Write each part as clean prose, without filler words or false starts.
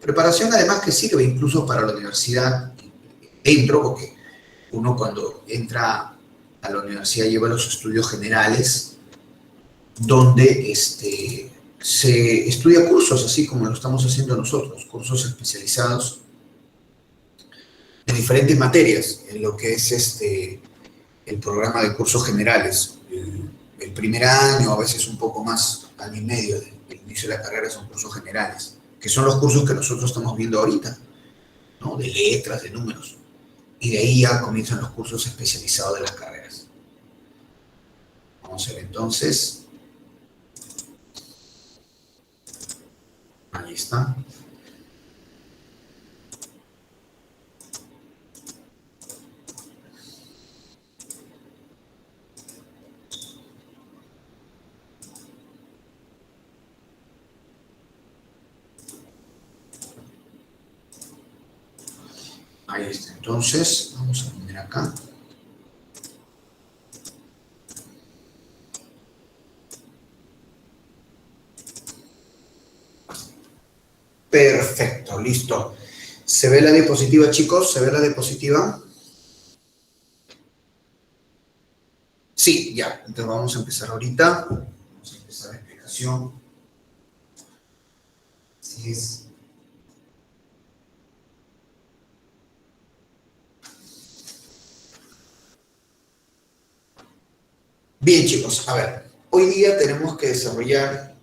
Preparación además que sirve incluso para la universidad dentro, porque uno cuando entra a la universidad lleva los estudios generales, donde se estudia cursos, así como lo estamos haciendo nosotros, cursos especializados en diferentes materias, en lo que es el programa de cursos generales. El primer año, a veces un poco más, año y medio del inicio de la carrera, son cursos generales, que son los cursos que nosotros estamos viendo ahorita, ¿no? De letras, de números. Y de ahí ya comienzan los cursos especializados de las carreras. Vamos a ver entonces. Ahí está. Ahí está. Entonces, vamos a poner acá. Perfecto, listo. ¿Se ve la diapositiva, chicos? ¿Se ve la diapositiva? Sí, ya. Entonces vamos a empezar ahorita. Vamos a empezar la explicación. Así es. Bien, chicos, a ver. Hoy día tenemos que desarrollar,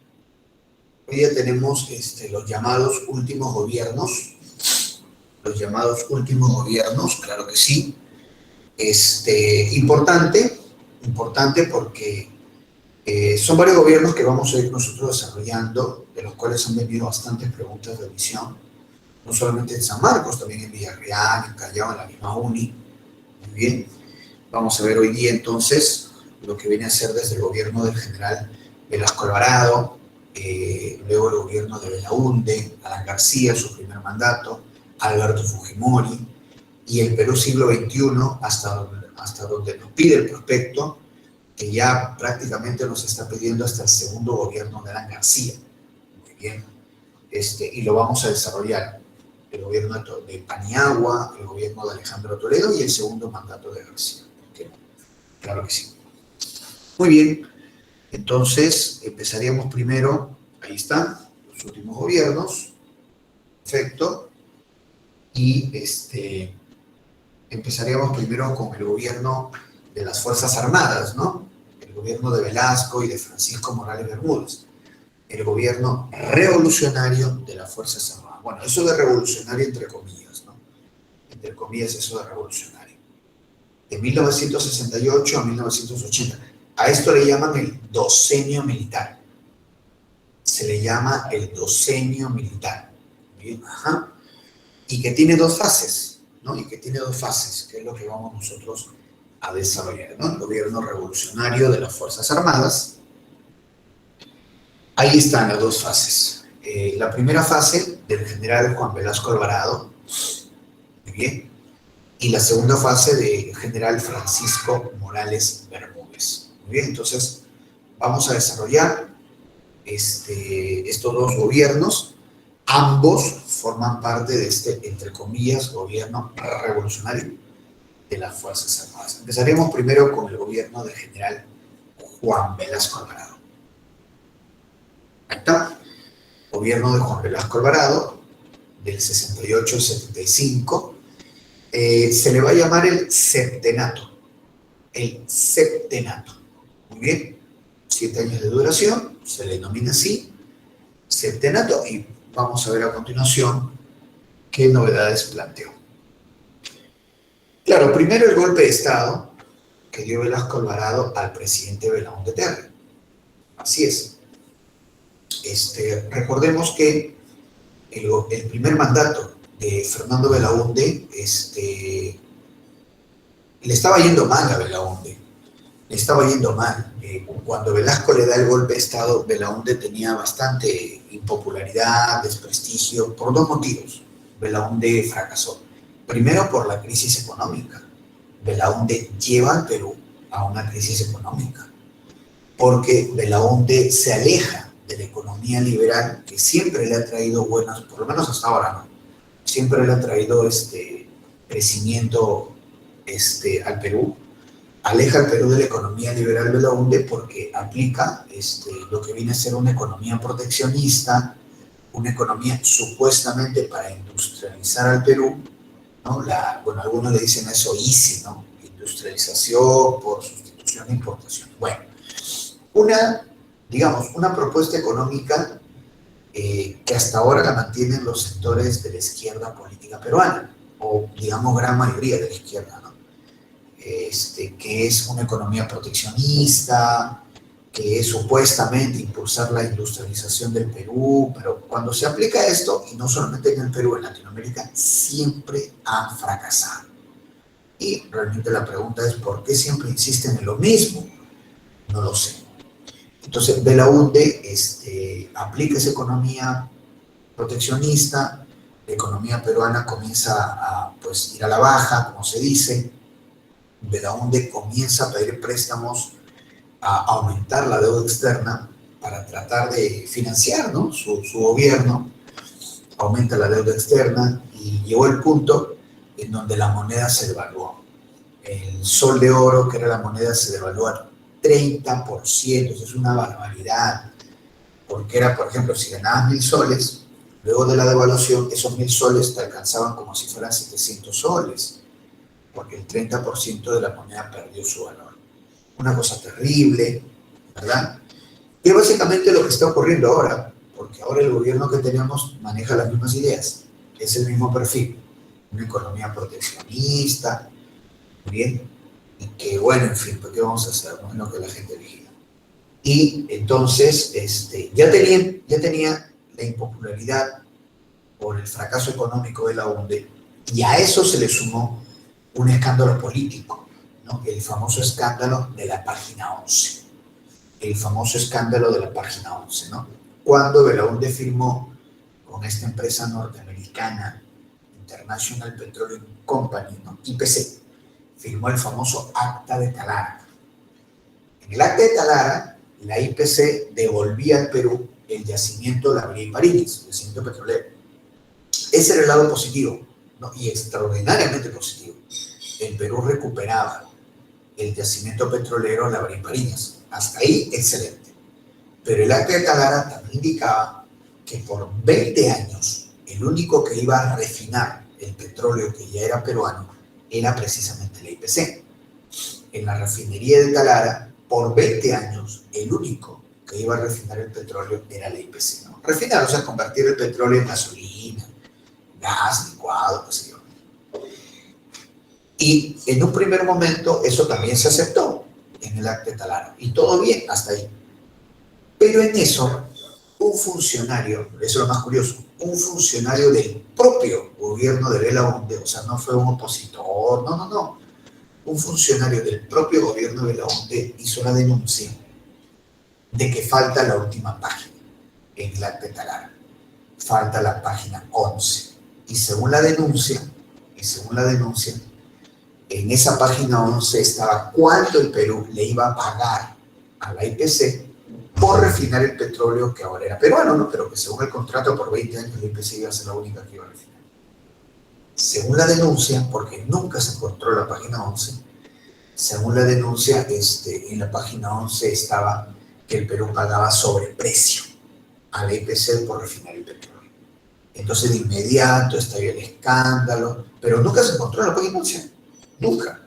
hoy día tenemos los llamados últimos gobiernos. Los llamados últimos gobiernos, claro que sí. Importante porque son varios gobiernos que vamos a ir nosotros desarrollando, de los cuales han venido bastantes preguntas de admisión, no solamente en San Marcos, también en Villarreal, en Callao, en la misma UNI. Muy bien, vamos a ver hoy día entonces lo que viene a ser desde el gobierno del general Velasco Alvarado, luego el gobierno de Belaúnde, Alan García, su primer mandato, Alberto Fujimori, y el Perú siglo XXI, hasta donde nos pide el prospecto, que ya prácticamente nos está pidiendo hasta el segundo gobierno de Alan García. Muy bien. Y lo vamos a desarrollar. El gobierno de Paniagua, el gobierno de Alejandro Toledo y el segundo mandato de García. Claro que sí. Muy bien. Entonces, empezaríamos primero, ahí están, los últimos gobiernos. Perfecto. Y empezaríamos primero con el gobierno de las Fuerzas Armadas, ¿no? El gobierno de Velasco y de Francisco Morales Bermúdez. El gobierno revolucionario de las Fuerzas Armadas. Bueno, eso de revolucionario entre comillas, ¿no? Entre comillas, eso de revolucionario. De 1968 a 1980. A esto le llaman el docenio militar. Se le llama el docenio militar. Bien, ajá. Y que tiene dos fases, ¿no? Y que tiene dos fases, que es lo que vamos nosotros a desarrollar, ¿no? El gobierno revolucionario de las Fuerzas Armadas. Ahí están las dos fases. La primera fase del general Juan Velasco Alvarado, muy bien, y la segunda fase del general Francisco Morales Bermúdez. Muy bien, entonces vamos a desarrollar estos dos gobiernos. Ambos forman parte de entre comillas, gobierno revolucionario de las Fuerzas Armadas. Empezaremos primero con el gobierno del general Juan Velasco Alvarado. Ahí está. Gobierno de Juan Velasco Alvarado, del 68 al 75. Se le va a llamar el septenato. El septenato. Muy bien. 7 años de duración, se le denomina así, septenato, y vamos a ver a continuación qué novedades planteó. Claro, primero el golpe de Estado que dio Velasco Alvarado al presidente Belaúnde Terry. Así es. Recordemos que el primer mandato de Fernando Belaúnde le estaba yendo mal a Belaúnde. Le estaba yendo mal. Cuando Velasco le da el golpe de Estado, Belaúnde tenía bastante impopularidad, desprestigio, por dos motivos. Belaúnde fracasó. Primero, por la crisis económica. Belaúnde lleva al Perú a una crisis económica, porque Belaúnde se aleja de la economía liberal, que siempre le ha traído buenas, por lo menos hasta ahora, ¿no? Siempre le ha traído crecimiento al Perú, aleja al Perú de la economía liberal de la UNDE porque aplica lo que viene a ser una economía proteccionista, una economía supuestamente para industrializar al Perú, ¿no? Bueno, algunos le dicen eso ICI, ¿no? Industrialización por sustitución de importación. Bueno, una propuesta económica que hasta ahora la mantienen los sectores de la izquierda política peruana, o digamos gran mayoría de la izquierda, ¿no? Que es una economía proteccionista, que es supuestamente impulsar la industrialización del Perú, pero cuando se aplica esto, y no solamente en el Perú, en Latinoamérica, siempre ha fracasado. Y realmente la pregunta es, ¿por qué siempre insisten en lo mismo? No lo sé. Entonces, Belaunde aplica esa economía proteccionista, la economía peruana comienza a pues, ir a la baja, como se dice, Belaunde comienza a pedir préstamos, a aumentar la deuda externa para tratar de financiar, ¿no? su gobierno, aumenta la deuda externa y llegó el punto en donde la moneda se devaluó. El sol de oro, que era la moneda, se devaluó al 30%, eso es una barbaridad, porque era, por ejemplo, si ganabas 1.000 soles, luego de la devaluación, esos 1.000 soles te alcanzaban como si fueran 700 soles, porque el 30% de la moneda perdió su valor. Una cosa terrible, ¿verdad? Y es básicamente lo que está ocurriendo ahora, porque ahora el gobierno que tenemos maneja las mismas ideas, es el mismo perfil, una economía proteccionista, bien, y que bueno, en fin, ¿por qué vamos a hacer? No es lo que la gente vigila. Y entonces ya tenía la impopularidad por el fracaso económico de la UNDE, y a eso se le sumó un escándalo político, ¿no? El famoso escándalo de la página 11. El famoso escándalo de la página 11, ¿no? Cuando Belaunde firmó con esta empresa norteamericana, International Petroleum Company, ¿no? IPC, firmó el famoso Acta de Talara. En el Acta de Talara, la IPC devolvía al Perú el yacimiento de la María Pariñas, el yacimiento petrolero. Ese era el lado positivo, ¿no? Y extraordinariamente positivo. El Perú recuperaba el yacimiento petrolero La Pariñas. Hasta ahí, excelente. Pero el Acta de Talara también indicaba que por 20 años el único que iba a refinar el petróleo que ya era peruano era precisamente la IPC. En la refinería de Talara, por 20 años, el único que iba a refinar el petróleo era la IPC, ¿no? Refinar, o sea, convertir el petróleo en gasolina, gas, licuado, qué sé yo. Y en un primer momento eso también se aceptó en el Acta de Talara. Y todo bien hasta ahí. Pero en eso, un funcionario, eso es lo más curioso, un funcionario del propio gobierno de Belaunde, o sea, no fue un opositor, no. Un funcionario del propio gobierno de Belaunde hizo la denuncia de que falta la última página en el Acta de Talara. Falta la página 11. Y según la denuncia, en esa página 11 estaba cuánto el Perú le iba a pagar a la IPC por refinar el petróleo que ahora era peruano, ¿no? Pero que según el contrato por 20 años la IPC iba a ser la única que iba a refinar. Según la denuncia, porque nunca se encontró la página 11, según la denuncia, en la página 11 estaba que el Perú pagaba sobreprecio a la IPC por refinar el petróleo. Entonces de inmediato estalló el escándalo, pero nunca se encontró en la página 11. Nunca.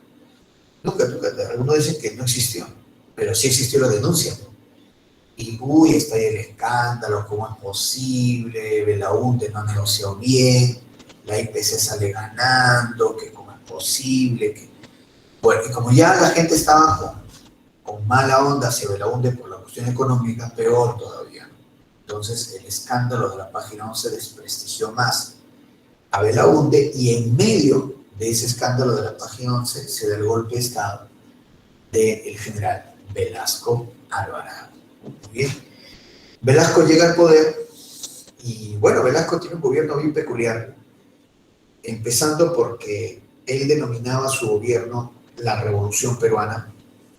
Algunos dicen que no existió, pero sí existió la denuncia. Y está ahí el escándalo, ¿cómo es posible? Belaunde no ha negociado bien, la IPC sale ganando, que cómo es posible. Bueno, y como ya la gente estaba con mala onda hacia Belaunde por la cuestión económica, peor todavía. Entonces el escándalo de la página 11 desprestigió más a Belaunde, y en medio de ese escándalo de la página 11 se da el golpe de Estado del general Velasco Alvarado. Muy bien. Velasco llega al poder y bueno, Velasco tiene un gobierno bien peculiar, empezando porque él denominaba a su gobierno la Revolución Peruana.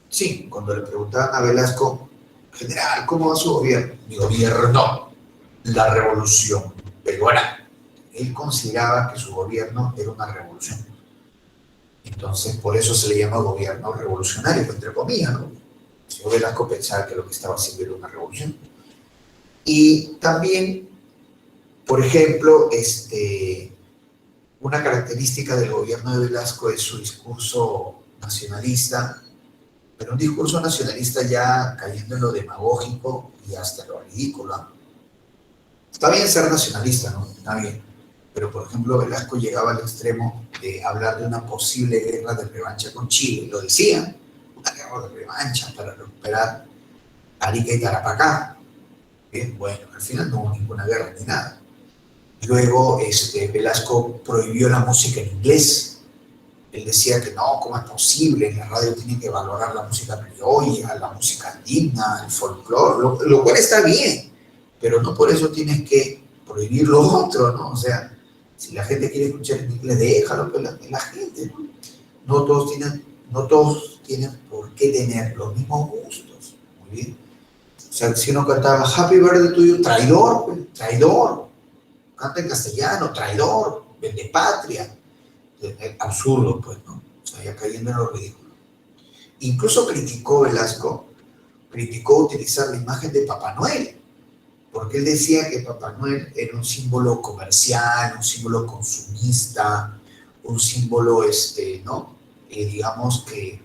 Sí, cuando le preguntaban a Velasco general, ¿cómo va su gobierno? Mi gobierno, la revolución peruana. Él consideraba que su gobierno era una revolución. Entonces, por eso se le llama gobierno revolucionario, entre comillas, ¿no? El señor Velasco pensaba que lo que estaba haciendo era una revolución. Y también, por ejemplo, una característica del gobierno de Velasco es su discurso nacionalista, pero un discurso nacionalista ya cayendo en lo demagógico y hasta lo ridículo, ¿no? Está bien ser nacionalista, ¿no? Está bien. Pero, por ejemplo, Velasco llegaba al extremo de hablar de una posible guerra de revancha con Chile. Lo decía, una guerra de revancha para recuperar Arica y Tarapacá. Bien, bueno, al final no hubo ninguna guerra ni nada. Luego, Velasco prohibió la música en inglés. Él decía que no, ¿cómo es posible? En la radio tienen que valorar la música criolla, la música andina, el folclore, lo cual está bien, pero no por eso tienes que prohibir lo otro, ¿no? O sea, si la gente quiere escuchar en inglés, déjalo, pues la gente, ¿no? No todos tienen por qué tener los mismos gustos, muy bien. O sea, si uno cantaba Happy Birthday to you, traidor, pues, traidor. Canta en castellano, traidor, vende patria. Absurdo, pues, ¿no? O sea, ya cayendo en lo ridículo. Incluso criticó utilizar la imagen de Papá Noel, porque él decía que Papá Noel era un símbolo comercial, un símbolo consumista, un símbolo, ¿no? Digamos que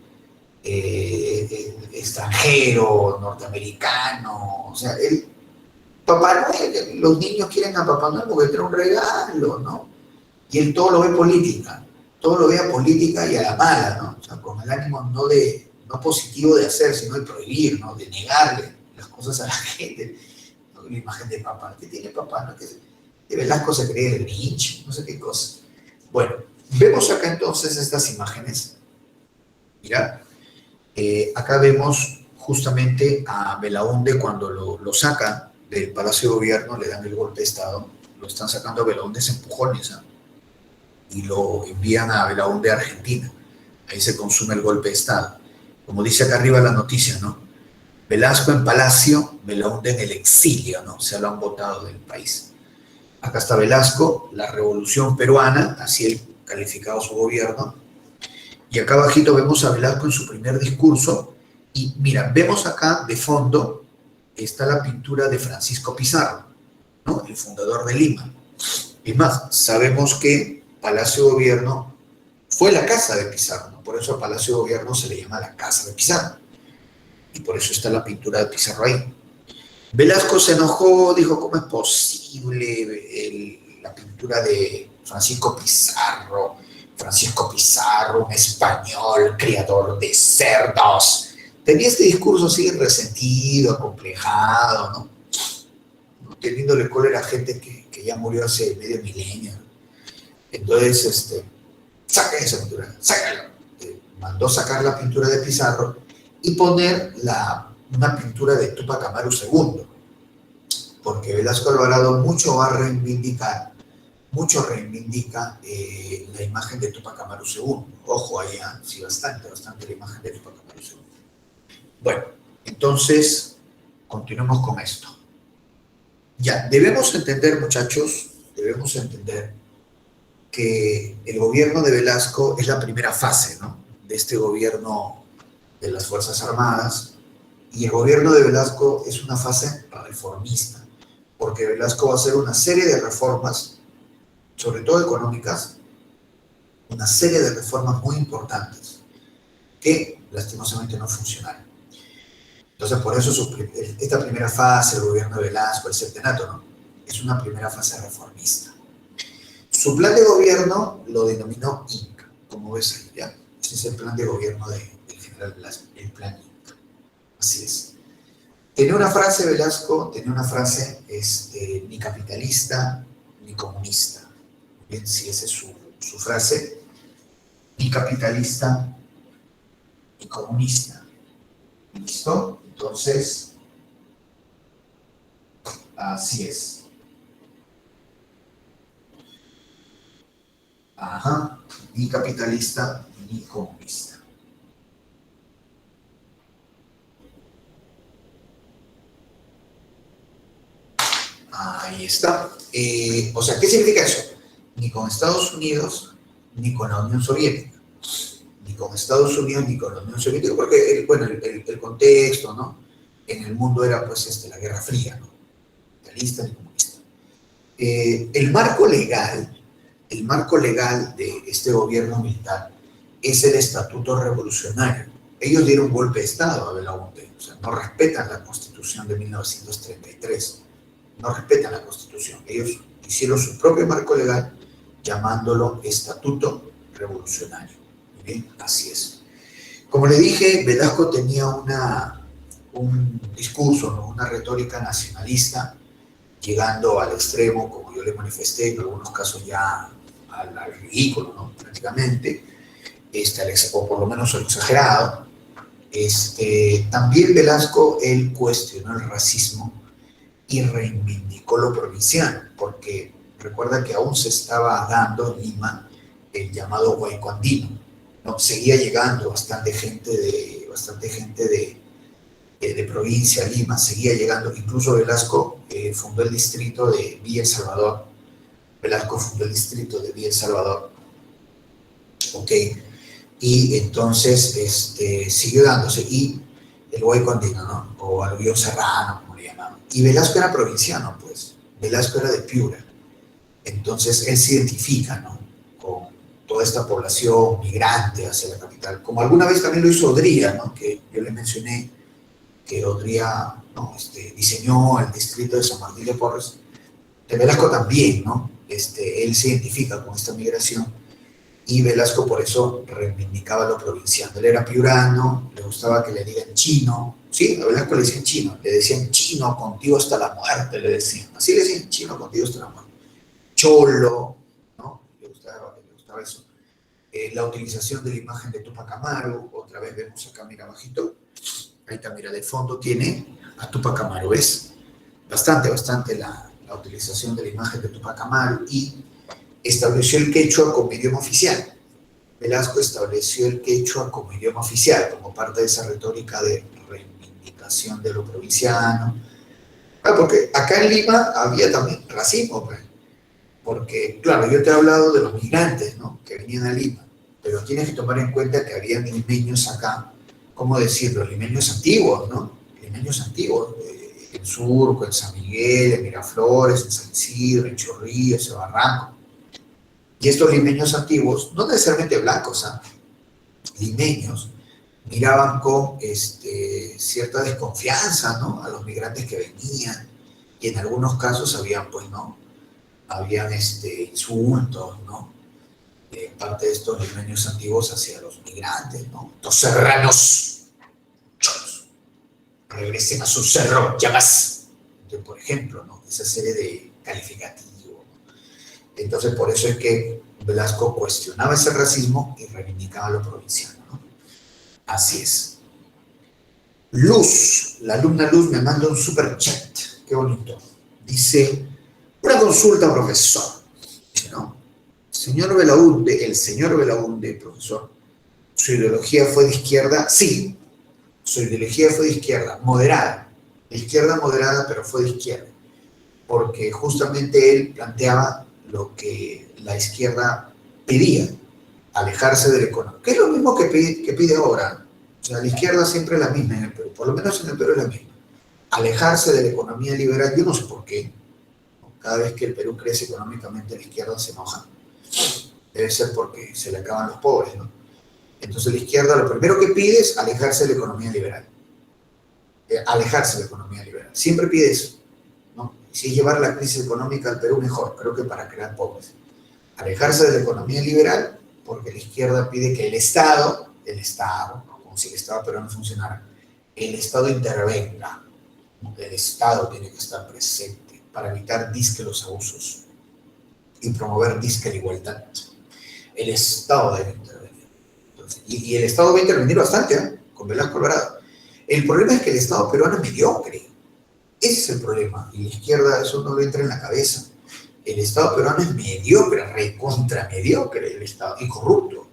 extranjero, norteamericano, o sea, Papá Noel, los niños quieren a Papá Noel porque trae un regalo, ¿no? Y él todo lo ve política, todo lo ve a política y a la mala, ¿no? O sea, con el ánimo no positivo de hacer, sino de prohibir, ¿no? De negarle las cosas a la gente. ¿No? La imagen de papá, ¿qué tiene papá? ¿No? De Velasco se cree el Grinch, no sé qué cosa. Bueno, vemos acá entonces estas imágenes. Mira, acá vemos justamente a Belaúnde cuando lo sacan del Palacio de Gobierno, le dan el golpe de Estado, lo están sacando a Belaúnde, se empujones, ¿eh? Y lo envían a Belaúnde, Argentina. Ahí se consume el golpe de Estado. Como dice acá arriba la noticia, ¿no? Velasco en Palacio, Belaúnde en el exilio, ¿no? Se lo han votado del país. Acá está Velasco, la revolución peruana, así él calificado su gobierno. Y acá abajito vemos a Velasco en su primer discurso. Y mira, vemos acá de fondo, está la pintura de Francisco Pizarro, ¿no? El fundador de Lima. Y más, sabemos que Palacio de Gobierno fue la casa de Pizarro, ¿no? Por eso al Palacio de Gobierno se le llama la casa de Pizarro. Y por eso está la pintura de Pizarro ahí. Velasco se enojó, dijo, ¿cómo es posible la pintura de Francisco Pizarro? Francisco Pizarro, un español, criador de cerdos. Tenía este discurso así resentido, acomplejado, ¿no? Teniéndole cólera a gente que ya murió hace medio milenio. Entonces, saca esa pintura, sácalo. Mandó sacar la pintura de Pizarro y poner una pintura de Túpac Amaru II, porque Velasco Alvarado mucho reivindica la imagen de Túpac Amaru II. Ojo allá, sí, bastante la imagen de Túpac Amaru II. Bueno, entonces, continuemos con esto. Ya, debemos entender, muchachos, que el gobierno de Velasco es la primera fase, ¿no? De este gobierno de las Fuerzas Armadas, y el gobierno de Velasco es una fase reformista, porque Velasco va a hacer una serie de reformas, sobre todo económicas, una serie de reformas muy importantes, que lastimosamente no funcionaron. Entonces, por eso esta primera fase, el gobierno de Velasco, el septenato, ¿no? Es una primera fase reformista. Su plan de gobierno lo denominó Inca, como ves ahí, ¿ya? Ese es el plan de gobierno del general Velasco, el plan Inca. Así es. Tenía una frase, Velasco, ni capitalista ni comunista. Bien, sí, esa es su frase, ni capitalista ni comunista. ¿Listo? Entonces, así es. Ajá, ni capitalista ni comunista. Ahí está. O sea, ¿qué significa eso? Ni con Estados Unidos, ni con la Unión Soviética. Ni con Estados Unidos, ni con la Unión Soviética, porque, bueno, el contexto, ¿no? En el mundo era, pues, la Guerra Fría, ¿no? Capitalista y comunista. El marco legal de este gobierno militar es el Estatuto Revolucionario. Ellos dieron un golpe de Estado a Belaúnde, o sea, no respetan la Constitución de 1933, no respetan la Constitución. Ellos hicieron su propio marco legal llamándolo Estatuto Revolucionario. ¿Bien? Así es. Como le dije, Velasco tenía un discurso, ¿no? Una retórica nacionalista, llegando al extremo, como yo le manifesté, en algunos casos ya al ridículo, ¿no? Prácticamente, o por lo menos al exagerado. También Velasco, él cuestionó el racismo y reivindicó lo provinciano, porque recuerda que aún se estaba dando en Lima el llamado huaico andino, ¿no? Seguía llegando bastante gente de provincia a Lima, seguía llegando. Incluso Velasco fundó el distrito de Villa El Salvador. Velasco fundó el distrito de Villa El Salvador. Ok. Y entonces siguió dándose. Y el huaico andino, ¿no? O aluvión serrano, como le llamaban. Y Velasco era provinciano, pues. Velasco era de Piura. Entonces él se identifica, ¿no? Con toda esta población migrante hacia la capital. Como alguna vez también lo hizo Odría, ¿no? Que yo le mencioné que Odría, ¿no? Diseñó el distrito de San Martín de Porres. De Velasco también, ¿no? Él se identifica con esta migración y Velasco por eso reivindicaba lo provinciano. Él era piurano, le gustaba que le digan chino. Sí, a Velasco le decían chino, le decían chino contigo hasta la muerte, le decían. Así le decían, chino contigo hasta la muerte. Cholo, ¿no? Le gustaba eso. La utilización de la imagen de Tupac Amaru, otra vez vemos acá, mira bajito, ahí está, mira, de fondo tiene a Tupac Amaru, ¿ves? Bastante la utilización de la imagen de Tupac Amaru, y estableció el quechua como idioma oficial. Velasco estableció el quechua como idioma oficial, como parte de esa retórica de reivindicación de lo provinciano. Porque acá en Lima había también racismo, pues. Porque, claro, yo te he hablado de los migrantes, ¿no? Que venían a Lima, pero tienes que tomar en cuenta que había limeños acá, ¿cómo decirlo? Limeños antiguos, ¿no? Limeños antiguos, en Surco, en San Miguel, en Miraflores, en San Isidro, en Chorrillos, en Barranco. Y estos limeños antiguos, no necesariamente blancos, ¿ah? Limeños, miraban con cierta desconfianza, ¿no? A los migrantes que venían, y en algunos casos habían, pues, ¿no? Habían insultos, ¿no? Parte de estos limeños antiguos hacia los migrantes, ¿no? Los serranos, cholos, regresen a su cerro, llamas. Entonces, por ejemplo, ¿no? Esa serie de calificativos, ¿no? Entonces, por eso es que Velasco cuestionaba ese racismo y reivindicaba lo provinciano, ¿no? Así es. Luz, la alumna Luz me manda un super chat, qué bonito. Dice, una consulta, profesor. Dice, ¿no? El señor Belaúnde, profesor, ¿su ideología fue de izquierda? Sí, su ideología fue de izquierda, moderada. De izquierda moderada, pero fue de izquierda. Porque justamente él planteaba lo que la izquierda pedía, alejarse de la economía. Que es lo mismo que pide ahora. O sea, la izquierda siempre es la misma en el Perú, por lo menos en el Perú es la misma. Alejarse de la economía liberal, yo no sé por qué. Cada vez que el Perú crece económicamente, la izquierda se enoja. Debe ser porque se le acaban los pobres, ¿no? Entonces la izquierda lo primero que pide es alejarse de la economía liberal. Alejarse de la economía liberal. Siempre pide eso, ¿no? Si es llevar la crisis económica al Perú, mejor, creo que para crear pobres. Alejarse de la economía liberal, porque la izquierda pide que el Estado, como si el Estado peruano funcionara, el Estado intervenga. El Estado tiene que estar presente para evitar disque los abusos y promover disque la igualdad. El Estado debe intervenir. Entonces, y el Estado va a intervenir bastante, ¿eh? Con Velasco Alvarado. El problema es que el Estado peruano es mediocre. Ese es el problema. Y la izquierda eso no le entra en la cabeza. El Estado peruano es mediocre, recontra mediocre el Estado, y corrupto.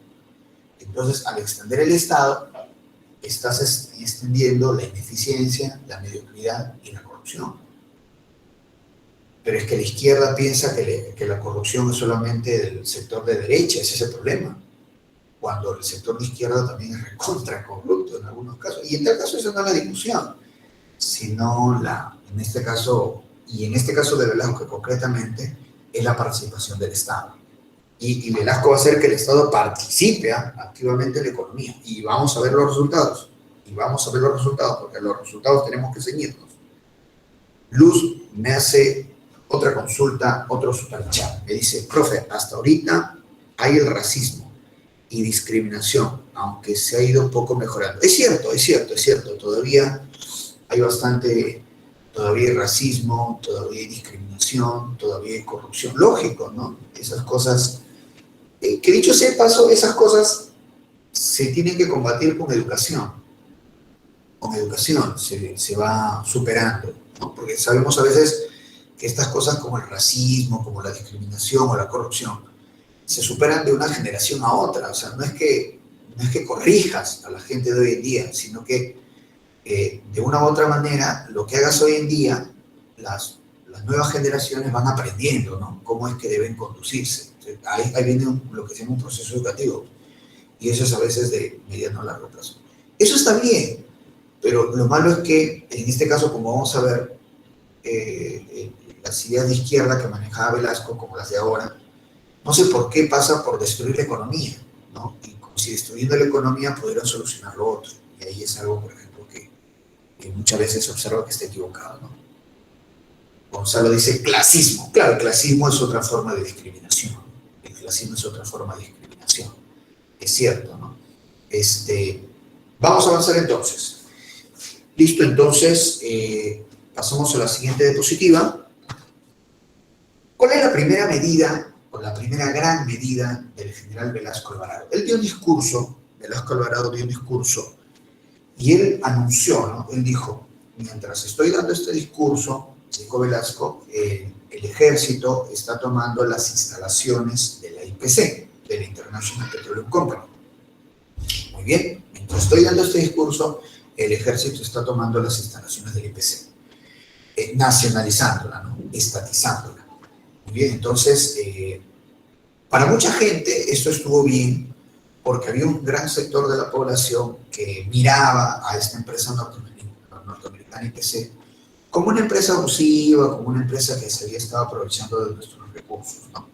Entonces, al extender el Estado, estás extendiendo la ineficiencia, la mediocridad y la corrupción. pero es que la izquierda piensa que la corrupción es solamente del sector de derecha, ese es el problema. Cuando el sector de izquierda también es recontra corrupto en algunos casos. Y en tal caso esa no es la discusión, sino en este caso, y en este caso de Velasco que concretamente, es la participación del Estado. Y Velasco va a hacer que el Estado participe activamente en la economía. Y vamos a ver los resultados. Y vamos a ver los resultados, porque a los resultados tenemos que ceñirnos. Luz me hace otra consulta, otro superchat. Me dice, profe, hasta ahorita hay el racismo y discriminación, aunque se ha ido un poco mejorando. Es cierto, es cierto, es cierto. Todavía hay bastante, todavía hay racismo, todavía hay discriminación, todavía hay corrupción. Lógico, ¿no? Esas cosas, que dicho sea de paso, esas cosas se tienen que combatir con educación. Con educación se va superando, ¿no? Porque sabemos a veces que estas cosas como el racismo, como la discriminación o la corrupción, se superan de una generación a otra. O sea, no es que corrijas a la gente de hoy en día, sino que de una u otra manera, lo que hagas hoy en día, las nuevas generaciones van aprendiendo, ¿no? Cómo es que deben conducirse. Ahí viene lo que se llama un proceso educativo. Y eso es a veces de mediano a largo plazo. Eso está bien, pero lo malo es que, en este caso, como vamos a ver, las ideas de izquierda que manejaba Velasco, como las de ahora, no sé por qué pasa por destruir la economía, ¿no? Y como si destruyendo la economía pudieran solucionar lo otro. Y ahí es algo, por ejemplo, que muchas veces se observa que está equivocado, ¿no? Gonzalo dice clasismo. Claro, el clasismo es otra forma de discriminación. El clasismo es otra forma de discriminación. Es cierto, ¿no? Vamos a avanzar entonces. Listo, entonces, pasamos a la siguiente diapositiva. ¿Cuál es la primera medida, o la primera gran medida del general Velasco Alvarado? Él dio un discurso, Velasco Alvarado dio un discurso, y él anunció, ¿no? Él dijo, mientras estoy dando este discurso, dijo Velasco, el ejército está tomando las instalaciones de la IPC, de la International Petroleum Company. Muy bien, mientras estoy dando este discurso, el ejército está tomando las instalaciones del IPC, nacionalizándola, ¿no? Estatizándola. Muy bien, entonces, para mucha gente esto estuvo bien, porque había un gran sector de la población que miraba a esta empresa norteamericana IPC como una empresa abusiva, como una empresa que se había estado aprovechando de nuestros recursos, ¿no?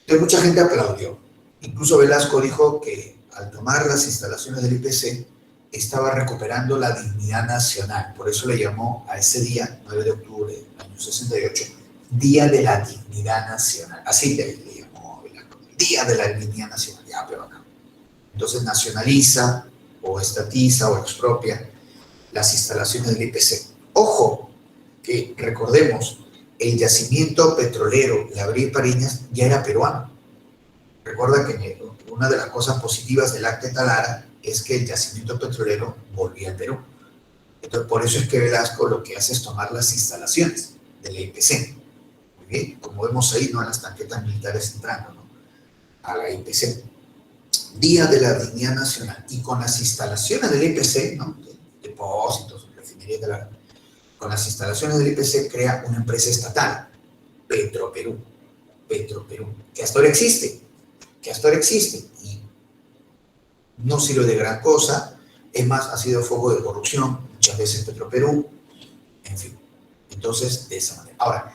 Entonces mucha gente aplaudió. Incluso Velasco dijo que al tomar las instalaciones del IPC estaba recuperando la dignidad nacional. Por eso le llamó a ese día, 9 de octubre del año 68, Día de la Dignidad Nacional. Así le llamó Velasco, Día de la Dignidad Nacional. Ya, pero no. Entonces nacionaliza o estatiza o expropia las instalaciones del IPC. Ojo, que recordemos, el yacimiento petrolero Gabriel Pariñas ya era peruano. Recuerda que una de las cosas positivas del Acta de Talara es que el yacimiento petrolero volvía al Perú. Entonces, por eso es que Velasco lo que hace es tomar las instalaciones de la IPC. Muy bien, como vemos ahí, ¿no? A las tanquetas militares entrando, ¿no? A la IPC. Día de la Dignidad Nacional. Y con las instalaciones del IPC, ¿no? Depósitos, refinerías de la... Con las instalaciones del IPC crea una empresa estatal, Petroperú, que hasta ahora existe, y no sirve de gran cosa, es más, ha sido foco de corrupción, muchas veces Petroperú, en fin. Entonces, de esa manera. Ahora,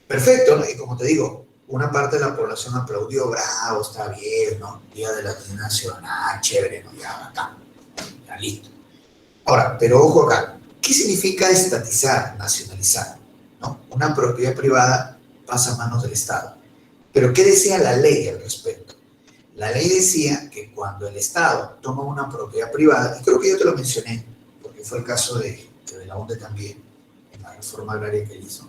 perfecto, ¿no? Y como te digo, una parte de la población aplaudió, bravo, está bien, ¿no? Día de la Dignidad Nacional, chévere, ¿no? Ya, acá, ya listo. Ahora, pero ojo acá, ¿qué significa estatizar, nacionalizar? ¿No? Una propiedad privada pasa a manos del Estado. Pero ¿qué decía la ley al respecto? La ley decía que cuando el Estado toma una propiedad privada, y creo que yo te lo mencioné, porque fue el caso de la ONDE también, en la reforma agraria que él hizo,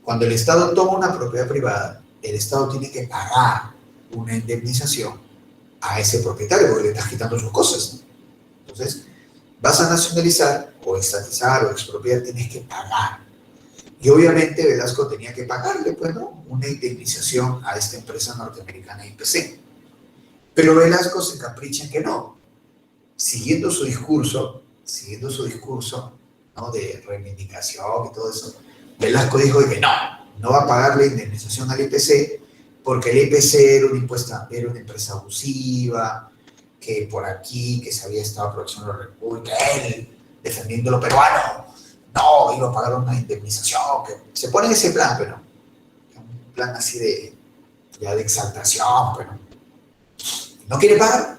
cuando el Estado toma una propiedad privada, el Estado tiene que pagar una indemnización a ese propietario, porque le estás quitando sus cosas. Entonces, vas a nacionalizar o estatizar o expropiar, tienes que pagar. Y obviamente Velasco tenía que pagarle, pues, ¿no? Una indemnización a esta empresa norteamericana IPC. Pero Velasco se capricha en que no. Siguiendo su discurso, ¿no? De reivindicación y todo eso, Velasco dijo que no va a pagar la indemnización al IPC porque el IPC era era una empresa abusiva, que por aquí, que se había estado aprovechando la República, él, defendiendo lo peruano, no, iba a pagar una indemnización, que se pone en ese plan, pero un plan así ya de exaltación, pero no quiere pagar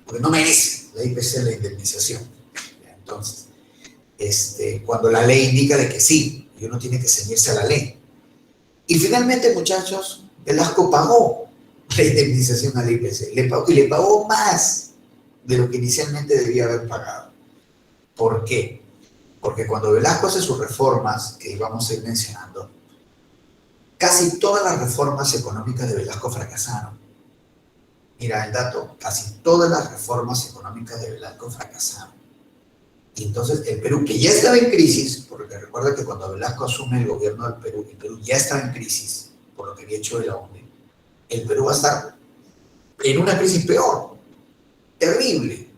porque no merece la IPC la indemnización. Entonces, cuando la ley indica de que sí, y uno tiene que ceñirse a la ley. Y finalmente, muchachos, Velasco pagó la indemnización al IPC, y le pagó más de lo que inicialmente debía haber pagado. ¿Por qué? Porque cuando Velasco hace sus reformas, que íbamos a ir mencionando, casi todas las reformas económicas de Velasco fracasaron. Mira el dato, casi todas las reformas económicas de Velasco fracasaron. Y entonces el Perú, que ya estaba en crisis, porque recuerda que cuando Velasco asume el gobierno del Perú, el Perú ya estaba en crisis por lo que había hecho de la ONU, el Perú va a estar en una crisis peor, terrible,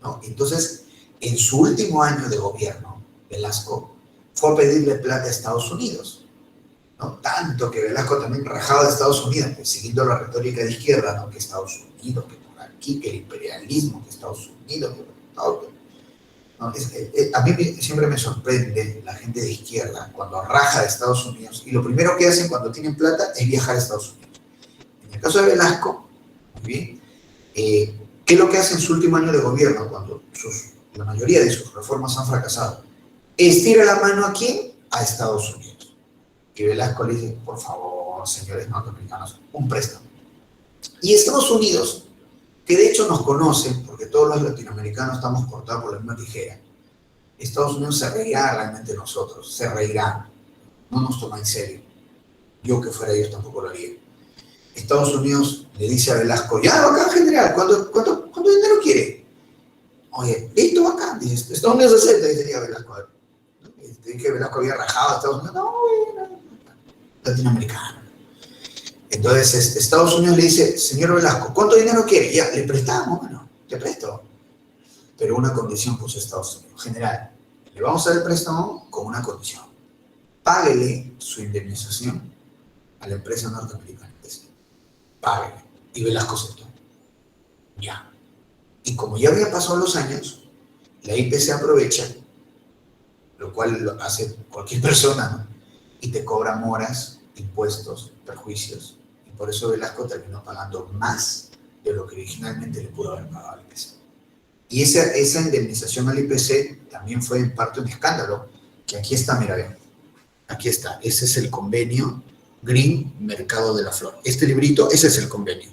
¿no? Entonces, en su último año de gobierno, Velasco fue a pedirle plata a Estados Unidos, ¿no? Tanto que Velasco también rajaba de Estados Unidos, pues, siguiendo la retórica de izquierda, ¿no? Que Estados Unidos, que por aquí, que el imperialismo, que Estados Unidos, que por no, a mí siempre me sorprende la gente de izquierda cuando raja de Estados Unidos y lo primero que hacen cuando tienen plata es viajar a Estados Unidos. En el caso de Velasco, muy bien, ¿qué es lo que hace en su último año de gobierno cuando la mayoría de sus reformas han fracasado? Estira la mano ¿a quién? A Estados Unidos. Y Velasco le dice, por favor, señores norteamericanos, un préstamo. Y Estados Unidos, que de hecho nos conocen, porque todos los latinoamericanos estamos cortados por la misma tijera, Estados Unidos se reirá realmente de nosotros, se reirá, no nos toma en serio. Yo que fuera ellos tampoco lo haría. Estados Unidos le dice a Velasco, ya, acá general, ¿cuánto dinero quiere? Oye, listo, acá, dice, Estados Unidos acepta, dice Velasco. Que Velasco había rajado a Estados Unidos, no, latinoamericano. Entonces, Estados Unidos le dice, señor Velasco, ¿cuánto dinero quiere? Ya, le prestamos, bueno, te presto. Pero una condición puso Estados Unidos. General, le vamos a dar el préstamo con una condición. Páguele su indemnización a la empresa norteamericana. Páguele. Y Velasco aceptó. Ya. Y como ya habían pasado los años, la IPC aprovecha, lo cual lo hace cualquier persona, ¿no? Y te cobra moras, impuestos, perjuicios. Y por eso Velasco terminó pagando más de lo que originalmente le pudo haber pagado al IPC. Y esa indemnización al IPC también fue en parte un escándalo, que aquí está, mira, ven, aquí está, ese es el convenio Green Mercado de la Flor. Este librito, ese es el convenio,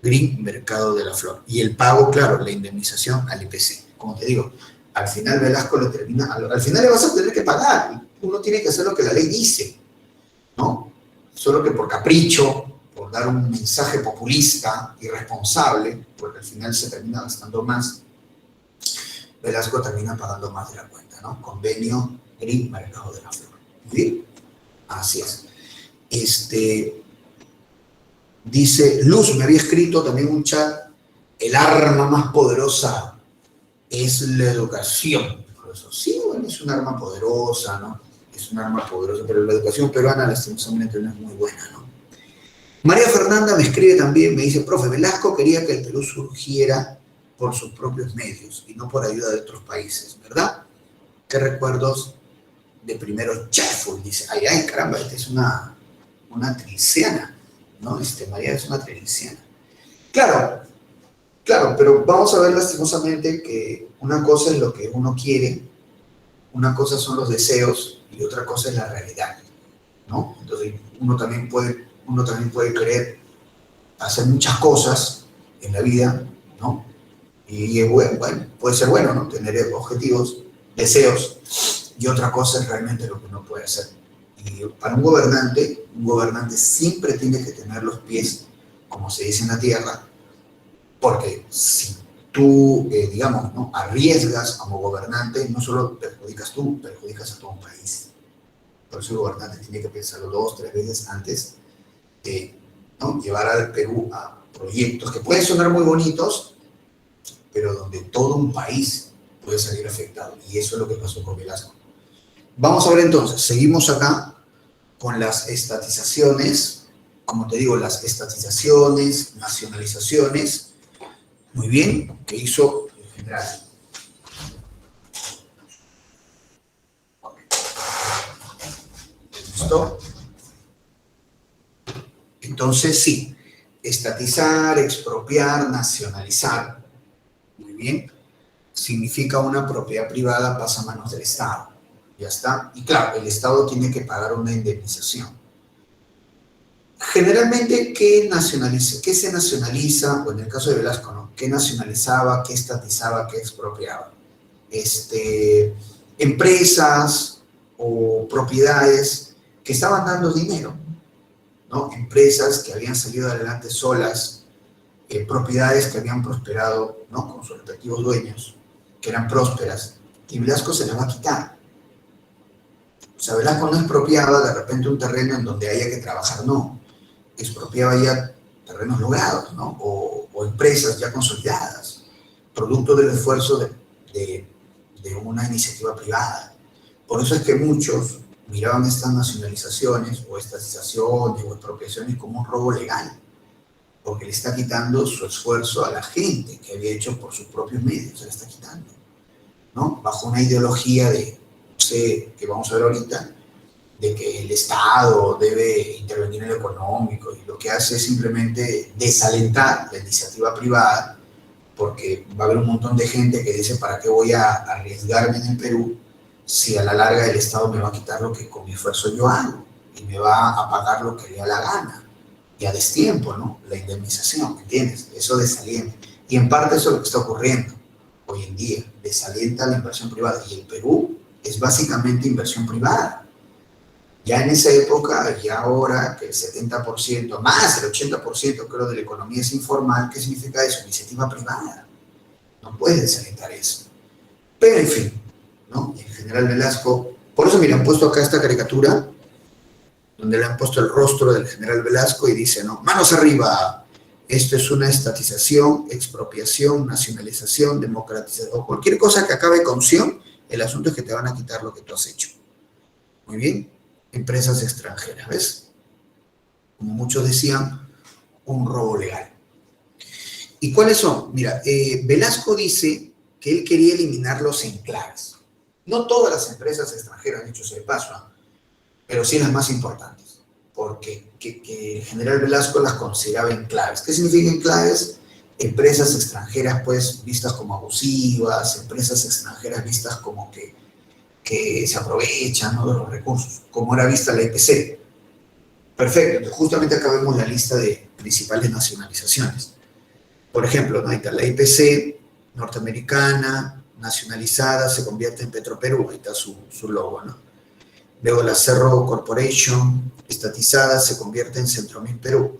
Green Mercado de la Flor. Y el pago, claro, la indemnización al IPC. Como te digo, al final Velasco lo termina, al final le vas a tener que pagar. Uno tiene que hacer lo que la ley dice, ¿no? Solo que por capricho, por dar un mensaje populista, irresponsable, porque al final se termina gastando más, Velasco termina pagando más de la cuenta, ¿no? Convenio Green Mercado de la Flor. ¿Sí? Así es. Dice, Luz me había escrito también un chat, el arma más poderosa es la educación. Sí, bueno, es un arma poderosa, ¿no? Es un arma poderosa, pero la educación peruana lastimosamente no es muy buena, ¿no? María Fernanda me escribe también, me dice, profe, Velasco quería que el Perú surgiera por sus propios medios y no por ayuda de otros países, ¿verdad? ¿Qué recuerdos de primero Cheful? Dice, ay, caramba, esta es una triliciana, ¿no? María es una triliciana. Claro, pero vamos a ver lastimosamente que una cosa es lo que uno quiere, una cosa son los deseos y otra cosa es la realidad, ¿no? Entonces uno también puede querer hacer muchas cosas en la vida, ¿no? Y bueno, puede ser bueno, ¿no? Tener objetivos, deseos, y otra cosa es realmente lo que uno puede hacer. Y para un gobernante siempre tiene que tener los pies, como se dice en la tierra, porque si tú, digamos, ¿no? arriesgas como gobernante, no solo perjudicas tú, perjudicas a todo un país. Por eso el gobernante tiene que pensarlo 2, 3 veces antes de, ¿no? llevar al Perú a proyectos que pueden sonar muy bonitos, pero donde todo un país puede salir afectado. Y eso es lo que pasó con Velasco. Vamos a ver entonces, seguimos acá con las estatizaciones, como te digo, las estatizaciones, nacionalizaciones, muy bien, que hizo el general. ¿Listo? Entonces, sí, estatizar, expropiar, nacionalizar, muy bien, significa una propiedad privada pasa a manos del Estado. Ya está. Y claro, el Estado tiene que pagar una indemnización. Generalmente, ¿qué se nacionaliza? O en el caso de Velasco, ¿no? ¿Qué nacionalizaba, qué estatizaba, qué expropiaba? Empresas o propiedades que estaban dando dinero, ¿no? Empresas que habían salido adelante solas, propiedades que habían prosperado, ¿no? Con sus respectivos dueños, que eran prósperas, y Velasco se las va a quitar. O sea, Velasco no expropiaba de repente un terreno en donde haya que trabajar, no. Expropiaba ya terrenos logrados, ¿no? O empresas ya consolidadas, producto del esfuerzo de una iniciativa privada. Por eso es que muchos miraban estas nacionalizaciones o estatizaciones o expropiaciones como un robo legal, porque le está quitando su esfuerzo a la gente que había hecho por sus propios medios, se le está quitando, ¿no? Bajo una ideología de, no sé, que vamos a ver ahorita, de que el Estado debe intervenir en lo económico y lo que hace es simplemente desalentar la iniciativa privada, porque va a haber un montón de gente que dice, ¿para qué voy a arriesgarme en el Perú si a la larga el Estado me va a quitar lo que con mi esfuerzo yo hago y me va a pagar lo que le da la gana? Y a destiempo, ¿no? La indemnización, ¿entiendes? Eso desalienta. Y en parte eso es lo que está ocurriendo hoy en día, desalienta la inversión privada. Y el Perú es básicamente inversión privada. Ya en esa época, y ahora que el 70%, más del 80% creo de la economía es informal, ¿qué significa eso? Iniciativa privada. No puedes desalentar eso. Pero en fin, ¿no? El general Velasco, por eso mira, han puesto acá esta caricatura, donde le han puesto el rostro del general Velasco y dice, no, manos arriba, esto es una estatización, expropiación, nacionalización, democratización, o cualquier cosa que acabe con ción, el asunto es que te van a quitar lo que tú has hecho. Muy bien, empresas extranjeras, ¿ves? Como muchos decían, un robo legal. ¿Y cuáles son? Mira, Velasco dice que él quería eliminar los enclaves. No todas las empresas extranjeras, dicho sea de paso, ¿no? Pero sí las más importantes, porque que el general Velasco las consideraba enclaves. ¿Qué significa enclaves? Empresas extranjeras, pues, vistas como abusivas, empresas extranjeras vistas como que se aprovechan, ¿no?, de los recursos, como era vista la EPC. Perfecto, entonces justamente acá vemos la lista de principales nacionalizaciones. Por ejemplo, ¿no?, ahí está la EPC norteamericana, nacionalizada, se convierte en Petroperú, ahí está su logo, ¿no? Luego la Cerro Corporation, estatizada, se convierte en Centromil Perú.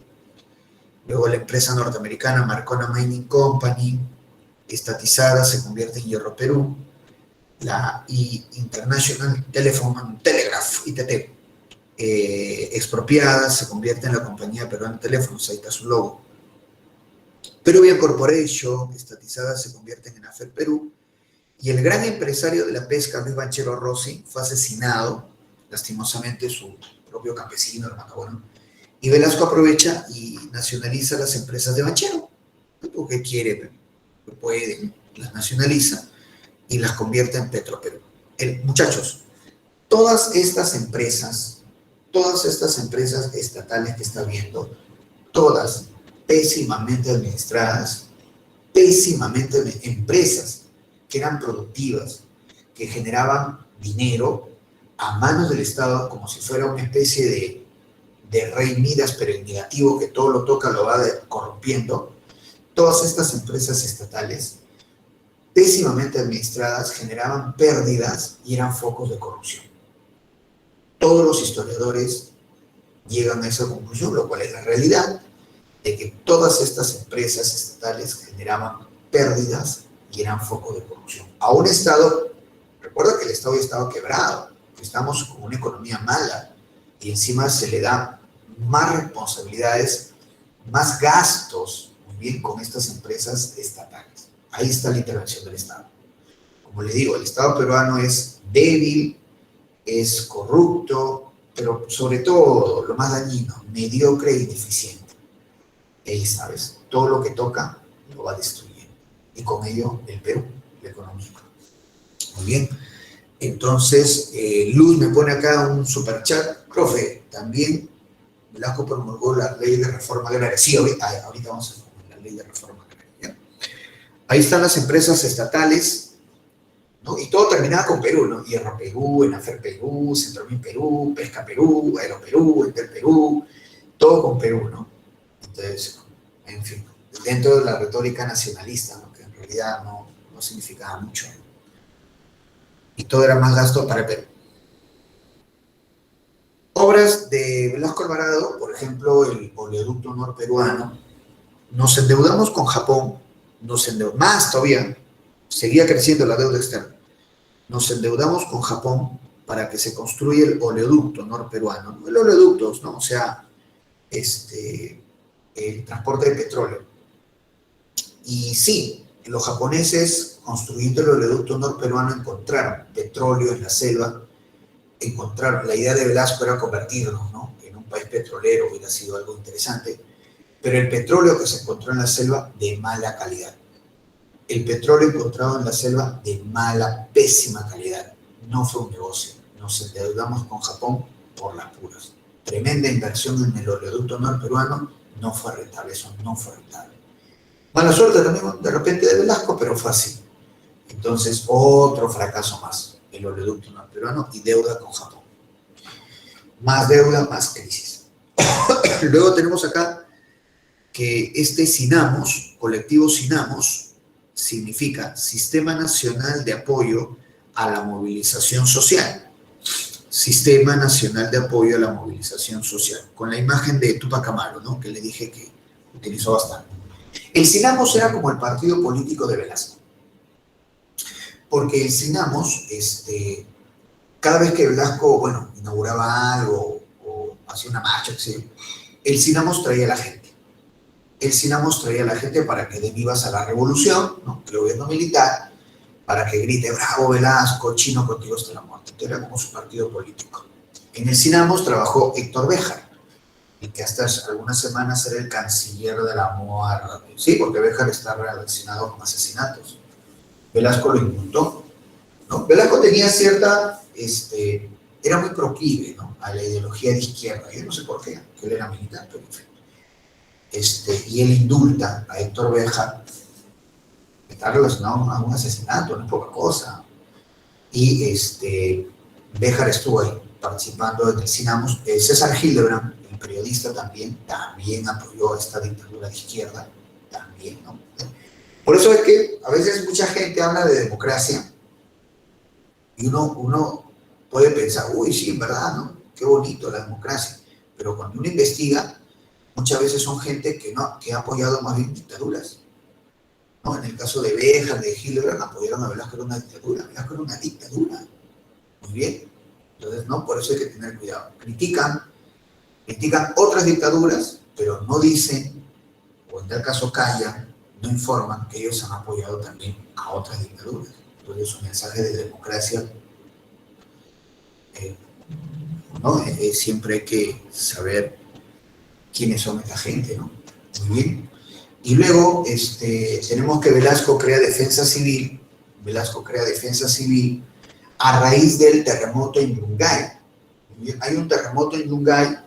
Luego la empresa norteamericana Marcona Mining Company, estatizada, se convierte en Hierro Perú. La International Telephone and Telegraph, ITT, expropiada, se convierte en la compañía peruana de teléfonos, ahí está su logo. Peruvian Corporation, estatizada, se convierte en ENAFER Perú. Y el gran empresario de la pesca, Luis Banchero Rossi, fue asesinado, lastimosamente, su propio campesino, hermano, bueno. Y Velasco aprovecha y nacionaliza las empresas de Banchero, porque quiere, puede, las nacionaliza y las convierte en Petroperú. Muchachos, todas estas empresas estatales que está viendo, todas pésimamente administradas, empresas que eran productivas, que generaban dinero a manos del Estado como si fuera una especie de rey Midas, pero en negativo, que todo lo toca, lo va corrompiendo. Todas estas empresas estatales, pésimamente administradas, generaban pérdidas y eran focos de corrupción. Todos los historiadores llegan a esa conclusión, lo cual es la realidad, de que todas estas empresas estatales generaban pérdidas y eran focos de corrupción. A un Estado, recuerda que el Estado ya estaba quebrado, estamos con una economía mala y encima se le da más responsabilidades, más gastos, muy bien, con estas empresas estatales. Ahí está la intervención del Estado. Como le digo, el Estado peruano es débil, es corrupto, pero sobre todo, lo más dañino, mediocre y deficiente. Y sabes, todo lo que toca lo va destruyendo. Y con ello el Perú, la economía. Muy bien. Entonces, Luz me pone acá un superchat. Profe, también Velasco promulgó la ley de reforma agraria. Sí, ahorita vamos a la ley de reforma agraria. ¿Ya? Ahí están las empresas estatales, ¿no? Y todo terminaba con Perú, ¿no? Hierro Perú, Enafer Perú, Centromin Perú, Pesca Perú, Aeroperú, Entel Perú, todo con Perú, ¿no? Entonces, en fin, dentro de la retórica nacionalista, ¿no? Que en realidad no significaba mucho, ¿no? Y todo era más gasto para el Perú. Obras de Velasco Alvarado, por ejemplo, el oleoducto norperuano, nos endeudamos con Japón, nos endeudamos, más todavía, seguía creciendo la deuda externa, nos endeudamos con Japón para que se construya el oleoducto norperuano, ¿no? El oleoducto, ¿no? O sea, el transporte de petróleo. Y sí, los japoneses, construyendo el oleoducto norperuano, encontraron petróleo en la selva, encontraron, la idea de Velasco era convertirnos, ¿no?, en un país petrolero, hubiera sido algo interesante, pero el petróleo que se encontró en la selva, de mala calidad. El petróleo encontrado en la selva, de mala, pésima calidad. No fue un negocio. Nos endeudamos con Japón por las puras. Tremenda inversión en el oleoducto norperuano, no fue rentable, eso no fue rentable. Mala suerte también de repente de Velasco, pero fue así. Entonces, otro fracaso más, el oleoducto norperuano y deuda con Japón. Más deuda, más crisis. Luego tenemos acá que este SINAMOS, colectivo SINAMOS, significa Sistema Nacional de Apoyo a la Movilización Social. Sistema Nacional de Apoyo a la Movilización Social, con la imagen de Tupac Amaru, ¿no?, que le dije que utilizó bastante. El SINAMOS era como el partido político de Velasco, porque el SINAMOS, cada vez que Velasco, bueno, inauguraba algo o hacía una marcha, etc., el SINAMOS traía a la gente. El SINAMOS traía a la gente para que dé vivas a la revolución, ¿no?, el gobierno militar, para que grite, bravo Velasco, chino contigo hasta la muerte. Entonces era como su partido político. En el SINAMOS trabajó Héctor Béjar, y que hasta algunas semanas era el canciller de la MOA. Sí, porque Béjar está relacionado con asesinatos. Velasco lo indultó, ¿no? Velasco tenía cierta, era muy proclive, ¿no?, a la ideología de izquierda. Yo no sé por qué, que él era militar, pero en fin. Y él indulta a Héctor Béjar, que está relacionado a un asesinato, no es poca cosa. Y Béjar estuvo ahí participando en el SINAMOS. César Hildebrand, el periodista, también apoyó a esta dictadura de izquierda, también, ¿no? Por eso es que a veces mucha gente habla de democracia y uno puede pensar, uy, sí, en verdad, ¿no?, qué bonito la democracia. Pero cuando uno investiga, muchas veces son gente que ha apoyado más bien dictaduras, ¿no? En el caso de Béjar, de Hildebrand, apoyaron a Velasco, era una dictadura. Velasco era una dictadura. Muy bien. Entonces, no, por eso hay que tener cuidado. Critican otras dictaduras, pero no dicen, o en tal caso callan, no informan que ellos han apoyado también a otras dictaduras. Entonces, su mensaje de democracia, ¿no? Siempre hay que saber quiénes son esta gente, ¿no? Muy bien. Y luego tenemos que Velasco crea defensa civil. Velasco crea defensa civil a raíz del terremoto en Yungay. Hay un terremoto en Yungay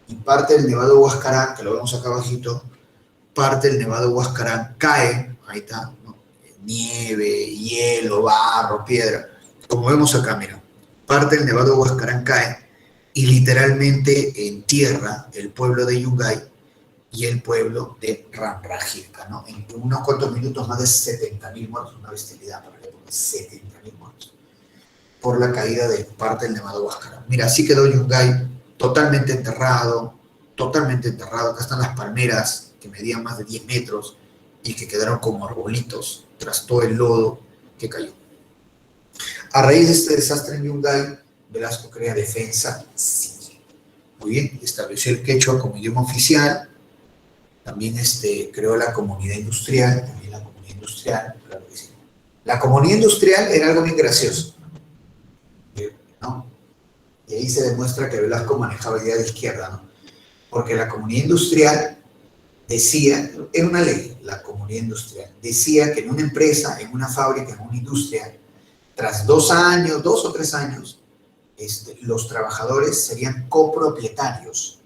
y parte del Nevado Huascarán, que lo vemos acá abajito, parte del Nevado Huascarán cae, ahí está, ¿no?, nieve, hielo, barro, piedra. Como vemos acá, mira, parte del Nevado Huascarán cae y literalmente entierra el pueblo de Yungay y el pueblo de Ramrajivka, ¿no? En unos cuantos minutos, más de 70.000 muertos, una bestialidad para la época, 70.000 muertos, por la caída de parte del Nevado Huascarán. Mira, así quedó Yungay, totalmente enterrado. Acá están las palmeras que medían más de 10 metros y que quedaron como arbolitos tras todo el lodo que cayó. A raíz de este desastre en Yungay, Velasco crea defensa civil. Muy bien, estableció el quechua como idioma oficial. También creó la comunidad industrial, claro que sí. La comunidad industrial era algo bien gracioso, ¿no? ahí se demuestra que Velasco manejaba idea de izquierda, ¿no? Porque la comunidad industrial decía, era una ley, la comunidad industrial, decía que en una empresa, en una fábrica, en una industria, tras 2 años, 2 o 3 años, los trabajadores serían copropietarios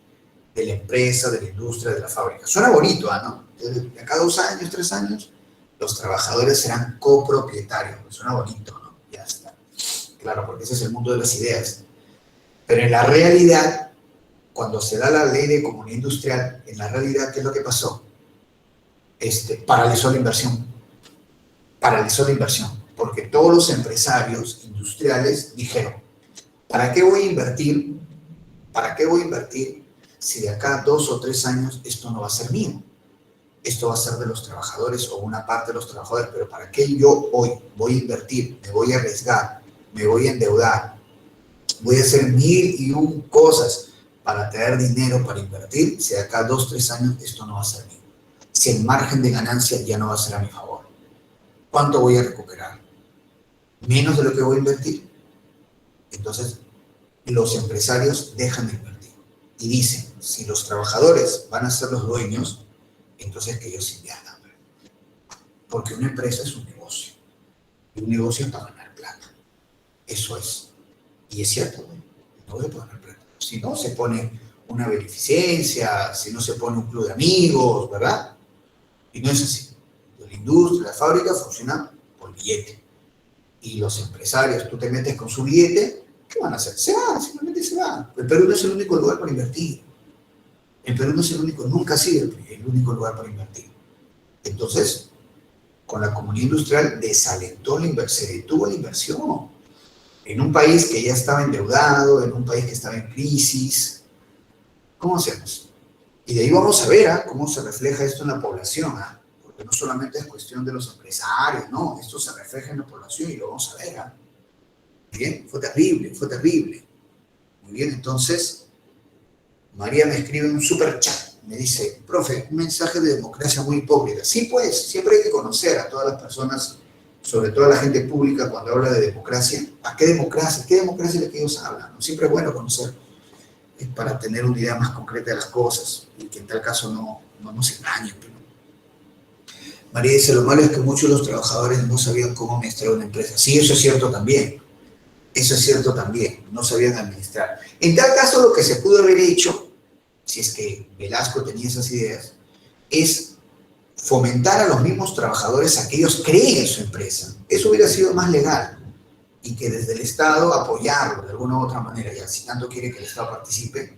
de la empresa, de la industria, de la fábrica. Suena bonito, ¿no? De acá 2 años, 3 años, los trabajadores serán copropietarios. Suena bonito, ¿no? Ya está. Claro, porque ese es el mundo de las ideas. Pero en la realidad, cuando se da la ley de comunidad industrial, en la realidad, ¿qué es lo que pasó? Paralizó la inversión. Paralizó la inversión. Porque todos los empresarios industriales dijeron, ¿para qué voy a invertir? ¿Para qué voy a invertir si de acá 2 o 3 años esto no va a ser mío? Esto va a ser de los trabajadores o una parte de los trabajadores, pero ¿para qué yo hoy voy a invertir? Me voy a arriesgar, me voy a endeudar, voy a hacer 1001 cosas para traer dinero para invertir si de acá 2 o 3 años esto no va a ser mío? Si el margen de ganancia ya no va a ser a mi favor. ¿Cuánto voy a recuperar? ¿Menos de lo que voy a invertir? Entonces, los empresarios dejan de invertir y dicen, si los trabajadores van a ser los dueños, entonces que ellos inviertan. Porque una empresa es un negocio. Y un negocio es para ganar plata. Eso es. Y es cierto, no es para ganar plata. Si no, se pone una beneficencia, si no se pone un club de amigos, ¿verdad? Y no es así. La industria, la fábrica funciona por billete. Y los empresarios, tú te metes con su billete, ¿qué van a hacer? Se van, simplemente se van. El Perú no es el único lugar para invertir. El Perú no es el único, nunca ha sido el único lugar para invertir. Entonces, con la comunidad industrial desalentó la inversión, se detuvo la inversión. En un país que ya estaba endeudado, en un país que estaba en crisis, ¿cómo hacemos? Y de ahí vamos a ver cómo se refleja esto en la población, porque no solamente es cuestión de los empresarios, no, esto se refleja en la población y lo vamos a ver. Bien, fue terrible, fue terrible. Muy bien, entonces, María me escribe un super chat, me dice, profe, un mensaje de democracia muy hipócrita. Sí, pues, siempre hay que conocer a todas las personas, sobre todo a la gente pública, cuando habla de democracia. ¿A qué democracia? ¿Qué democracia es la que ellos hablan? ¿No? Siempre es bueno conocer, para tener una idea más concreta de las cosas, y que en tal caso no nos engañen. Pero... María dice, lo malo es que muchos de los trabajadores no sabían cómo administrar una empresa. Sí, eso es cierto también. Eso es cierto también, no sabían administrar. En tal caso, lo que se pudo haber hecho, si es que Velasco tenía esas ideas, es fomentar a los mismos trabajadores a que ellos creen en su empresa. Eso hubiera sido más legal. Y que desde el Estado apoyarlo de alguna u otra manera, y si tanto quiere que el Estado participe,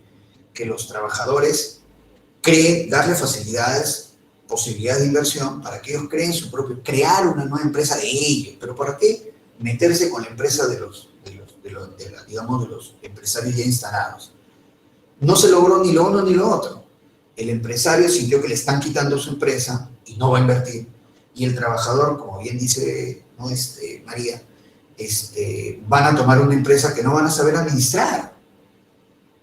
que los trabajadores creen, darle facilidades, posibilidades de inversión para que ellos creen su propio, crear una nueva empresa de ellos. ¿Pero para qué meterse con la empresa de los empresarios ya instalados? No se logró ni lo uno ni lo otro. El empresario sintió que le están quitando su empresa y no va a invertir. Y el trabajador, como bien dice, ¿no? María, van a tomar una empresa que no van a saber administrar.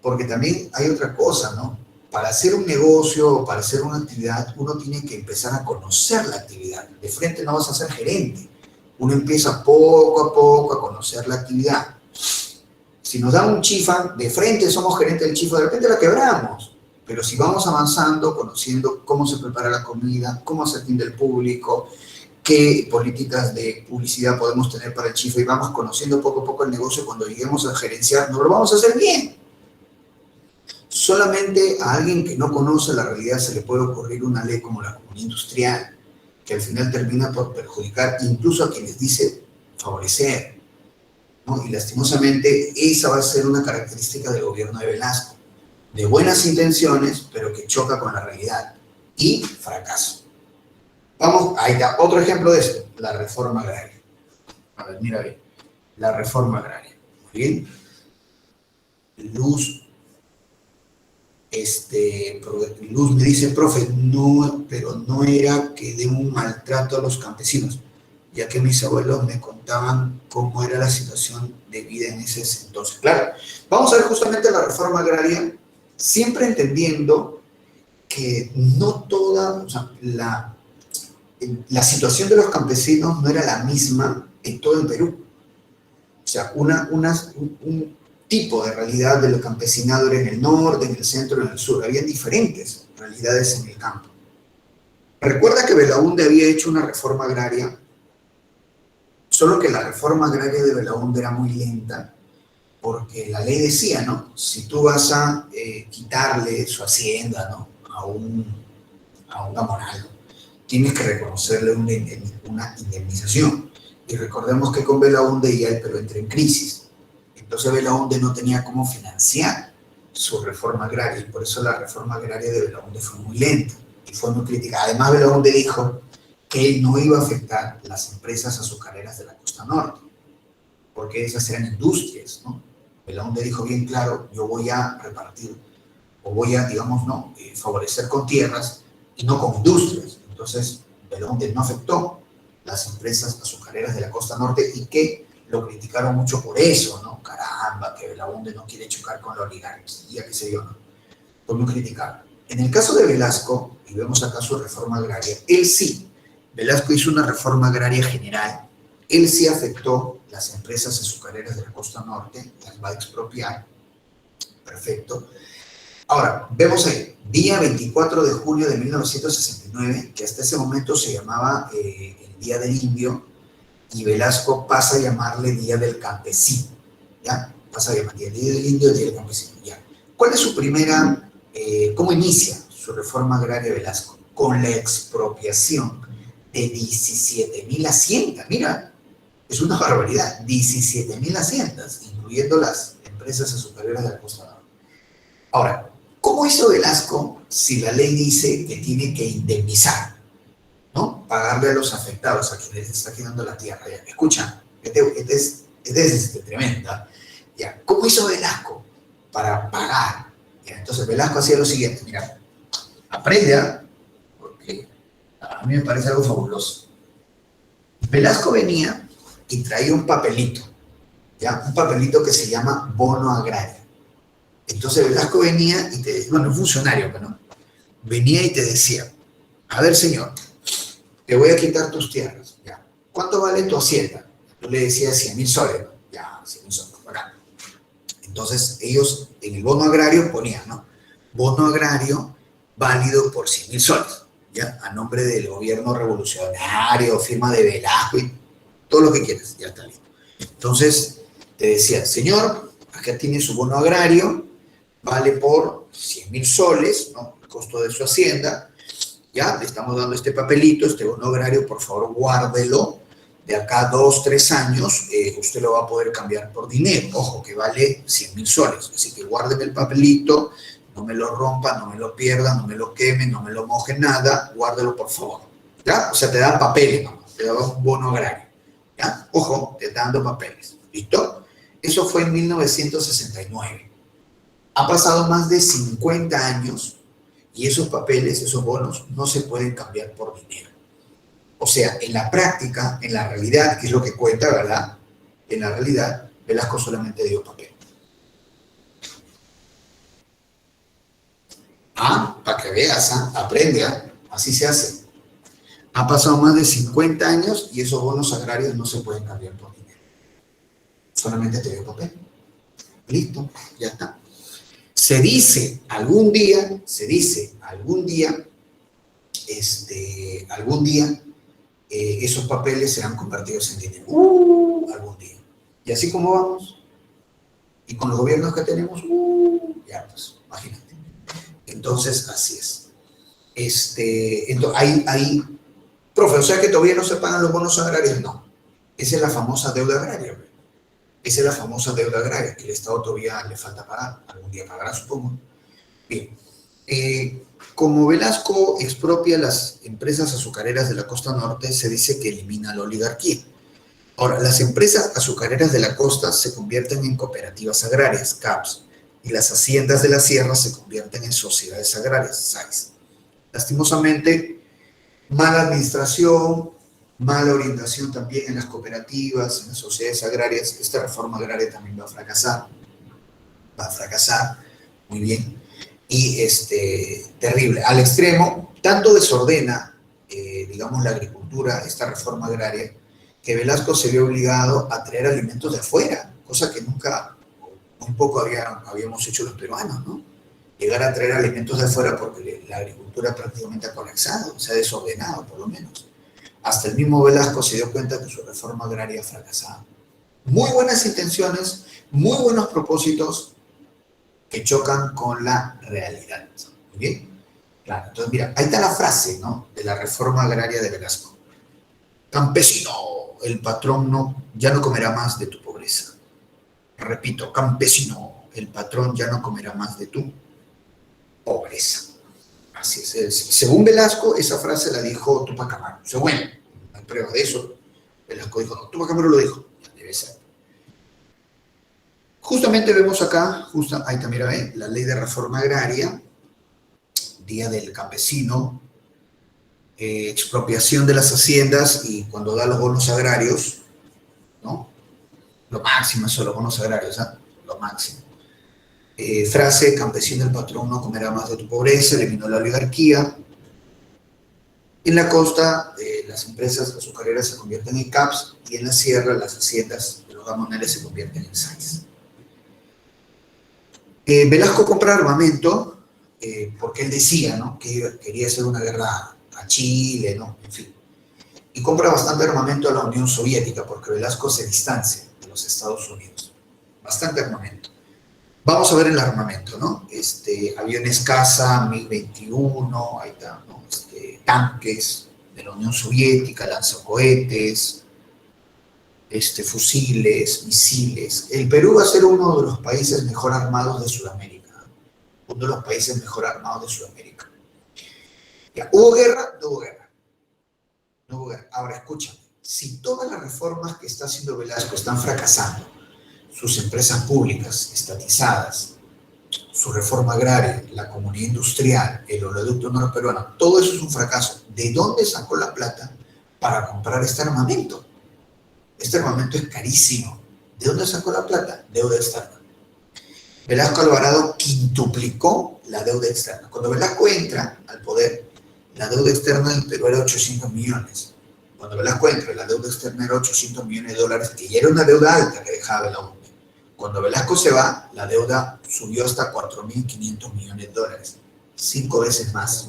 Porque también hay otra cosa, ¿no? Para hacer un negocio, para hacer una actividad, uno tiene que empezar a conocer la actividad. De frente no vas a ser gerente. Uno empieza poco a poco a conocer la actividad. Si nos dan un chifa, de frente somos gerentes del chifa, de repente la quebramos. Pero si vamos avanzando, conociendo cómo se prepara la comida, cómo se atiende el público, qué políticas de publicidad podemos tener para el chifa, y vamos conociendo poco a poco el negocio, cuando lleguemos a gerenciar, nos lo vamos a hacer bien. Solamente a alguien que no conoce la realidad se le puede ocurrir una ley como la comunidad industrial, que al final termina por perjudicar incluso a quienes dice favorecer, ¿no? Y lastimosamente esa va a ser una característica del gobierno de Velasco, de buenas intenciones, pero que choca con la realidad, y fracaso. Vamos, ahí está, otro ejemplo de esto, la reforma agraria. A ver, mira bien, la reforma agraria. Muy bien. Luz me dice, profe, no, pero no era que dé un maltrato a los campesinos, ya que mis abuelos me contaban cómo era la situación de vida en ese entonces. Claro, vamos a ver justamente la reforma agraria, siempre entendiendo que no toda, o sea, la situación de los campesinos no era la misma en todo el Perú. O sea, un tipo de realidad del campesinado era en el norte, en el centro, en el sur. Habían diferentes realidades en el campo. Recuerda que Belaúnde había hecho una reforma agraria, solo que la reforma agraria de Belaúnde era muy lenta, porque la ley decía, ¿no? Si tú vas a quitarle su hacienda, ¿no? a un gamonal, tienes que reconocerle una indemnización. Y recordemos que con Belaúnde ya el Perú entró en crisis. Entonces Belaúnde no tenía cómo financiar su reforma agraria, y por eso la reforma agraria de Belaúnde fue muy lenta y fue muy criticada. Además, Belaúnde dijo que él no iba a afectar las empresas azucareras de la costa norte, porque esas eran industrias, ¿no? Belaúnde dijo bien claro: yo voy a repartir, o voy a, digamos, ¿no? Favorecer con tierras y no con industrias. Entonces, Belaúnde no afectó las empresas azucareras de la costa norte, y que lo criticaron mucho por eso, ¿no? Caramba, que Belaúnde no quiere chocar con la oligarquía, qué sé yo, ¿no? Fue muy criticado. En el caso de Velasco, y vemos acá su reforma agraria, él sí, Velasco hizo una reforma agraria general, él sí afectó las empresas azucareras de la costa norte, las va a expropiar, perfecto. Ahora, vemos ahí, día 24 de julio de 1969, que hasta ese momento se llamaba el Día del Indio, y Velasco pasa a llamarle Día del Campesino, ¿ya? Pasa a llamar Día del Indio, Día del Campesino, ¿ya? ¿Cuál es su primera, cómo inicia su reforma agraria Velasco? Con la expropiación de 17.000 haciendas. Mira, es una barbaridad, 17.000 haciendas, incluyendo las empresas azucareras de la costa norte. Ahora, ¿cómo hizo Velasco si la ley dice que tiene que indemnizar, ¿no? Pagarle a los afectados, a quienes está quedando la tierra? Ya, escucha, este es tremenda. Ya, ¿cómo hizo Velasco para pagar? Ya, entonces Velasco hacía lo siguiente, mira, aprende, porque a mí me parece algo fabuloso. Velasco venía y traía un papelito, ya, un papelito que se llama bono agrario. Entonces Velasco venía y te decía, bueno, un funcionario, ¿no? Venía y te decía: a ver, señor, te voy a quitar tus tierras, ya. ¿Cuánto vale tu hacienda? Tú le decías 100.000 soles, ¿no? Ya, 100.000 soles, acá. Entonces ellos en el bono agrario ponían, ¿no? Bono agrario válido por 100.000 soles, ¿ya? A nombre del gobierno revolucionario, firma de Velasco y todo lo que quieras, ya está listo. Entonces te decía: señor, acá tiene su bono agrario, vale por 100.000 soles, ¿no? El costo de su hacienda. Ya, le estamos dando este papelito, este bono agrario, por favor guárdelo, de acá 2, 3 años, usted lo va a poder cambiar por dinero, ojo, que vale 100.000 soles, así que guárdeme el papelito, no me lo rompa, no me lo pierda, no me lo queme, no me lo moje, nada, guárdelo por favor, ¿ya? O sea, te dan papeles, ¿no? Te dan un bono agrario, ¿ya? Ojo, te están dando papeles, ¿listo? Eso fue en 1969. Ha pasado más de 50 años y esos papeles, esos bonos, no se pueden cambiar por dinero. O sea, en la práctica, en la realidad, que es lo que cuenta, ¿verdad? En la realidad, Velasco solamente dio papel. Para que veas, aprende, así se hace. Ha pasado más de 50 años y esos bonos agrarios no se pueden cambiar por dinero. Solamente te dio papel. Listo, ya está. Se dice algún día, esos papeles serán convertidos en dinero. Algún día. Y así como vamos, y con los gobiernos que tenemos, ya pues, imagínate. Entonces, así es. Entonces, profe, o sea que todavía no se pagan los bonos agrarios. No, esa es la famosa deuda agraria. Esa es la famosa deuda agraria, que el Estado todavía le falta pagar. Algún día pagará, supongo. Bien. Como Velasco expropia las empresas azucareras de la costa norte, se dice que elimina la oligarquía. Ahora, las empresas azucareras de la costa se convierten en cooperativas agrarias, CAPs, y las haciendas de la sierra se convierten en sociedades agrarias, SAIS. Lastimosamente, mala administración, mala orientación también en las cooperativas, en las sociedades agrarias. Esta reforma agraria también va a fracasar, muy bien. Y terrible, al extremo, tanto desordena, digamos, la agricultura, esta reforma agraria, que Velasco se vio obligado a traer alimentos de afuera, cosa que nunca un poco habíamos hecho los peruanos, ¿no? Llegar a traer alimentos de afuera porque la agricultura prácticamente ha colapsado, se ha desordenado por lo menos. Hasta el mismo Velasco se dio cuenta que su reforma agraria ha fracasado. Muy buenas intenciones, muy buenos propósitos que chocan con la realidad. ¿Muy bien? Claro, entonces mira, ahí está la frase, ¿no? De la reforma agraria de Velasco. Campesino, el patrón ya no comerá más de tu pobreza. Repito, campesino, el patrón ya no comerá más de tu pobreza. Así es. Según Velasco, esa frase la dijo Tupac Amaru. Según, no hay prueba de eso. Velasco dijo, no, Tupac Amaru lo dijo. Ya debe ser. Justamente vemos acá, ahí también ve, la ley de reforma agraria, Día del Campesino, expropiación de las haciendas y cuando da los bonos agrarios, ¿no? Lo máximo son los bonos agrarios, ¿eh? Lo máximo. Frase, campesino, el patrón no comerá más de tu pobreza, eliminó la oligarquía. En la costa, las empresas azucareras se convierten en CAPs y en la sierra, las haciendas de los gamoneles se convierten en SAIs. Velasco compra armamento porque él decía, ¿no?, que quería hacer una guerra a Chile, ¿no?, en fin. Y compra bastante armamento a la Unión Soviética porque Velasco se distancia de los Estados Unidos. Bastante armamento. Vamos a ver el armamento, ¿no? Aviones caza, MiG-21, ahí está, ¿no? Tanques de la Unión Soviética, lanzacohetes, fusiles, misiles. El Perú va a ser uno de los países mejor armados de Sudamérica. Uno de los países mejor armados de Sudamérica. Ya, ¿hubo guerra? No hubo guerra. No hubo guerra. Ahora, escúchame. Si todas las reformas que está haciendo Velasco están fracasando, sus empresas públicas estatizadas, su reforma agraria, la comunidad industrial, el oleoducto norperuano, todo eso es un fracaso. ¿De dónde sacó la plata para comprar este armamento? Este armamento es carísimo. ¿De dónde sacó la plata? Deuda externa. Velasco Alvarado quintuplicó la deuda externa. Cuando Velasco entra al poder, la deuda externa del Perú era 800 millones. Cuando Velasco entra, la deuda externa era 800 millones de dólares, que ya era una deuda alta que dejaba la ONU. Cuando Velasco se va, la deuda subió hasta 4.500 millones de dólares, 5 veces más.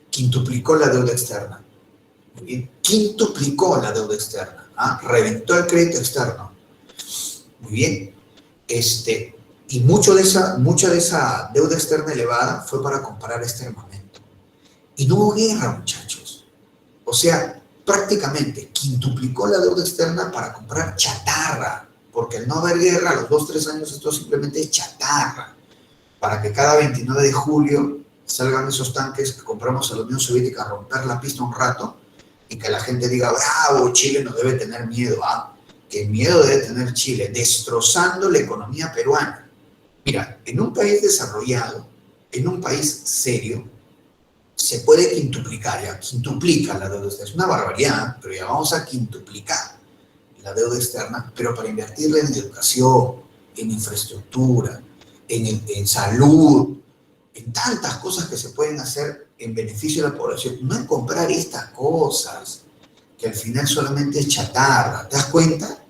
Quintuplicó la deuda externa. Muy bien. Quintuplicó la deuda externa. Reventó el crédito externo. Muy bien. Y mucha de esa deuda externa elevada fue para comprar este armamento. Y no hubo guerra, muchachos. O sea, prácticamente quintuplicó la deuda externa para comprar chatarra. Porque al no haber guerra, a los 2-3 años, esto simplemente es chatarra. Para que cada 29 de julio salgan esos tanques que compramos a la Unión Soviética a romper la pista un rato y que la gente diga, bravo, Chile no debe tener miedo. ¿Qué miedo debe tener Chile? Destrozando la economía peruana. Mira, en un país desarrollado, en un país serio, se puede quintuplicar, ya quintuplica la deuda. Es una barbaridad, pero ya vamos a quintuplicar la deuda externa, pero para invertirla en educación, en infraestructura, en salud, en tantas cosas que se pueden hacer en beneficio de la población. No en comprar estas cosas, que al final solamente es chatarra. ¿Te das cuenta?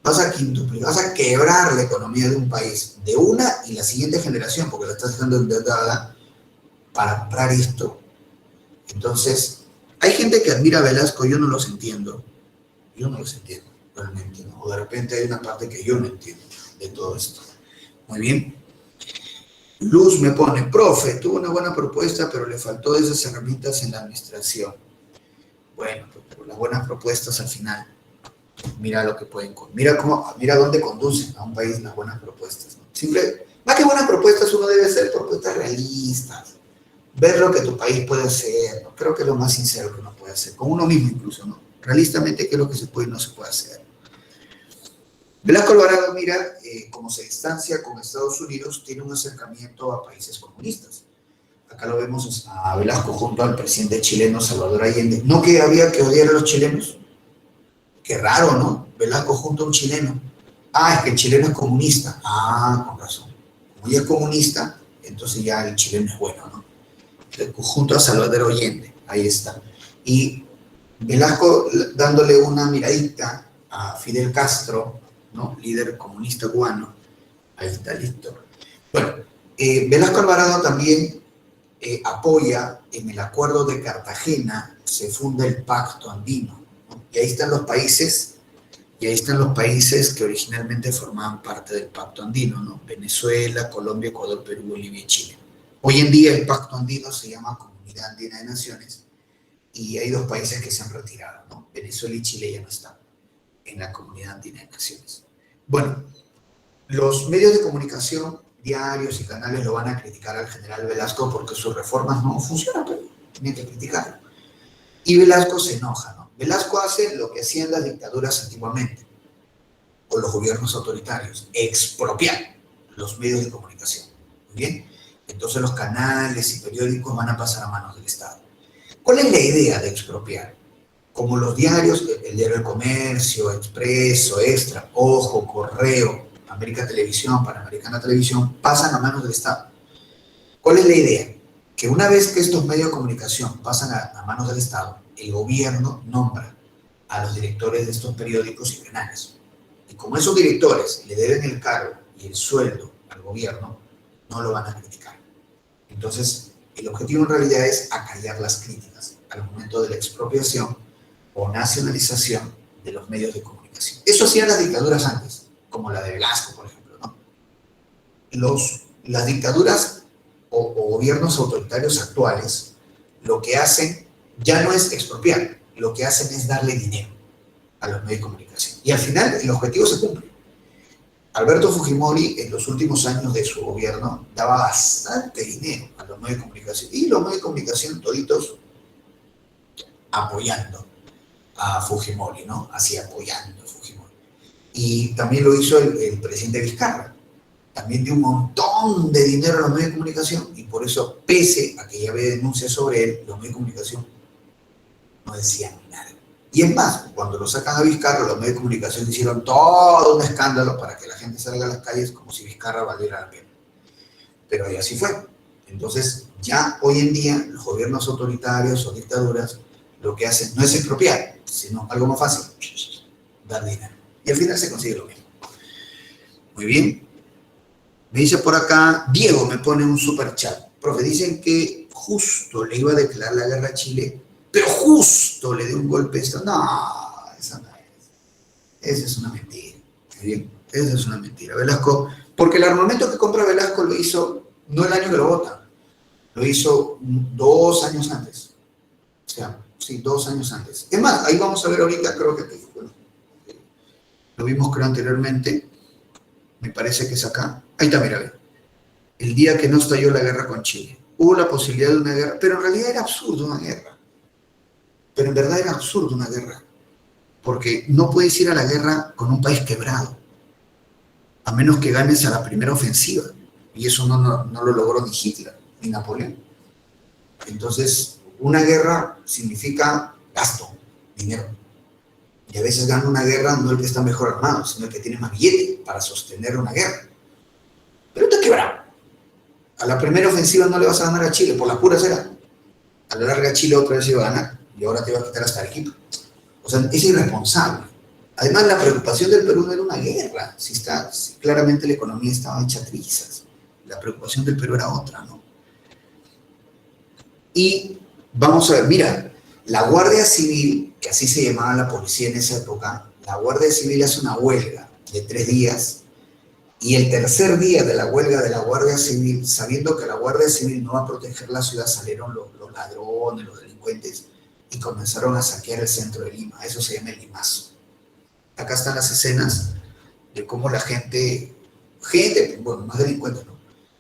Vas a quintuplicar, vas a quebrar la economía de un país, de una y la siguiente generación, porque la estás dejando endeudada para comprar esto. Entonces, hay gente que admira a Velasco, yo no los entiendo. Yo no los entiendo, realmente, ¿no? O de repente hay una parte que yo no entiendo de todo esto. Muy bien. Luz me pone, profe, tuvo una buena propuesta, pero le faltó esas herramientas en la administración. Bueno, pero las buenas propuestas al final, mira lo que pueden, mira dónde conducen a un país las buenas propuestas, ¿no? Más que buenas propuestas, uno debe hacer propuestas realistas, ver lo que tu país puede hacer, ¿no? Creo que es lo más sincero que uno puede hacer, con uno mismo incluso, ¿no? Realistamente, qué es lo que se puede y no se puede hacer. Velasco Alvarado, mira, como se distancia con Estados Unidos, tiene un acercamiento a países comunistas. Acá lo vemos a Velasco junto al presidente chileno Salvador Allende. ¿No que había que odiar a los chilenos? Qué raro, ¿no? Velasco junto a un chileno. Es que el chileno es comunista. Con razón. Como ya es comunista, entonces ya el chileno es bueno, ¿no? Junto a Salvador Allende, ahí está. Y Velasco dándole una miradita a Fidel Castro, ¿no?, líder comunista cubano, Ahí está, listo. Bueno, Velasco Alvarado también apoya en el Acuerdo de Cartagena, se funda el Pacto Andino, ¿no? Y ahí están los países, que originalmente formaban parte del Pacto Andino, ¿no? Venezuela, Colombia, Ecuador, Perú, Bolivia y Chile. Hoy en día el Pacto Andino se llama Comunidad Andina de Naciones y hay dos países que se han retirado, ¿no? Venezuela y Chile ya no están en la Comunidad Andina de Naciones. Bueno, los medios de comunicación, diarios y canales lo van a criticar al general Velasco porque sus reformas no funcionan, pero tienen que criticarlo. Y Velasco se enoja, ¿no? Velasco hace lo que hacían las dictaduras antiguamente, o los gobiernos autoritarios, expropiar los medios de comunicación. ¿Muy bien? Entonces los canales y periódicos van a pasar a manos del Estado. ¿Cuál es la idea de expropiar? Como los diarios, el diario El Comercio, Expreso, Extra, Ojo, Correo, América Televisión, Panamericana Televisión, pasan a manos del Estado. ¿Cuál es la idea? Que una vez que estos medios de comunicación pasan a manos del Estado, el gobierno nombra a los directores de estos periódicos y canales. Y como esos directores le deben el cargo y el sueldo al gobierno, no lo van a criticar. Entonces, el objetivo en realidad es acallar las críticas al momento de la expropiación o nacionalización de los medios de comunicación. Eso hacían las dictaduras antes, como la de Velasco, por ejemplo, ¿no? Las dictaduras o gobiernos autoritarios actuales lo que hacen ya no es expropiar, lo que hacen es darle dinero a los medios de comunicación. Y al final el objetivo se cumple. Alberto Fujimori en los últimos años de su gobierno daba bastante dinero a los medios de comunicación y los medios de comunicación toditos apoyando a Fujimori, ¿no? Así apoyando a Fujimori. Y también lo hizo el presidente Vizcarra. También dio un montón de dinero a los medios de comunicación y por eso, pese a que ya había denuncias sobre él, los medios de comunicación no decían nada. Y es más, cuando lo sacan a Vizcarra, los medios de comunicación hicieron todo un escándalo para que la gente salga a las calles como si Vizcarra valiera la pena. Pero ahí así fue. Entonces, ya hoy en día, los gobiernos autoritarios o dictaduras lo que hacen no es expropiar, sino algo más fácil, dar dinero. Y al final se consigue lo mismo. Muy bien. Me dice por acá, Diego me pone un super chat. Profe, dicen que justo le iba a declarar la guerra a Chile, pero justo le dio un golpe esto. No, esa no es. Esa es una mentira. Muy bien, esa es una mentira. Velasco, porque el armamento que compra Velasco lo hizo no el año que lo vota, lo hizo 2 años antes. O sea, sí, 2 años antes. Es más, ahí vamos a ver ahorita, creo que bueno, lo vimos creo anteriormente, me parece que es acá. Ahí está, mira, ve. El día que no estalló la guerra con Chile. Hubo la posibilidad de una guerra, pero en realidad era absurdo una guerra. Pero en verdad era absurdo una guerra. Porque no puedes ir a la guerra con un país quebrado, a menos que ganes a la primera ofensiva. Y eso no lo logró ni Hitler, ni Napoleón. Entonces, una guerra significa gasto, dinero. Y a veces gana una guerra no el que está mejor armado, sino el que tiene más billete para sostener una guerra. Pero está quebrado. A la primera ofensiva no le vas a ganar a Chile, por la pura será. A la larga Chile otra vez iba a ganar y ahora te va a quitar hasta Arequipa. O sea, es irresponsable. Además, la preocupación del Perú no era una guerra, si claramente la economía estaba hecha trizas. La preocupación del Perú era otra, ¿no? Y vamos a ver, mira, la Guardia Civil, que así se llamaba la policía en esa época, la Guardia Civil hace una huelga de 3 días y el tercer día de la huelga de la Guardia Civil, sabiendo que la Guardia Civil no va a proteger la ciudad, salieron los ladrones, los delincuentes y comenzaron a saquear el centro de Lima. Eso se llama el Limazo. Acá están las escenas de cómo la gente, bueno, más delincuentes, ¿no?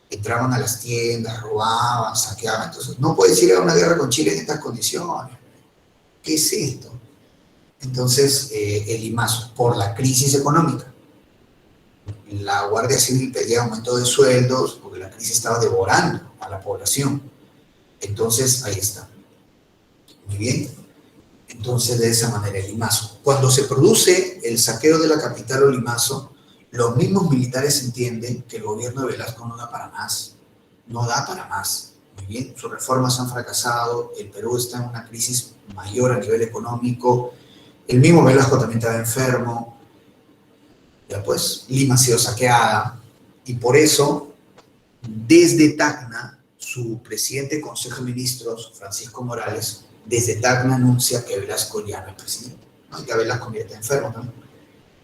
Entraban a las tiendas, robaban, saqueaban. Entonces, no puedes ir a una guerra con Chile en estas condiciones. ¿Qué es esto? Entonces, el Limazo, por la crisis económica. La Guardia Civil pedía aumento de sueldos porque la crisis estaba devorando a la población. Entonces, ahí está. Muy bien. Entonces, de esa manera, el Limazo. Cuando se produce el saqueo de la capital o Limazo, los mismos militares entienden que el gobierno de Velasco no da para más. No da para más. Muy bien, sus reformas han fracasado, el Perú está en una crisis mayor a nivel económico, el mismo Velasco también estaba enfermo, ya pues, Lima ha sido saqueada, Y por eso, desde Tacna, su presidente del Consejo de Ministros, Francisco Morales, desde Tacna anuncia que Velasco ya no es presidente. ¿No? Ya Velasco ya está enfermo también.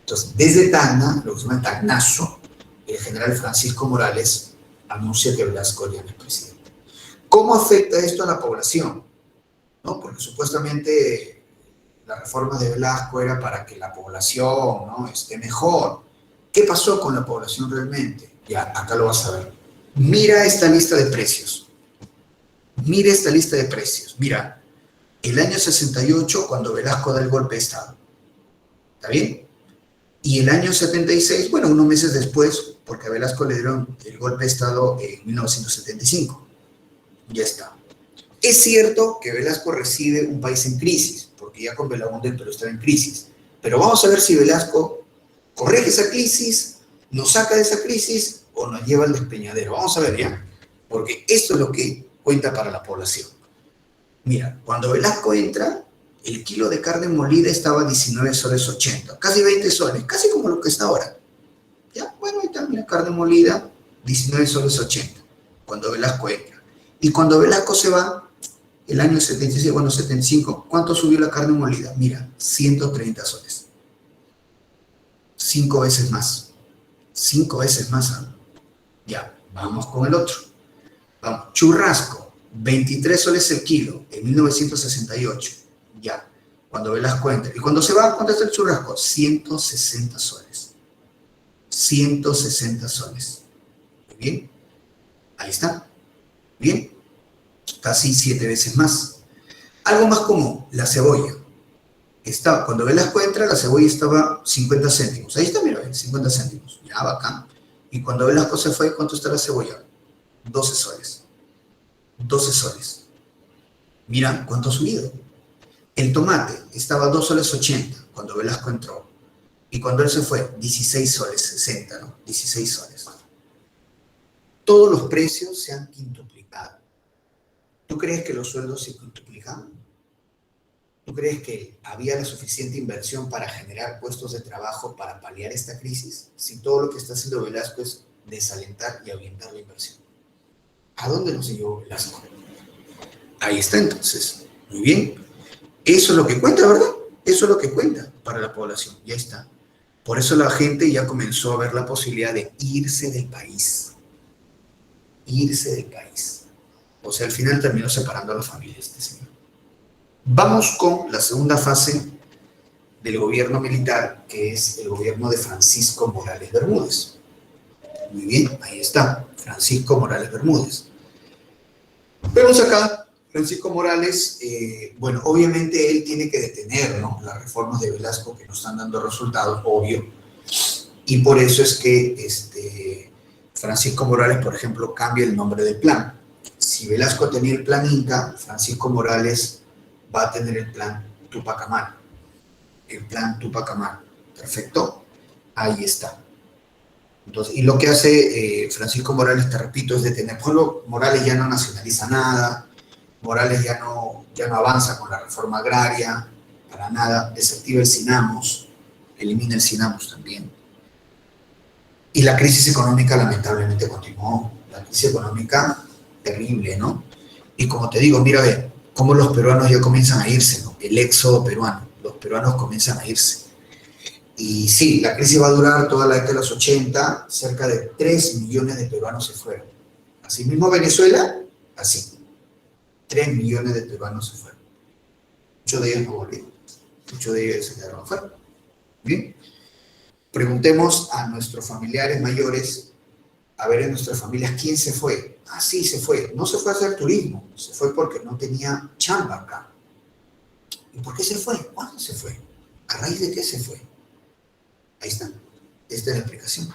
Entonces, desde Tacna, lo que se llama Tacnazo, el general Francisco Morales anuncia que Velasco ya no es presidente. ¿Cómo afecta esto a la población? ¿No? Porque supuestamente la reforma de Velasco era para que la población, ¿no?, esté mejor. ¿Qué pasó con la población realmente? Ya, acá lo vas a ver. Mira esta lista de precios. Mira esta lista de precios. Mira, el año 68, cuando Velasco da el golpe de Estado. ¿Está bien? Y el año 76, bueno, unos meses después, porque a Velasco le dieron el golpe de Estado en 1975. Ya está. Es cierto que Velasco recibe un país en crisis, porque ya con Belaúnde el Perú estaba en crisis. Pero vamos a ver si Velasco corrige esa crisis, nos saca de esa crisis o nos lleva al despeñadero. Vamos a ver ya, porque esto es lo que cuenta para la población. Mira, cuando Velasco entra, el kilo de carne molida estaba a 19 soles 80, casi 20 soles, casi como lo que está ahora. Ya, bueno, ahí está, mira, carne molida, 19 soles 80, cuando Velasco entra. Y cuando Velasco se va, el año 76, bueno, 75, ¿cuánto subió la carne molida? Mira, 130 soles. 5 veces más. 5 veces más. ¿Eh? Ya, vamos con el otro. Vamos, churrasco, 23 soles el kilo en 1968. Ya, cuando Velasco entra. Y cuando se va, ¿cuánto está el churrasco? 160 soles. 160 soles. Muy bien. Ahí está. Bien. Casi 7 veces más. Algo más común, la cebolla. Cuando Velasco entra, la cebolla estaba 50 céntimos. Ahí está, mira, 50 céntimos. Ya, bacán. Y cuando Velasco se fue, ¿cuánto está la cebolla? 12 soles. 12 soles. Mira cuánto ha subido. El tomate estaba a 2 soles 80 cuando Velasco entró. Y cuando él se fue, 16 soles 60, ¿no? 16 soles. Todos los precios se han quintuplicado. ¿Tú crees que los sueldos se quintuplican? ¿Tú crees que había la suficiente inversión para generar puestos de trabajo para paliar esta crisis? Si todo lo que está haciendo Velasco es desalentar y ahuyentar la inversión. ¿A dónde nos llevó Velasco? Ahí está entonces. Muy bien. Eso es lo que cuenta, ¿verdad? Eso es lo que cuenta para la población. Ya está. Por eso la gente ya comenzó a ver la posibilidad de irse del país. Irse del país. O sea, al final terminó separando a la familia este señor. Vamos con la segunda fase del gobierno militar, que es el gobierno de Francisco Morales Bermúdez. Muy bien, ahí está, Francisco Morales Bermúdez. Vemos acá, Francisco Morales, bueno, obviamente él tiene que detener, ¿no?, las reformas de Velasco que no están dando resultados, obvio. Y por eso es que Francisco Morales, por ejemplo, cambia el nombre del plan. Si Velasco tenía el plan Inca, Francisco Morales va a tener el plan Tupac Amaru. El plan Tupac Amaru. ¿Perfecto? Ahí está. Entonces, y lo que hace Francisco Morales, te repito, es detener. Morales ya no nacionaliza nada, Morales ya no avanza con la reforma agraria, para nada, desactiva el Sinamos, elimina el Sinamos también. Y la crisis económica lamentablemente continuó. La crisis económica terrible, ¿no? Y como te digo, mira, ve, cómo los peruanos ya comienzan a irse, ¿no? El éxodo peruano, los peruanos comienzan a irse. Y sí, la crisis va a durar toda la década de los 80, cerca de 3 millones de peruanos se fueron. Así mismo Venezuela, así, 3 millones de peruanos se fueron. Muchos de ellos no volvieron, muchos de ellos se quedaron afuera. Bien, preguntemos a nuestros familiares mayores, a ver en nuestras familias, ¿quién se fue? Ah, sí, se fue. No se fue a hacer turismo, se fue porque no tenía chamba acá. ¿Y por qué se fue? ¿Cuándo se fue? ¿A raíz de qué se fue? Ahí está. Esta es la explicación.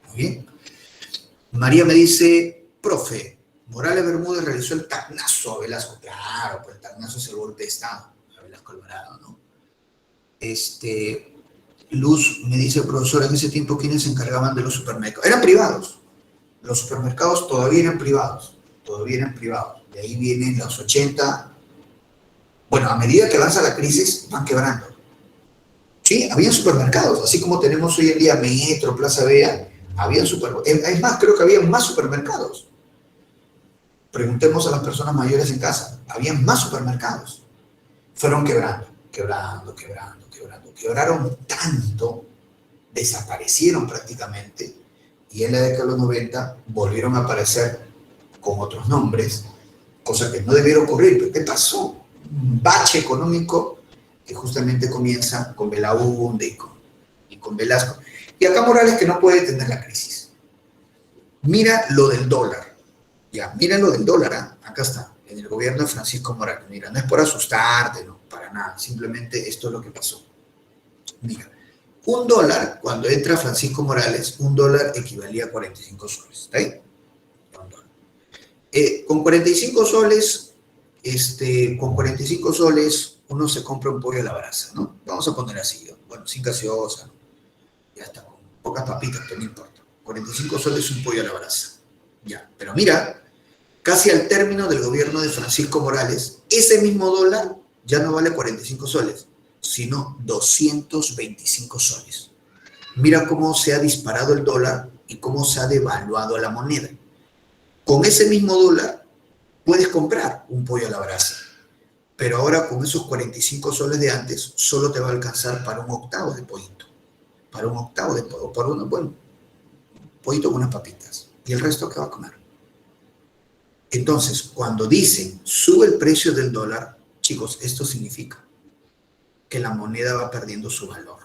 Muy bien. María me dice, profe, Morales Bermúdez realizó el tacnazo a Velasco. Claro, pues el tacnazo es el golpe de Estado a Velasco Alvarado, ¿no? Luz me dice, profesor, en ese tiempo, ¿quiénes se encargaban de los supermercados? Eran privados. Los supermercados todavía eran privados. Todavía eran privados. De ahí vienen los 80. Bueno, a medida que avanza la crisis, van quebrando. Sí, había supermercados. Así como tenemos hoy en día Metro, Plaza Vea, Es más, creo que había más supermercados. Preguntemos a las personas mayores en casa. Había más supermercados. Fueron quebrando, quebrando, quebrando, quebrando. Quebraron tanto, desaparecieron prácticamente, y en la década de los 90 volvieron a aparecer con otros nombres, cosa que no debiera ocurrir. ¿Pero qué pasó? Un bache económico que justamente comienza con Belaúnde y con Velasco. Y acá Morales, que no puede detener la crisis. Mira lo del dólar. Ya, mira lo del dólar. ¿Eh? Acá está, en el gobierno de Francisco Morales. Mira, no es por asustarte, no, para nada. Simplemente esto es lo que pasó. Mira, un dólar, cuando entra Francisco Morales, un dólar equivalía a 45 soles. ¿Está ahí? Con 45 soles, con 45 soles, uno se compra un pollo a la brasa, ¿no? Vamos a poner así, ¿no? Bueno, sin gaseosa, ya está, con pocas papitas, pero no importa. 45 soles un pollo a la brasa. Ya, pero mira, casi al término del gobierno de Francisco Morales, ese mismo dólar ya no vale 45 soles, sino 225 soles. Mira cómo se ha disparado el dólar y cómo se ha devaluado la moneda. Con ese mismo dólar puedes comprar un pollo a la brasa, pero ahora con esos 45 soles de antes solo te va a alcanzar para un octavo de pollito, para un octavo de pollo, para bueno, pollito con unas papitas. ¿Y el resto qué va a comer? Entonces, cuando dicen sube el precio del dólar, chicos, esto significa que la moneda va perdiendo su valor.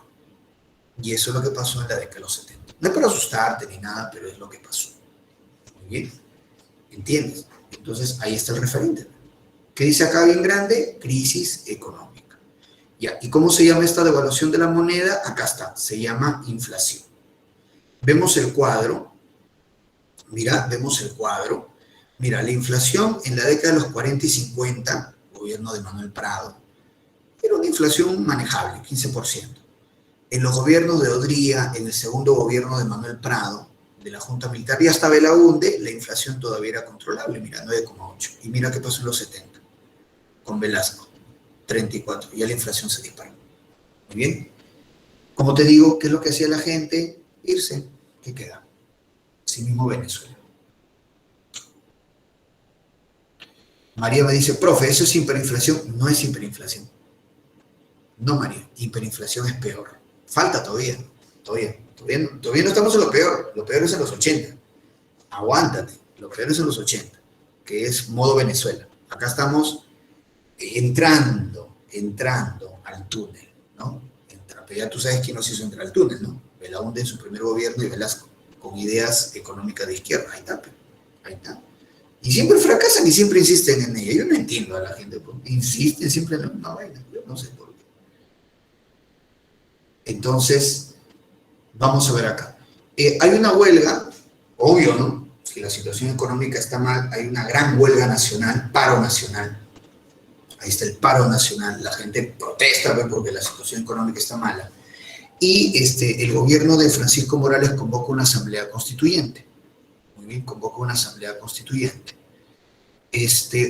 Y eso es lo que pasó en la década de los 70. No es para asustarte ni nada, pero es lo que pasó. Muy bien. ¿Entiendes? Entonces, ahí está el referente. ¿Qué dice acá bien grande? Crisis económica. Ya. ¿Y cómo se llama esta devaluación de la moneda? Acá está. Se llama inflación. Vemos el cuadro. Mira, vemos el cuadro. Mira, la inflación en la década de los 40 y 50, gobierno de Manuel Prado, era una inflación manejable, 15%. En los gobiernos de Odría, en el segundo gobierno de Manuel Prado, de la Junta Militar, y hasta Belaúnde, la inflación todavía era controlable, mira, 9,8. Y mira qué pasó en los 70, con Velasco, 34. Ya la inflación se disparó. Muy bien. Como te digo, ¿qué es lo que hacía la gente? Irse. ¿Qué queda? Sí mismo Venezuela. María me dice, profe, ¿eso es hiperinflación? No es hiperinflación. No, María, hiperinflación es peor. Falta todavía. Todavía no estamos en lo peor. Lo peor es en los 80. Aguántate. Lo peor es en los 80, que es modo Venezuela. Acá estamos entrando al túnel, ¿no? Pero ya tú sabes quién nos hizo entrar al túnel, ¿no? Belaúnde en su primer gobierno y Velasco, con ideas económicas de izquierda. Ahí está. Y siempre fracasan y siempre insisten en ella. Yo no entiendo a la gente, porque insisten siempre en la misma vaina. Yo no sé por qué. Entonces, vamos a ver acá. Hay una huelga, obvio, ¿no? Si la situación económica está mal, hay una gran huelga nacional, paro nacional. Ahí está el paro nacional. La gente protesta porque la situación económica está mala. Y el gobierno de Francisco Morales convoca una asamblea constituyente. Muy bien, convoca una asamblea constituyente.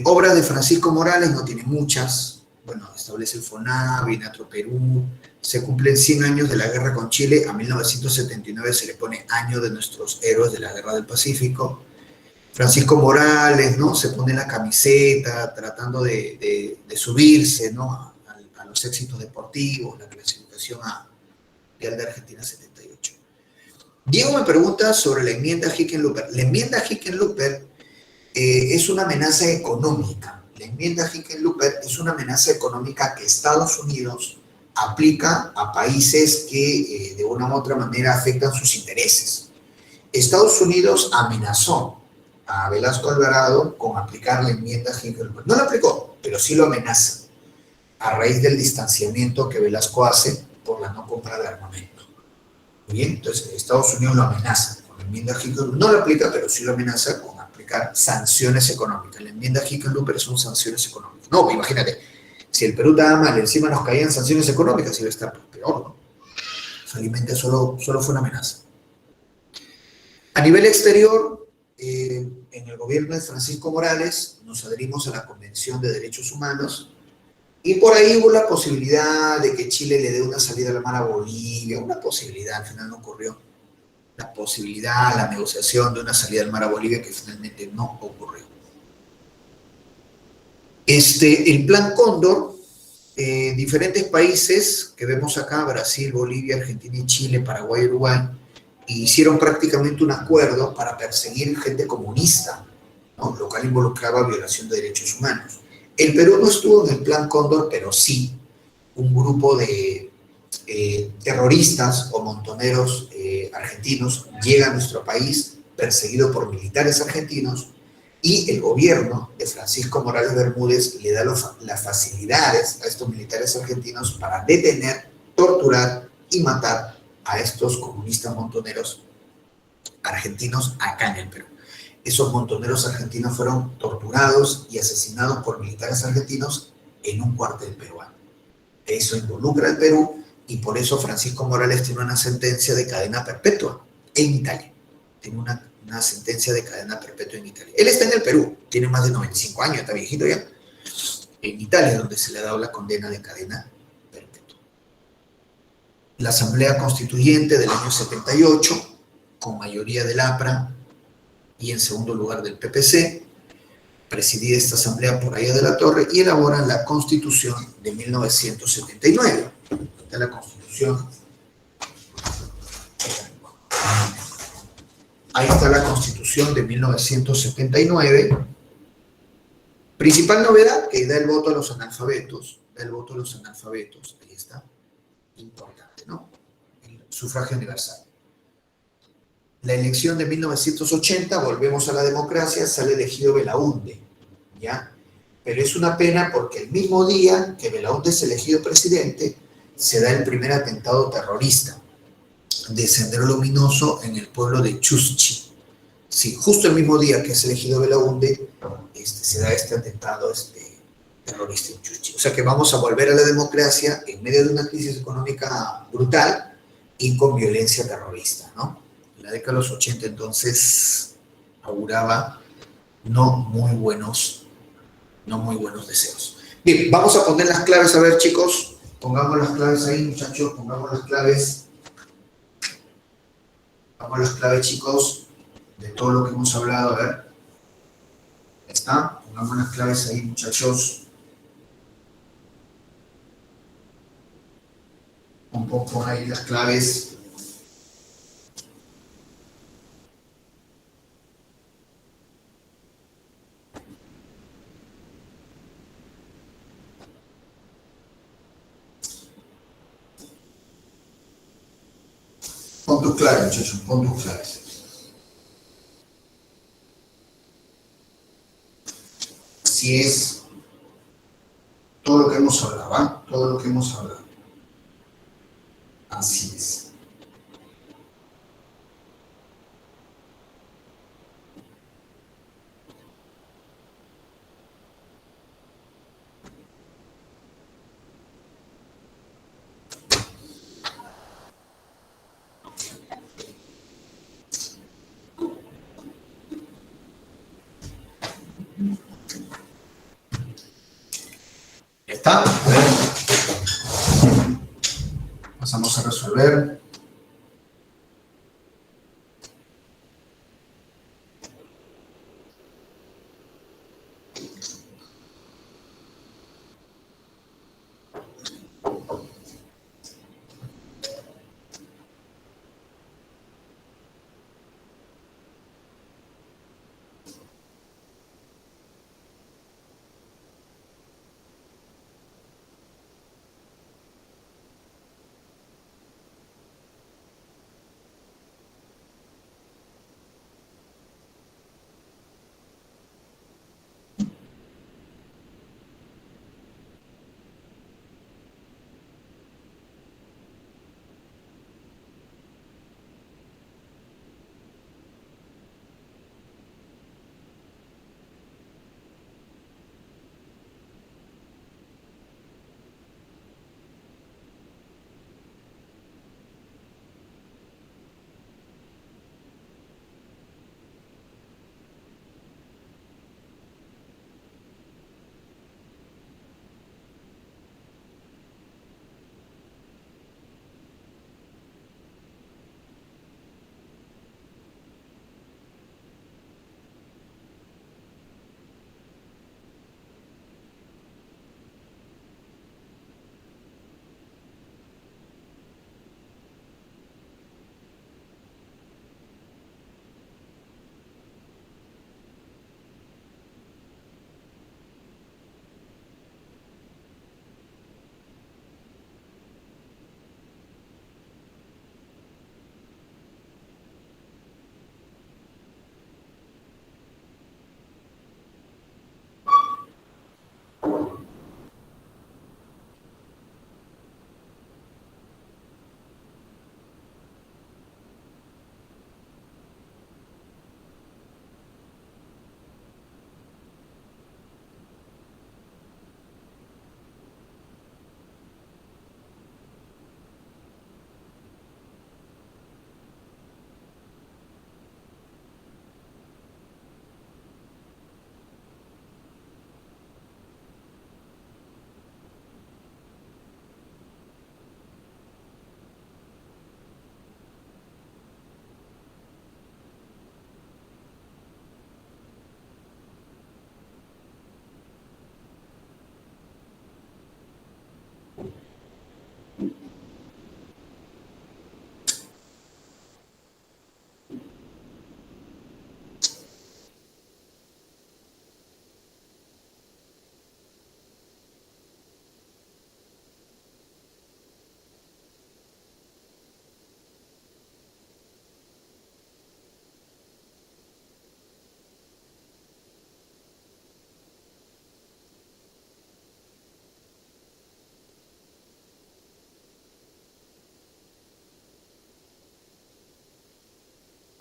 Obras de Francisco Morales no tiene muchas. Bueno, establece el FONAV, Vinatro Perú. Se cumplen 100 años de la guerra con Chile. A 1979 se le pone año de nuestros héroes de la Guerra del Pacífico. Francisco Morales, ¿no? Se pone la camiseta tratando de subirse, ¿no? A los éxitos deportivos, la clasificación a Mundial de Argentina 78. Diego me pregunta sobre la enmienda Hickenlooper. La enmienda Hickenlooper es una amenaza económica. La enmienda Hickenlooper es una amenaza económica que Estados Unidos aplica a países que de una u otra manera afectan sus intereses. Estados Unidos amenazó a Velasco Alvarado con aplicar la enmienda Hickenlooper. No la aplicó, pero sí lo amenaza a raíz del distanciamiento que Velasco hace por la no compra de armamento. Muy bien, entonces Estados Unidos lo amenaza con la enmienda Hickenlooper. No la aplica, pero sí lo amenaza con aplicar sanciones económicas. La enmienda Hickenlooper son sanciones económicas. No, imagínate, si el Perú estaba mal, encima nos caían sanciones económicas, iba a estar peor, ¿no? Felizmente solo fue una amenaza. A nivel exterior, en el gobierno de Francisco Morales nos adherimos a la Convención de Derechos Humanos y por ahí hubo la posibilidad de que Chile le dé una salida a la mar a Bolivia, una posibilidad, al final no ocurrió. la posibilidad, la negociación de una salida del mar a Bolivia que finalmente no ocurrió. El Plan Cóndor, diferentes países que vemos acá, Brasil, Bolivia, Argentina y Chile, Paraguay, Uruguay, hicieron prácticamente un acuerdo para perseguir gente comunista, ¿no? Lo cual involucraba violación de derechos humanos. El Perú no estuvo en el Plan Cóndor, pero sí un grupo de terroristas o montoneros argentinos llega a nuestro país perseguido por militares argentinos y el gobierno de Francisco Morales Bermúdez le da las facilidades a estos militares argentinos para detener, torturar y matar a estos comunistas montoneros argentinos acá en el Perú. Esos montoneros argentinos fueron torturados y asesinados por militares argentinos en un cuartel peruano. Eso involucra al Perú y por eso Francisco Morales tiene una sentencia de cadena perpetua en Italia. Tiene una sentencia de cadena perpetua en Italia. Él está en el Perú, tiene más de 95 años, está viejito ya. En Italia, donde se le ha dado la condena de cadena perpetua. La Asamblea Constituyente del año 78, con mayoría del APRA y en segundo lugar del PPC, presidía esta asamblea por Aya de la Torre y elaboran la Constitución de 1979. Esta es la Constitución. Ahí está la Constitución de 1979. Principal novedad, que da el voto a los analfabetos. Da el voto a los analfabetos. Ahí está. Importante, ¿no? El sufragio universal. La elección de 1980, volvemos a la democracia, sale elegido Belaúnde, ¿ya? Pero es una pena porque el mismo día que Belaúnde es elegido presidente, se da el primer atentado terrorista de Sendero Luminoso en el pueblo de Chuschi. Sí, justo el mismo día que es elegido Belaúnde, se da este atentado terrorista en Chuschi. O sea que vamos a volver a la democracia en medio de una crisis económica brutal y con violencia terrorista, ¿no? En la década de los 80 entonces auguraba no muy buenos deseos. Bien, vamos a poner las claves, a ver chicos, pongamos las claves ahí muchachos, pongamos las claves chicos, de todo lo que hemos hablado, a ver, ¿está? Pongamos las claves ahí muchachos, un poco ahí las claves. Pon tus claves, muchachos, pon tus claves. Así es todo lo que hemos hablado, ¿ah? Todo lo que hemos hablado. Así es. ¿Está? A ver. Pasamos a resolver.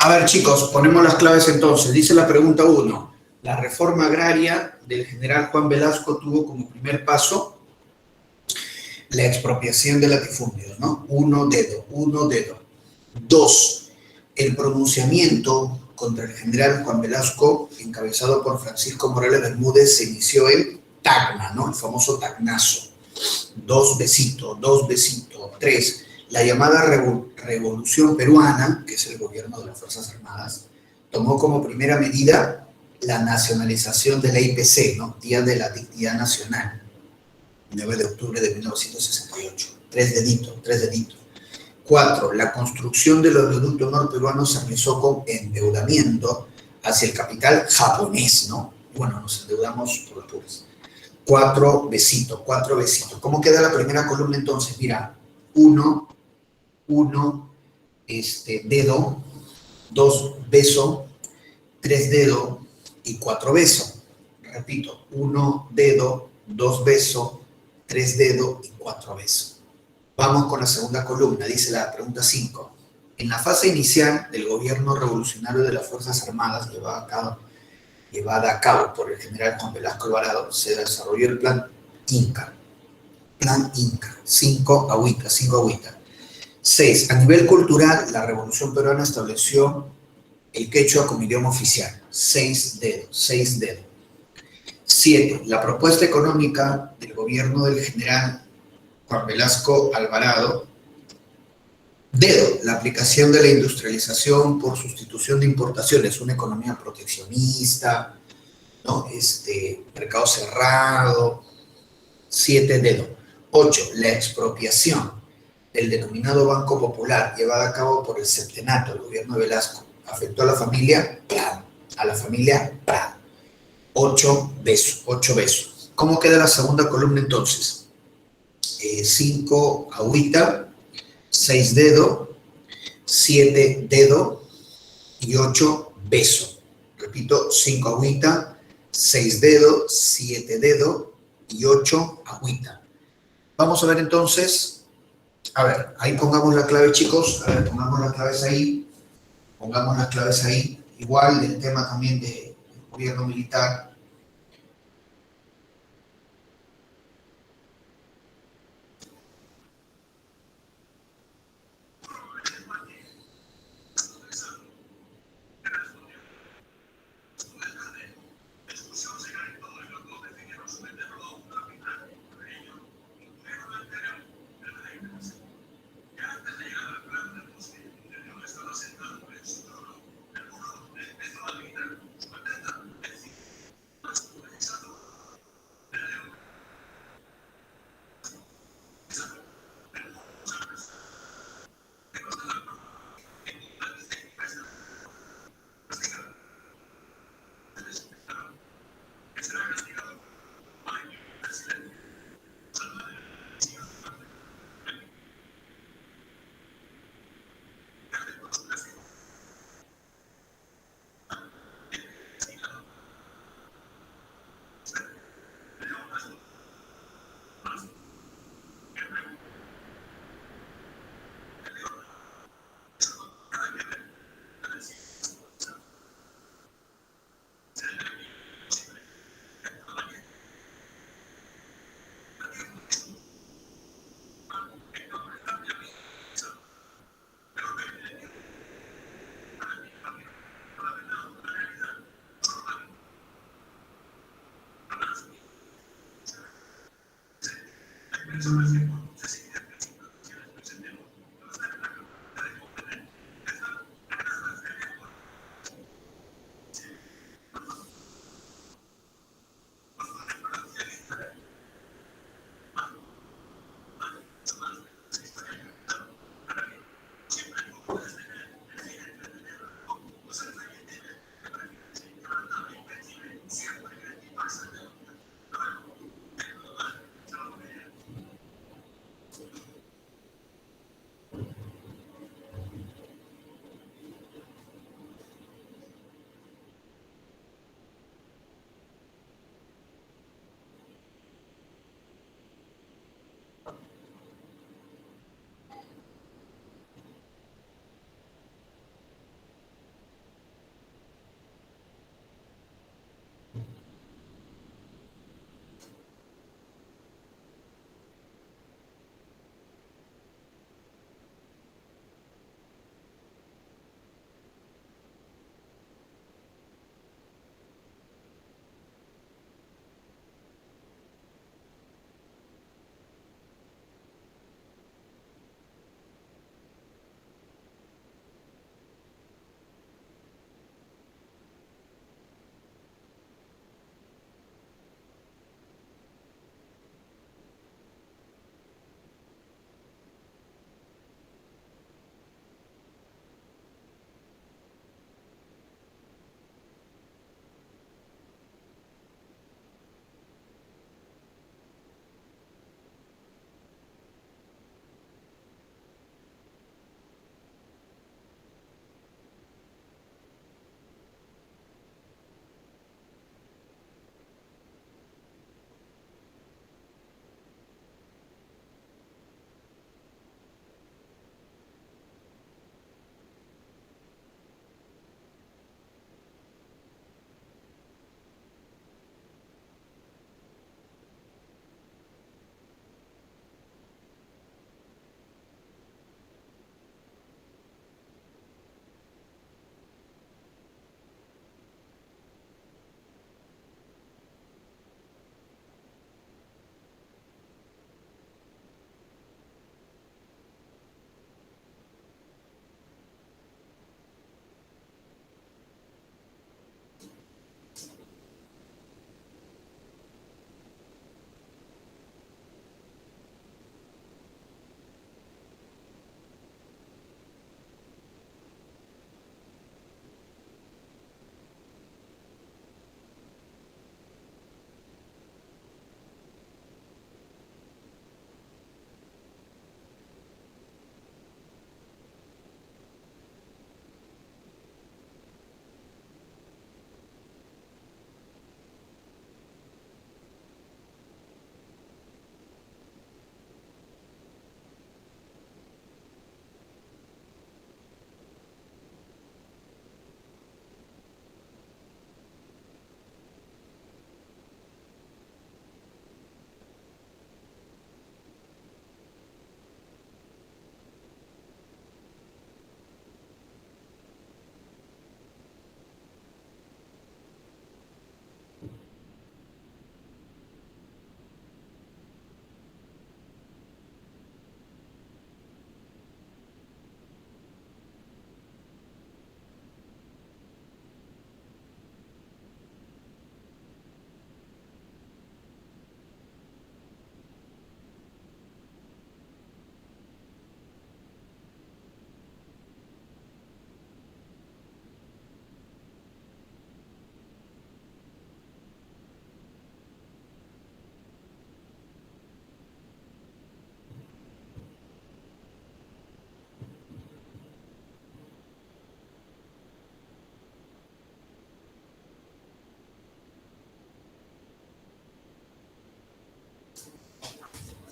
A ver, chicos, ponemos las claves entonces. Dice la pregunta 1. La reforma agraria del general Juan Velasco tuvo como primer paso la expropiación de latifundios, ¿no? Uno dedo, uno dedo. 2. El pronunciamiento contra el general Juan Velasco, encabezado por Francisco Morales Bermúdez, se inició en Tacna, ¿no? El famoso Tacnazo. 2 besitos, 2 besitos. 3. La llamada Revolución Peruana, que es el gobierno de las Fuerzas Armadas, tomó como primera medida la nacionalización de la IPC, ¿no? Día de la Dignidad Nacional, 9 de octubre de 1968. 3 deditos, 3 deditos. 4. La construcción del oleoducto norperuano se realizó con endeudamiento hacia el capital japonés, ¿no? Bueno, nos endeudamos por las puras. 4 besitos, 4 besitos. ¿Cómo queda la primera columna entonces? Mira, 1, 1, dedo, 2 beso, 3 dedo y 4 beso. Repito, 1 dedo, 2 beso, 3 dedo y 4 beso. Vamos con la segunda columna, dice la pregunta 5. En la fase inicial del gobierno revolucionario de las Fuerzas Armadas llevada a cabo por el general Juan Velasco Alvarado, se desarrolló el plan Inca. Plan Inca. 5 agüitas, 5 agüitas. 6. A nivel cultural, la Revolución Peruana estableció el quechua como idioma oficial. 6 dedos, 6 dedos. 7. La propuesta económica del gobierno del general Juan Velasco Alvarado. Dedo, la aplicación de la industrialización por sustitución de importaciones, una economía proteccionista, ¿no? Mercado cerrado. 7 dedos. 8. La expropiación del denominado Banco Popular, llevada a cabo por el septenato, el gobierno de Velasco, afectó a la familia Prado. A la familia Prado. 8 besos, 8 besos. ¿Cómo queda la segunda columna entonces? 5 agüita, 6 dedos, 7 dedos y 8 besos. Repito, 5 agüita, 6 dedos, 7 dedos y 8 agüita. Vamos a ver entonces, a ver, ahí pongamos la clave, chicos, a ver, pongamos las claves ahí, pongamos las claves ahí, igual el tema también del gobierno militar.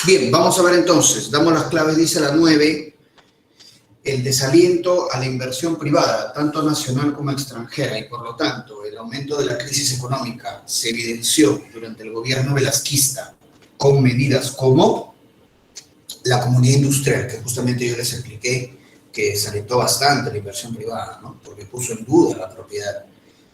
Bien, vamos a ver entonces, damos las claves, dice la 9, el desaliento a la inversión privada, tanto nacional como extranjera, y por lo tanto el aumento de la crisis económica se evidenció durante el gobierno velasquista con medidas como la comunidad industrial, que justamente yo les expliqué que desalentó bastante la inversión privada, ¿no? Porque puso en duda la propiedad.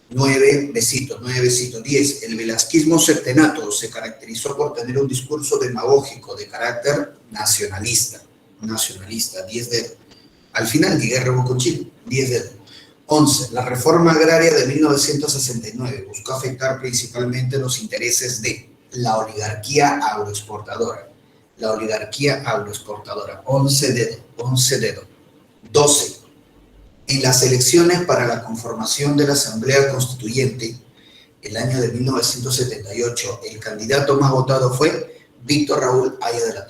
9, besito, 9, besito. 10, el velasquismo septenato se caracterizó por tener un discurso demagógico de carácter nacionalista. 10 dedos. Al final, ni guerra hubo con Chile, 10 dedos. 11, la reforma agraria de 1969 buscó afectar principalmente los intereses de la oligarquía agroexportadora. 11 dedos, 11 dedos. 12, en las elecciones para la conformación de la Asamblea Constituyente, el año de 1978, el candidato más votado fue Víctor Raúl Haya de la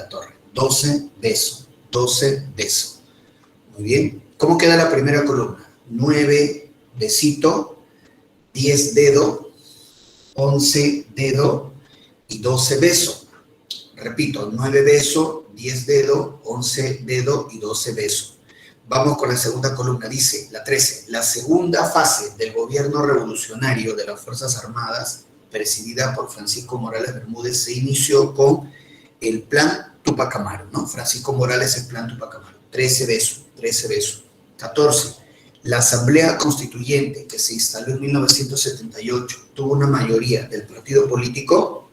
Torre. 12 besos. Muy bien. ¿Cómo queda la primera columna? 9 besito, 10 dedo, 11 dedo y 12 beso. Repito, 9 beso, 10 dedo, 11 dedo y 12 beso. Vamos con la segunda columna, dice la 13. La segunda fase del gobierno revolucionario de las Fuerzas Armadas, presidida por Francisco Morales Bermúdez, se inició con el Plan Tupac Amaru, ¿no? Francisco Morales, el Plan Tupac Amaru. 13 besos. 14. La Asamblea Constituyente, que se instaló en 1978, tuvo una mayoría del partido político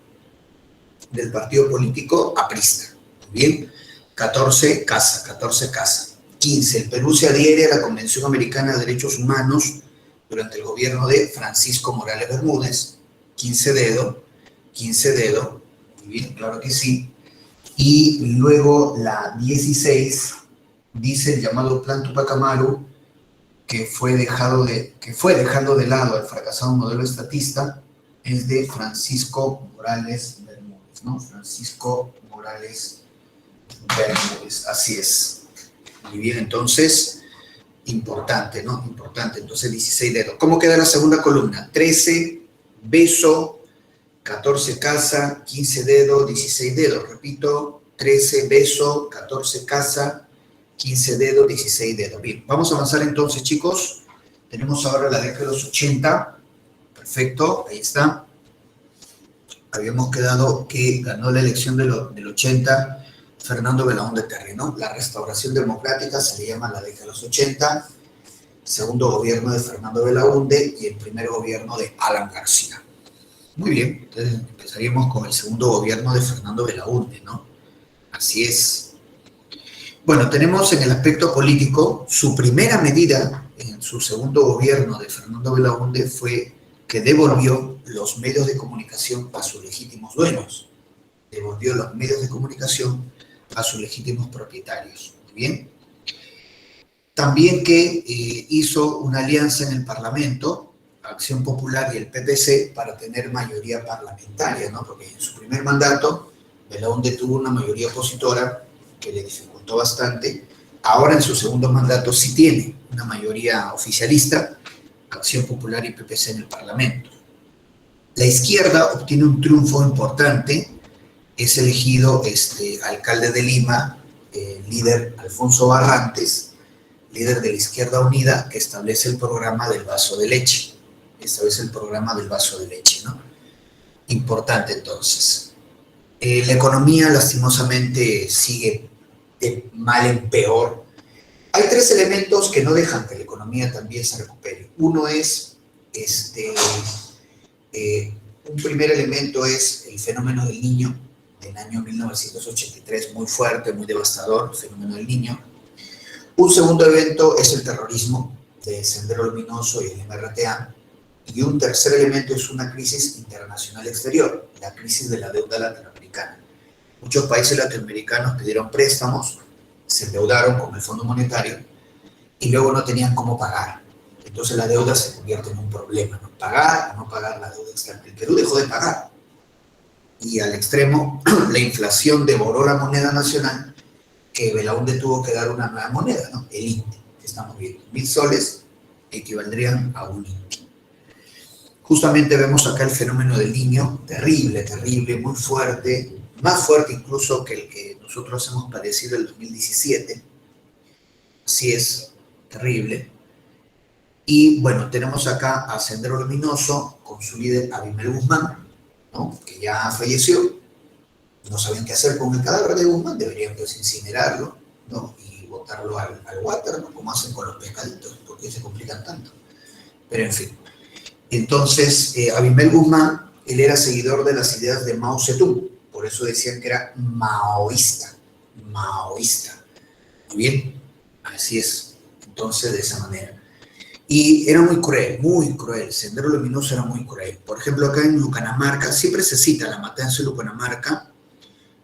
aprista. Bien. 14 casa. 15. El Perú se adhiere a la Convención Americana de Derechos Humanos durante el gobierno de Francisco Morales Bermúdez. 15 dedo. Muy bien, claro que sí. Y luego la 16 dice el llamado Plan Tupac Amaru, que fue dejando de lado al fracasado modelo estatista, es de Francisco Morales Bermúdez, ¿no? Francisco Morales Bermúdez, así es. Muy bien, entonces, importante, ¿no? Importante, entonces 16 dedos. ¿Cómo queda la segunda columna? 13, beso, 14 casa, 15 dedos, 16 dedos. Repito, 13, beso, 14 casa, 15 dedos, 16 dedos. Bien, vamos a avanzar entonces, chicos. Tenemos ahora la década de los 80. Perfecto, ahí está. Habíamos quedado que ganó la elección del 80 Fernando Belaúnde Terry, ¿no? La restauración democrática se le llama la década de los 80, segundo gobierno de Fernando Belaúnde y el primer gobierno de Alan García. Muy bien, entonces empezaríamos con el segundo gobierno de Fernando Belaúnde, ¿no? Así es. Bueno, tenemos en el aspecto político, su primera medida en su segundo gobierno de Fernando Belaúnde fue que devolvió los medios de comunicación a sus legítimos dueños. Devolvió los medios de comunicación a sus legítimos propietarios. Muy bien. También que hizo una alianza en el Parlamento, Acción Popular y el PPC, para tener mayoría parlamentaria, ¿no? Porque en su primer mandato, Belaúnde tuvo una mayoría opositora que le dificultó bastante. Ahora en su segundo mandato sí tiene una mayoría oficialista, Acción Popular y PPC en el Parlamento. La izquierda obtiene un triunfo importante, es elegido alcalde de Lima, líder Alfonso Barrantes, líder de la Izquierda Unida, que establece el programa del vaso de leche. ¿No? Importante entonces. La economía lastimosamente sigue de mal en peor. Hay tres elementos que no dejan que la economía también se recupere. Uno es, un primer elemento es el fenómeno del Niño, del año 1983, muy fuerte, muy devastador, el fenómeno del Niño. Un segundo evento es el terrorismo de Sendero Luminoso y el MRTA. Y un tercer elemento es una crisis internacional exterior, la crisis de la deuda latinoamericana. Muchos países latinoamericanos pidieron préstamos, se endeudaron con el Fondo Monetario y luego no tenían cómo pagar. Entonces la deuda se convierte en un problema, ¿no? Pagar o no pagar la deuda externa. El Perú dejó de pagar. Y al extremo, la inflación devoró la moneda nacional, que Belaúnde tuvo que dar una nueva moneda, ¿no? El INTE, que estamos viendo. 1.000 soles equivaldrían a un INTE. Justamente vemos acá el fenómeno del Niño, terrible, terrible, muy fuerte, más fuerte incluso que el que nosotros hemos padecido en el 2017. Así es, terrible. Y bueno, tenemos acá a Sendero Luminoso con su líder Abimel Guzmán, ¿no? Que ya falleció. No saben qué hacer con el cadáver de Guzmán, deberían pues incinerarlo, ¿no? Y botarlo al water, ¿no? Como hacen con los pescaditos, porque se complican tanto. Pero en fin. Entonces, Abimel Guzmán, él era seguidor de las ideas de Mao Zedong, por eso decían que era maoísta, maoísta. Muy bien, así es. Entonces, de esa manera. Y era muy cruel. Sendero Luminoso era muy cruel. Por ejemplo, acá en Lucanamarca, siempre se cita la matanza de Lucanamarca,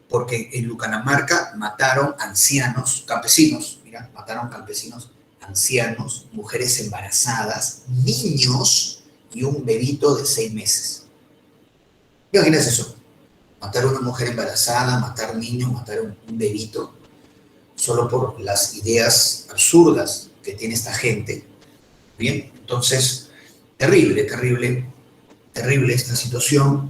porque en Lucanamarca mataron ancianos, campesinos, mira, mataron campesinos, ancianos, mujeres embarazadas, niños y un bebito de 6 meses. Imagínense eso, matar a una mujer embarazada, matar niños, matar a un bebito, solo por las ideas absurdas que tiene esta gente. Bien, entonces, terrible, terrible, terrible esta situación.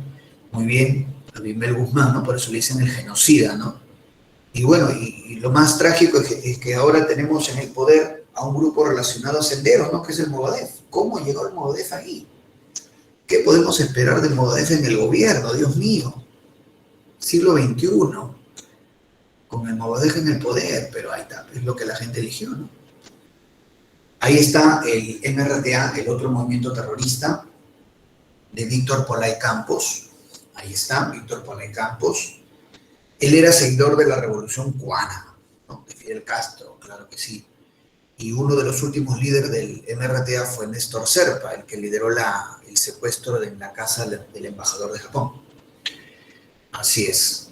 Muy bien, Abimel Guzmán, ¿no? Por eso le dicen el genocida, ¿no? Y bueno, y lo más trágico es que ahora tenemos en el poder a un grupo relacionado a Sendero, ¿no? Que es el Movadef. ¿Cómo llegó el Movadef ahí? ¿Qué podemos esperar del Movadef en el gobierno? Dios mío, siglo XXI, con el Movadef en el poder, pero ahí está, es lo que la gente eligió, ¿no? Ahí está el MRTA, el otro movimiento terrorista de Víctor Polay Campos. Ahí está, Víctor Polay Campos. Él era seguidor de la Revolución Cubana, ¿no? De Fidel Castro, claro que sí. Y uno de los últimos líderes del MRTA fue Néstor Serpa, el que lideró el secuestro en la casa del embajador de Japón. Así es.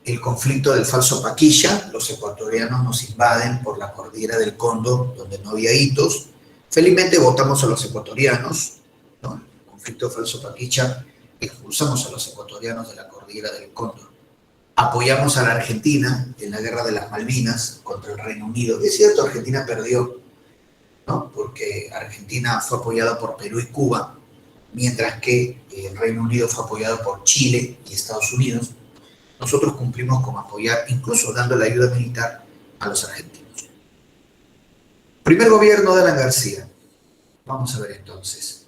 El conflicto del falso Paquilla, los ecuatorianos nos invaden por la cordillera del Cóndor, donde no había hitos. Felizmente votamos a los ecuatorianos, ¿no? El conflicto del falso Paquilla, expulsamos a los ecuatorianos de la cordillera del Cóndor. Apoyamos a la Argentina en la guerra de las Malvinas contra el Reino Unido. Es cierto, Argentina perdió, ¿no? Porque Argentina fue apoyada por Perú y Cuba, mientras que el Reino Unido fue apoyado por Chile y Estados Unidos. Nosotros cumplimos con apoyar, incluso dando la ayuda militar a los argentinos. Primer gobierno de Alan García. Vamos a ver entonces.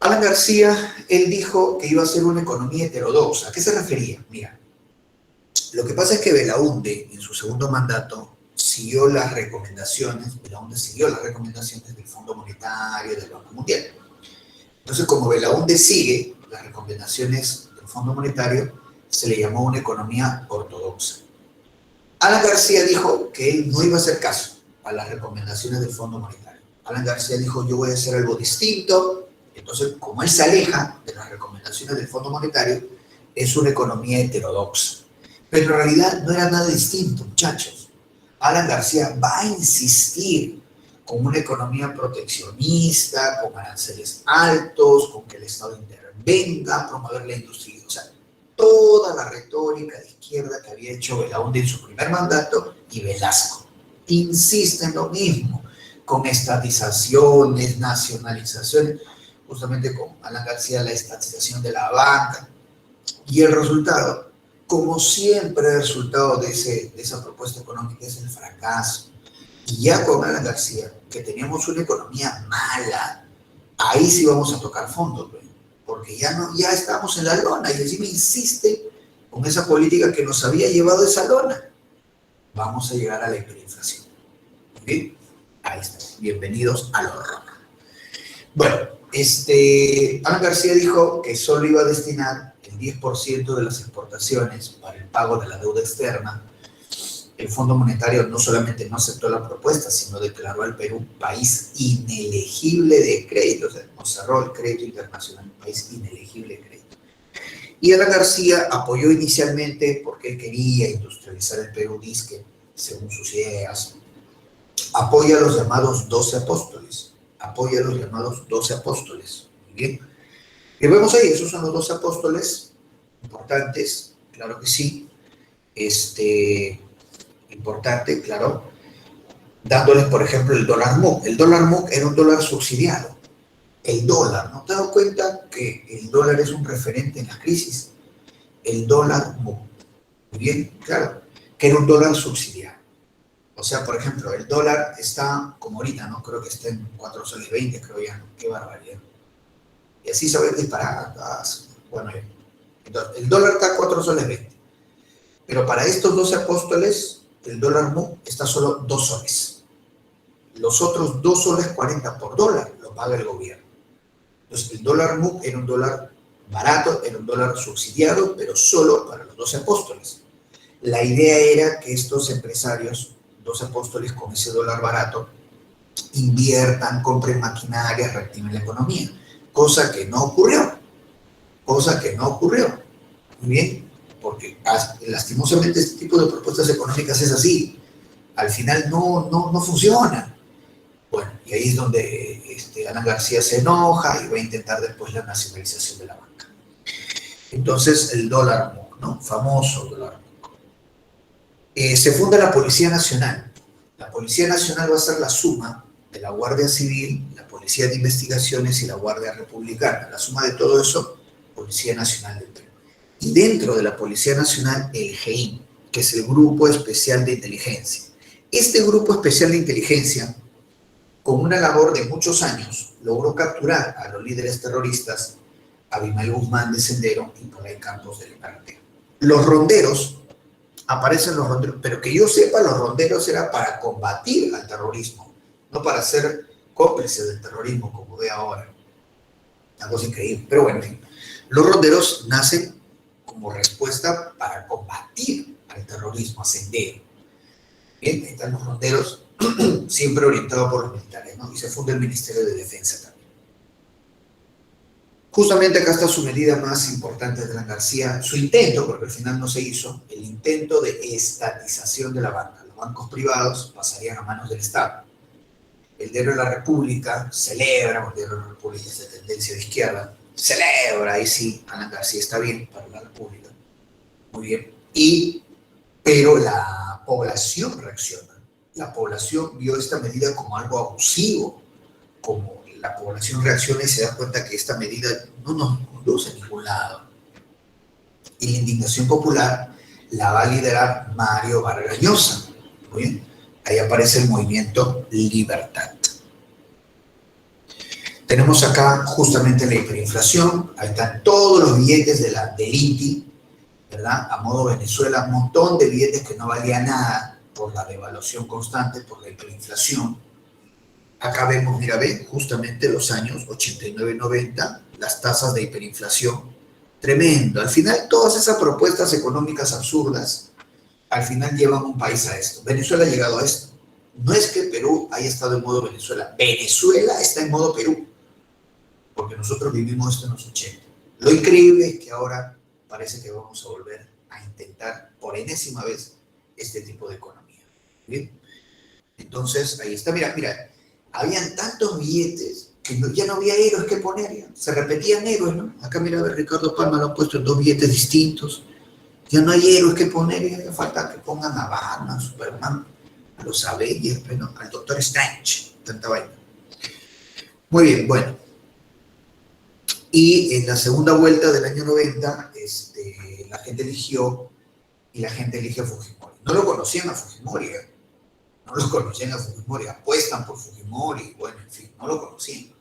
Alan García, él dijo que iba a ser una economía heterodoxa. ¿A qué se refería? Mira, lo que pasa es que Belaúnde, en su segundo mandato, siguió las recomendaciones del Fondo Monetario, del Banco Mundial. Entonces, como Belaúnde sigue las recomendaciones del Fondo Monetario, se le llamó una economía ortodoxa. Alan García dijo que él no iba a hacer caso a las recomendaciones del Fondo Monetario. Alan García dijo, yo voy a hacer algo distinto. Entonces, como él se aleja de las recomendaciones del Fondo Monetario, es una economía heterodoxa. Pero en realidad no era nada distinto, muchachos. Alan García va a insistir con una economía proteccionista, con aranceles altos, con que el Estado intervenga, promover la industria. O sea, toda la retórica de izquierda que había hecho Belaúnde en su primer mandato y Velasco. Insiste en lo mismo, con estatizaciones, nacionalizaciones, justamente con Alan García la estatización de la banca. Y el resultado, como siempre el resultado de esa propuesta económica es el fracaso. Y ya con Alan García, que teníamos una economía mala, ahí sí vamos a tocar fondo, porque ya estamos en la lona y encima insiste con esa política que nos había llevado a esa lona. Vamos a llegar a la hiperinflación. ¿Bien? Ahí está. Bienvenidos al horror. Bueno, Alan García dijo que solo iba a destinar el 10% de las exportaciones para el pago de la deuda externa. El Fondo Monetario no solamente no aceptó la propuesta, sino declaró al Perú país inelegible de crédito. O sea, nos cerró el crédito internacional, país inelegible de crédito. Y Alan García apoyó inicialmente porque él quería industrializar el Perú, disque, según sus ideas. Apoya a los llamados 12 apóstoles. Apoya a los llamados 12 apóstoles. Muy bien. Y vemos ahí, esos son los 12 apóstoles importantes, claro que sí. Importante, claro, dándoles, por ejemplo, el dólar MUC. El dólar MUC era un dólar subsidiado. el dólar, ¿no te has dado cuenta que el dólar es un referente en las crisis? El dólar, muy bien, claro, que era un dólar subsidiado. O sea, por ejemplo, el dólar está como ahorita, ¿no? Creo que está en 4 soles 20, creo ya, ¿no? Qué barbaridad. Y así se va a ir disparando. Bueno, entonces, el dólar está a 4 soles 20. Pero para estos 12 apóstoles, el dólar MU está solo 2 soles. Los otros 2 soles 40 por dólar lo paga el gobierno. Entonces, el dólar MU era un dólar barato, era un dólar subsidiado, pero solo para los 12 apóstoles. La idea era que estos empresarios, 12 apóstoles con ese dólar barato, inviertan, compren maquinaria, reactiven la economía. Cosa que no ocurrió. Muy bien, porque lastimosamente este tipo de propuestas económicas es así. Al final no funciona. Bueno, y ahí es donde Alan García se enoja y va a intentar después la nacionalización de la banca. Entonces, el dólar MUC, ¿no? Famoso dólar MUC. Se funda la Policía Nacional. La Policía Nacional va a ser la suma de la Guardia Civil, la Policía de Investigaciones y la Guardia Republicana. La suma de todo eso, Policía Nacional del Perú. Y dentro de la Policía Nacional, el GEIN, que es el Grupo Especial de Inteligencia. Este Grupo Especial de Inteligencia, con una labor de muchos años, logró capturar a los líderes terroristas, Abimael Guzmán de Sendero y Polay Campos del Carretero. Los ronderos, aparecen los ronderos, pero que yo sepa, los ronderos era para combatir al terrorismo, no para ser cómplices del terrorismo, como ve ahora. Una cosa increíble, pero bueno, en fin. Los ronderos nacen como respuesta para combatir al terrorismo, a Sendero. Bien, ahí están los ronderos, siempre orientados por los militares, ¿no? Y se funda el Ministerio de Defensa también. Justamente acá está su medida más importante de Alan García, su intento, porque al final no se hizo, el intento de estatización de la banca. Los bancos privados pasarían a manos del Estado. El Diario de la República celebra, el Diario de la República es de tendencia de izquierda, celebra, ahí sí, Alan García está bien para la República, muy bien, pero la población reacciona. La población vio esta medida como algo abusivo, como la población reacciona y se da cuenta que esta medida no nos conduce a ningún lado. Y la indignación popular la va a liderar Mario Vargas Llosa. Muy bien, ahí aparece el movimiento Libertad. Tenemos acá justamente la hiperinflación, ahí están todos los billetes del INTI, ¿verdad? A modo Venezuela, un montón de billetes que no valía nada por la devaluación constante, por la hiperinflación. Acá vemos, mira, ven, justamente los años 89 y 90, las tasas de hiperinflación, tremendo. Al final, todas esas propuestas económicas absurdas, al final llevan un país a esto. Venezuela ha llegado a esto. No es que Perú haya estado en modo Venezuela, Venezuela está en modo Perú, porque nosotros vivimos esto en los 80. Lo increíble es que ahora parece que vamos a volver a intentar por enésima vez este tipo de economía. ¿Bien? Entonces, ahí está, mira, habían tantos billetes que ya no había héroes que poner, ya. Se repetían héroes, ¿no? Acá mira, Ricardo Palma lo ha puesto en 2 billetes distintos. Ya no hay héroes que poner, ya falta que pongan a Batman, a Superman, a los Avengers, ¿no? Al Doctor Strange, tanta vaina. Muy bien, bueno. Y en la segunda vuelta del año 90, la gente eligió a Fujimori. No lo conocían a Fujimori, apuestan por Fujimori, bueno, en fin, no lo conocían.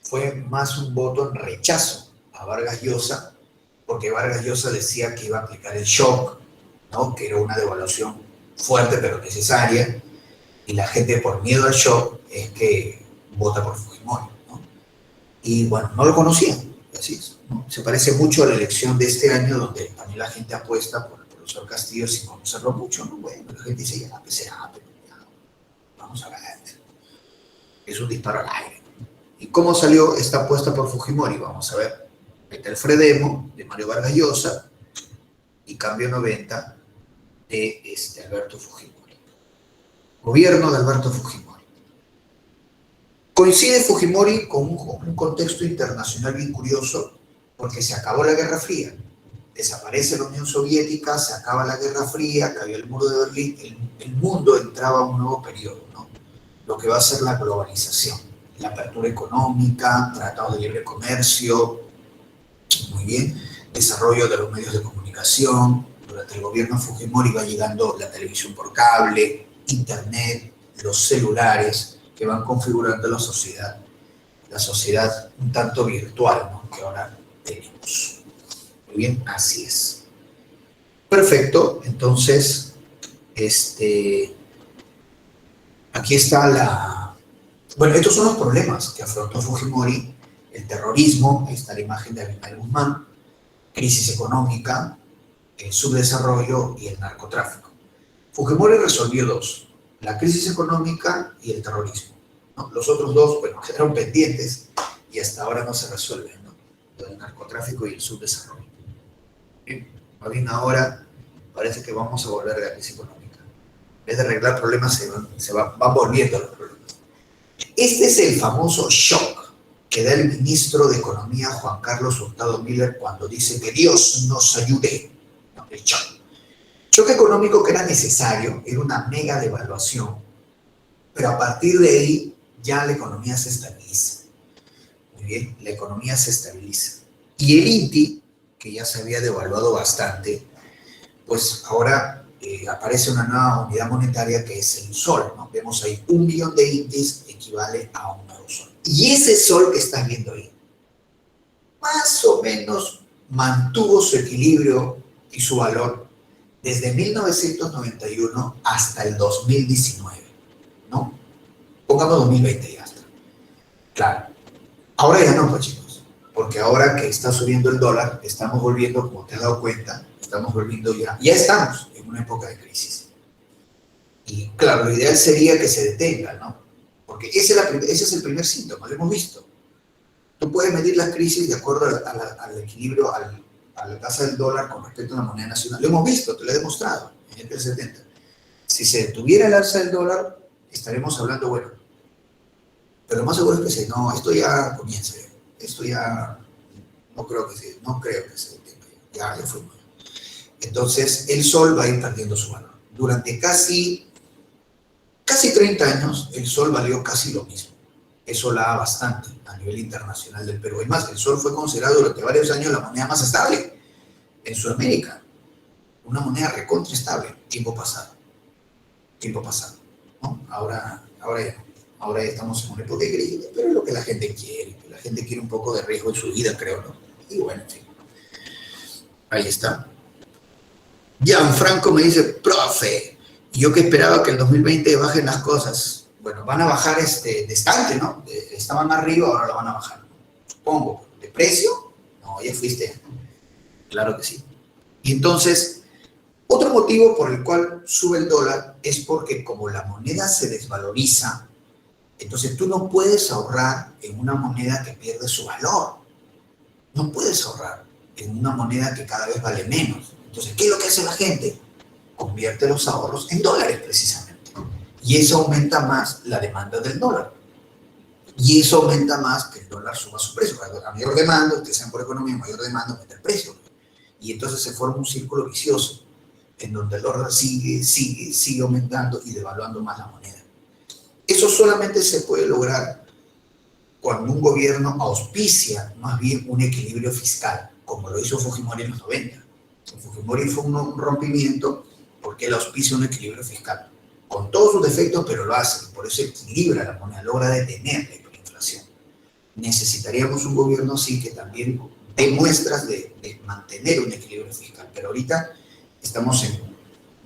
Fue más un voto en rechazo a Vargas Llosa, porque Vargas Llosa decía que iba a aplicar el shock, ¿no? Que era una devaluación fuerte pero necesaria, y la gente por miedo al shock es que vota por Fujimori, ¿no? Y bueno, no lo conocían, así es, ¿no? Se parece mucho a la elección de este año, donde también la gente apuesta por el profesor Castillo sin conocerlo mucho, ¿no? Bueno, la gente dice, ya, pues será, pero ya, vamos a ver. Es un disparo al aire. ¿Y cómo salió esta apuesta por Fujimori? Vamos a ver. Ahí está el Fredemo de Mario Vargas Llosa y Cambio 90 de Alberto Fujimori. Gobierno de Alberto Fujimori. Coincide Fujimori con un contexto internacional bien curioso, porque se acabó la Guerra Fría, desaparece la Unión Soviética, se acaba la Guerra Fría, cayó el muro de Berlín, el mundo entraba a un nuevo periodo, ¿no? Lo que va a ser la globalización. la apertura económica, tratados de libre comercio, muy bien, desarrollo de los medios de comunicación. Durante el gobierno Fujimori va llegando la televisión por cable, internet, los celulares, que van configurando la sociedad un tanto virtual, ¿no?, que ahora tenemos. Muy bien, así es. Perfecto, entonces, aquí está la... Bueno, estos son los problemas que afrontó Fujimori: el terrorismo, ahí está la imagen de Abimael Guzmán, crisis económica, el subdesarrollo y el narcotráfico. Fujimori resolvió dos: la crisis económica y el terrorismo, ¿no? Los otros dos, bueno, quedaron pendientes y hasta ahora no se resuelven, ¿no?, el narcotráfico y el subdesarrollo. Bien, más bien ahora parece que vamos a volver a la crisis económica. En vez de arreglar problemas, van volviendo los problemas. Este es el famoso shock que da el ministro de Economía, Juan Carlos Hurtado Miller, cuando dice que Dios nos ayude. No, el shock. Choque económico que era necesario, era una mega devaluación, pero a partir de ahí ya la economía se estabiliza. Muy bien, la economía se estabiliza. Y el INTI, que ya se había devaluado bastante, pues ahora aparece una nueva unidad monetaria que es el sol, ¿no? Vemos ahí 1 millón de INTIs equivale a un nuevo sol. Y ese sol que están viendo ahí, más o menos mantuvo su equilibrio y su valor desde 1991 hasta el 2019, ¿no? Pongamos 2020 ya está. Claro. Ahora ya no, pues, chicos, porque ahora que está subiendo el dólar, estamos volviendo, como te has dado cuenta, estamos volviendo ya estamos en una época de crisis. Y claro, lo ideal sería que se detenga, ¿no? Porque ese es el primer síntoma, lo hemos visto. Tú puedes medir las crisis de acuerdo al equilibrio, a la tasa del dólar con respecto a la moneda nacional. Lo hemos visto, te lo he demostrado en el 70. Si se detuviera el alza del dólar, estaremos hablando, bueno, pero lo más seguro es que no, esto ya comienza, esto ya no creo que se detenga, ya fue bueno. Entonces, el sol va a ir perdiendo su valor. Durante casi 30 años, el sol valió casi lo mismo. Eso la da bastante a nivel internacional del Perú. Es más, el sol fue considerado durante varios años la moneda más estable en Sudamérica. Una moneda recontra estable. Tiempo pasado, ¿no? Ahora ya no. Ahora ya estamos en una época de crisis, pero es lo que la gente quiere. La gente quiere un poco de riesgo en su vida, creo, ¿no? Y bueno, en fin. Ahí está. Gianfranco me dice, profe, yo que esperaba que el 2020 bajen las cosas. Bueno, van a bajar de estante, ¿no? Estaban arriba, ahora lo van a bajar. Supongo. ¿De precio? No, ya fuiste. Claro que sí. Y entonces, otro motivo por el cual sube el dólar es porque como la moneda se desvaloriza, entonces tú no puedes ahorrar en una moneda que pierde su valor. No puedes ahorrar en una moneda que cada vez vale menos. Entonces, ¿qué es lo que hace la gente? Convierte los ahorros en dólares, precisamente. Y eso aumenta más la demanda del dólar. Y eso aumenta más que el dólar suba su precio. A mayor demanda, ustedes saben por economía, mayor demanda aumenta el precio. Y entonces se forma un círculo vicioso en donde el dólar sigue aumentando y devaluando más la moneda. Eso solamente se puede lograr cuando un gobierno auspicia más bien un equilibrio fiscal, como lo hizo Fujimori en los 90. Fujimori fue un rompimiento porque él auspicia un equilibrio fiscal, con todos sus defectos, pero lo hace, y por eso equilibra la moneda, logra detener la hiperinflación. Necesitaríamos un gobierno así que también dé muestras de mantener un equilibrio fiscal, pero ahorita estamos en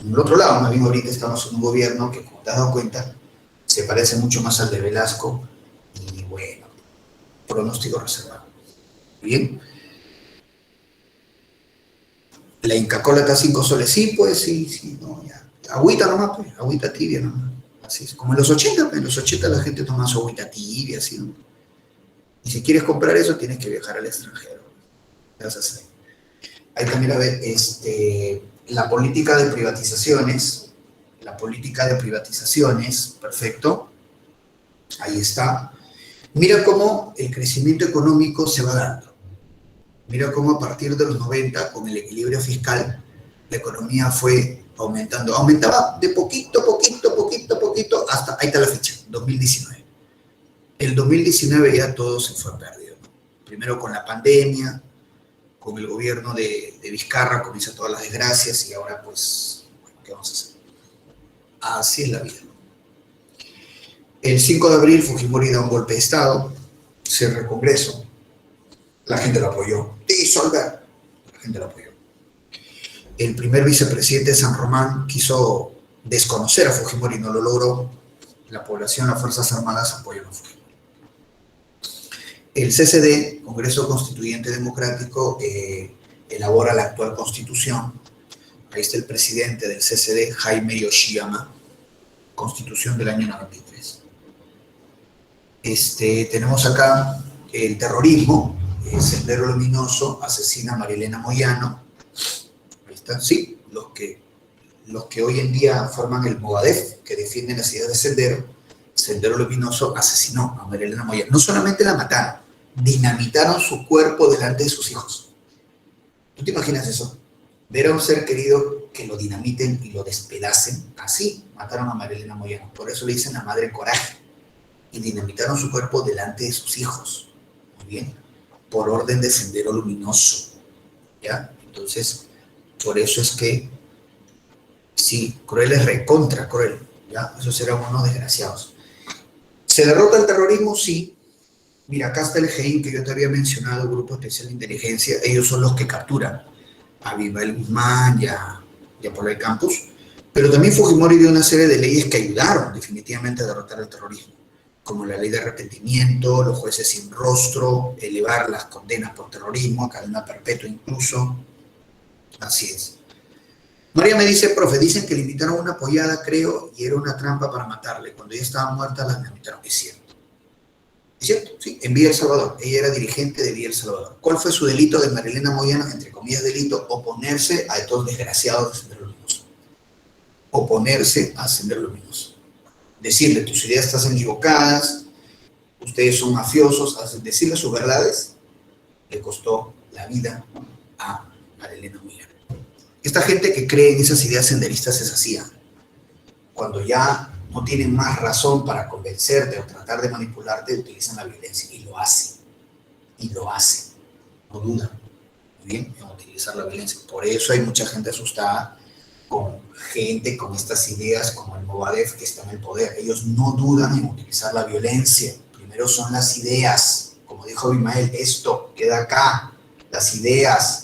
el otro lado, más bien ahorita estamos en un gobierno que, como te has dado cuenta, se parece mucho más al de Velasco, y bueno, pronóstico reservado. Bien. La Inca Kola está a 5 soles, sí, pues, sí, no, ya. Agüita nomás, pues, agüita tibia nomás. Así es, como en los 80, pues, en los 80 la gente toma su agüita tibia, así, ¿no? Y si quieres comprar eso, tienes que viajar al extranjero. ¿Qué vas a hacer? Ahí también, a ver, la política de privatizaciones, perfecto, ahí está. Mira cómo el crecimiento económico se va dando. Mira cómo a partir de los 90, con el equilibrio fiscal, la economía fue aumentando. Aumentaba de poquito, hasta, ahí está la fecha, 2019. El 2019 ya todo se fue perdido, ¿no? Primero con la pandemia, con el gobierno de Vizcarra comienzan todas las desgracias y ahora pues, bueno, ¿qué vamos a hacer? Así es la vida. El 5 de abril Fujimori da un golpe de Estado, cierra el Congreso, la gente lo apoyó. Disolver, la gente lo apoyó. El primer vicepresidente de San Román quiso desconocer a Fujimori, no lo logró. La población, las Fuerzas Armadas apoyaron a Fujimori. El CCD, Congreso Constituyente Democrático, elabora la actual Constitución. Ahí está el presidente del CCD, Jaime Yoshiyama, Constitución del año 93. Tenemos acá el terrorismo, Sendero Luminoso asesina a Marilena Moyano. Ahí están, sí, los que hoy en día forman el Movadef, que defienden las ideas de Sendero Luminoso asesinó a Marilena Moyano. No solamente la mataron, dinamitaron su cuerpo delante de sus hijos. ¿Tú te imaginas eso? Ver a un ser querido que lo dinamiten y lo despedacen. Así mataron a Marilena Moyano. Por eso le dicen la madre coraje. Y dinamitaron su cuerpo delante de sus hijos. Muy bien. Por orden de Sendero Luminoso. ¿Ya? Entonces, por eso es que, sí, cruel es recontra cruel. ¿Ya? Esos eran unos desgraciados. ¿Se derrota el terrorismo? Sí. Mira, acá está el GEIN que yo te había mencionado, el Grupo Especial de Inteligencia. Ellos son los que capturan a Abimael Guzmán y a Polar Campus. Pero también Fujimori dio una serie de leyes que ayudaron definitivamente a derrotar el terrorismo, como la ley de arrepentimiento, los jueces sin rostro, elevar las condenas por terrorismo, cadena perpetua incluso. Así es. María me dice, profe, dicen que le invitaron una pollada, creo, y era una trampa para matarle. Cuando ella estaba muerta, la invitaron. Es cierto. ¿Es cierto? Sí, en Villa El Salvador. Ella era dirigente de Villa El Salvador. ¿Cuál fue su delito de Marilena Moyano? Entre comillas, delito, oponerse a estos desgraciados de Sendero Luminoso. Oponerse a Sendero Luminoso. Decirle, tus ideas están equivocadas, ustedes son mafiosos, decirle sus verdades, le costó la vida a Marilena Moyano. Esta gente que cree en esas ideas senderistas es así. Cuando ya no tienen más razón para convencerte o tratar de manipularte, utilizan la violencia y lo hacen. Y lo hacen. No dudan. Muy bien, en utilizar la violencia. Por eso hay mucha gente asustada con gente con estas ideas como el Movadef que está en el poder. Ellos no dudan en utilizar la violencia. Primero son las ideas. Como dijo Abimael, esto queda acá. Las ideas.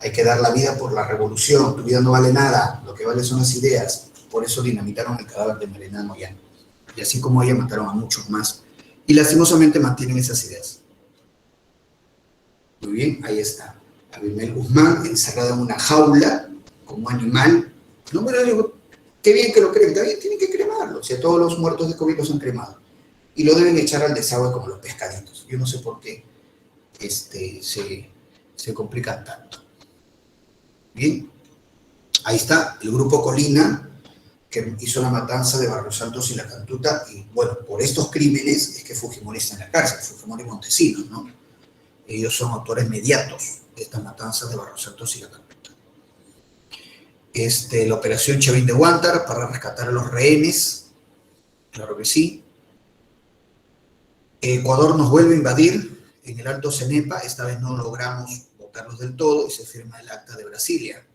Hay que dar la vida por la revolución. Tu vida no vale nada. Lo que vale son las ideas. Por eso dinamitaron el cadáver de Marilena Moyano. Y así como ella, mataron a muchos más. Y lastimosamente mantienen esas ideas. Muy bien, ahí está. Abimael Guzmán encerrado en una jaula, como un animal. No me lo digo, qué bien que lo cremen. Está bien, tienen que cremarlo. O sea, todos los muertos de COVID los han cremado. Y lo deben echar al desagüe como los pescaditos. Yo no sé por qué se complican tanto. Bien, ahí está el grupo Colina, que hizo la matanza de Barrios Altos y La Cantuta, y bueno, por estos crímenes es que Fujimori está en la cárcel, Fujimori y Montesinos, ¿no? Ellos son autores mediatos de esta matanza de Barrios Altos y La Cantuta. La operación Chavín de Huántar para rescatar a los rehenes, claro que sí. Ecuador nos vuelve a invadir en el Alto Cenepa, esta vez no logramos votarlos del todo y se firma el Acta de Brasilia.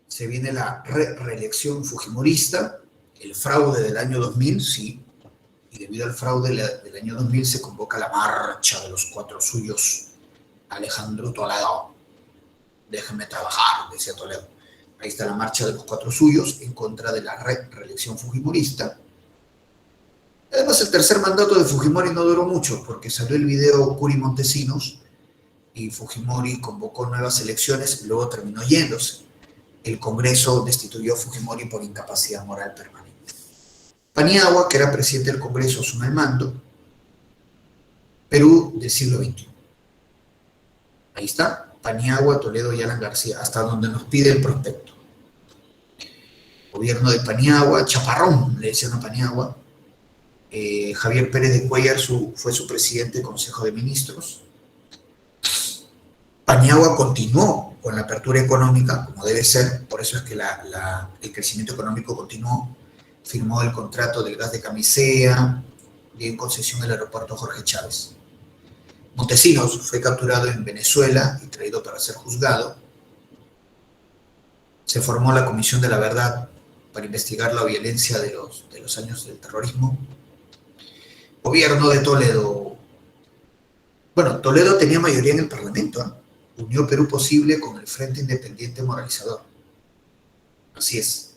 Se viene la reelección fujimorista, el fraude del año 2000, sí, y debido al fraude del año 2000 se convoca la marcha de los cuatro suyos. Alejandro Toledo, déjenme trabajar, decía Toledo. Ahí está la marcha de los cuatro suyos en contra de la reelección fujimorista. Además, el tercer mandato de Fujimori no duró mucho, porque salió el video Curi Montesinos y Fujimori convocó nuevas elecciones y luego terminó yéndose. El Congreso destituyó a Fujimori por incapacidad moral permanente. Paniagua, que era presidente del Congreso, asume el mando. Perú del siglo XXI. Ahí está, Paniagua, Toledo y Alan García, hasta donde nos pide el prospecto. Gobierno de Paniagua, Chaparrón, le decían a Paniagua. Javier Pérez de Cuellar fue su presidente del Consejo de Ministros. Paniagua continuó con la apertura económica, como debe ser, por eso es que el crecimiento económico continuó, firmó el contrato del gas de Camisea, dio en concesión el aeropuerto Jorge Chávez. Montesinos fue capturado en Venezuela y traído para ser juzgado. Se formó la Comisión de la Verdad para investigar la violencia de los años del terrorismo. Gobierno de Toledo. Bueno, Toledo tenía mayoría en el Parlamento, ¿eh? Unió Perú Posible con el Frente Independiente Moralizador. Así es.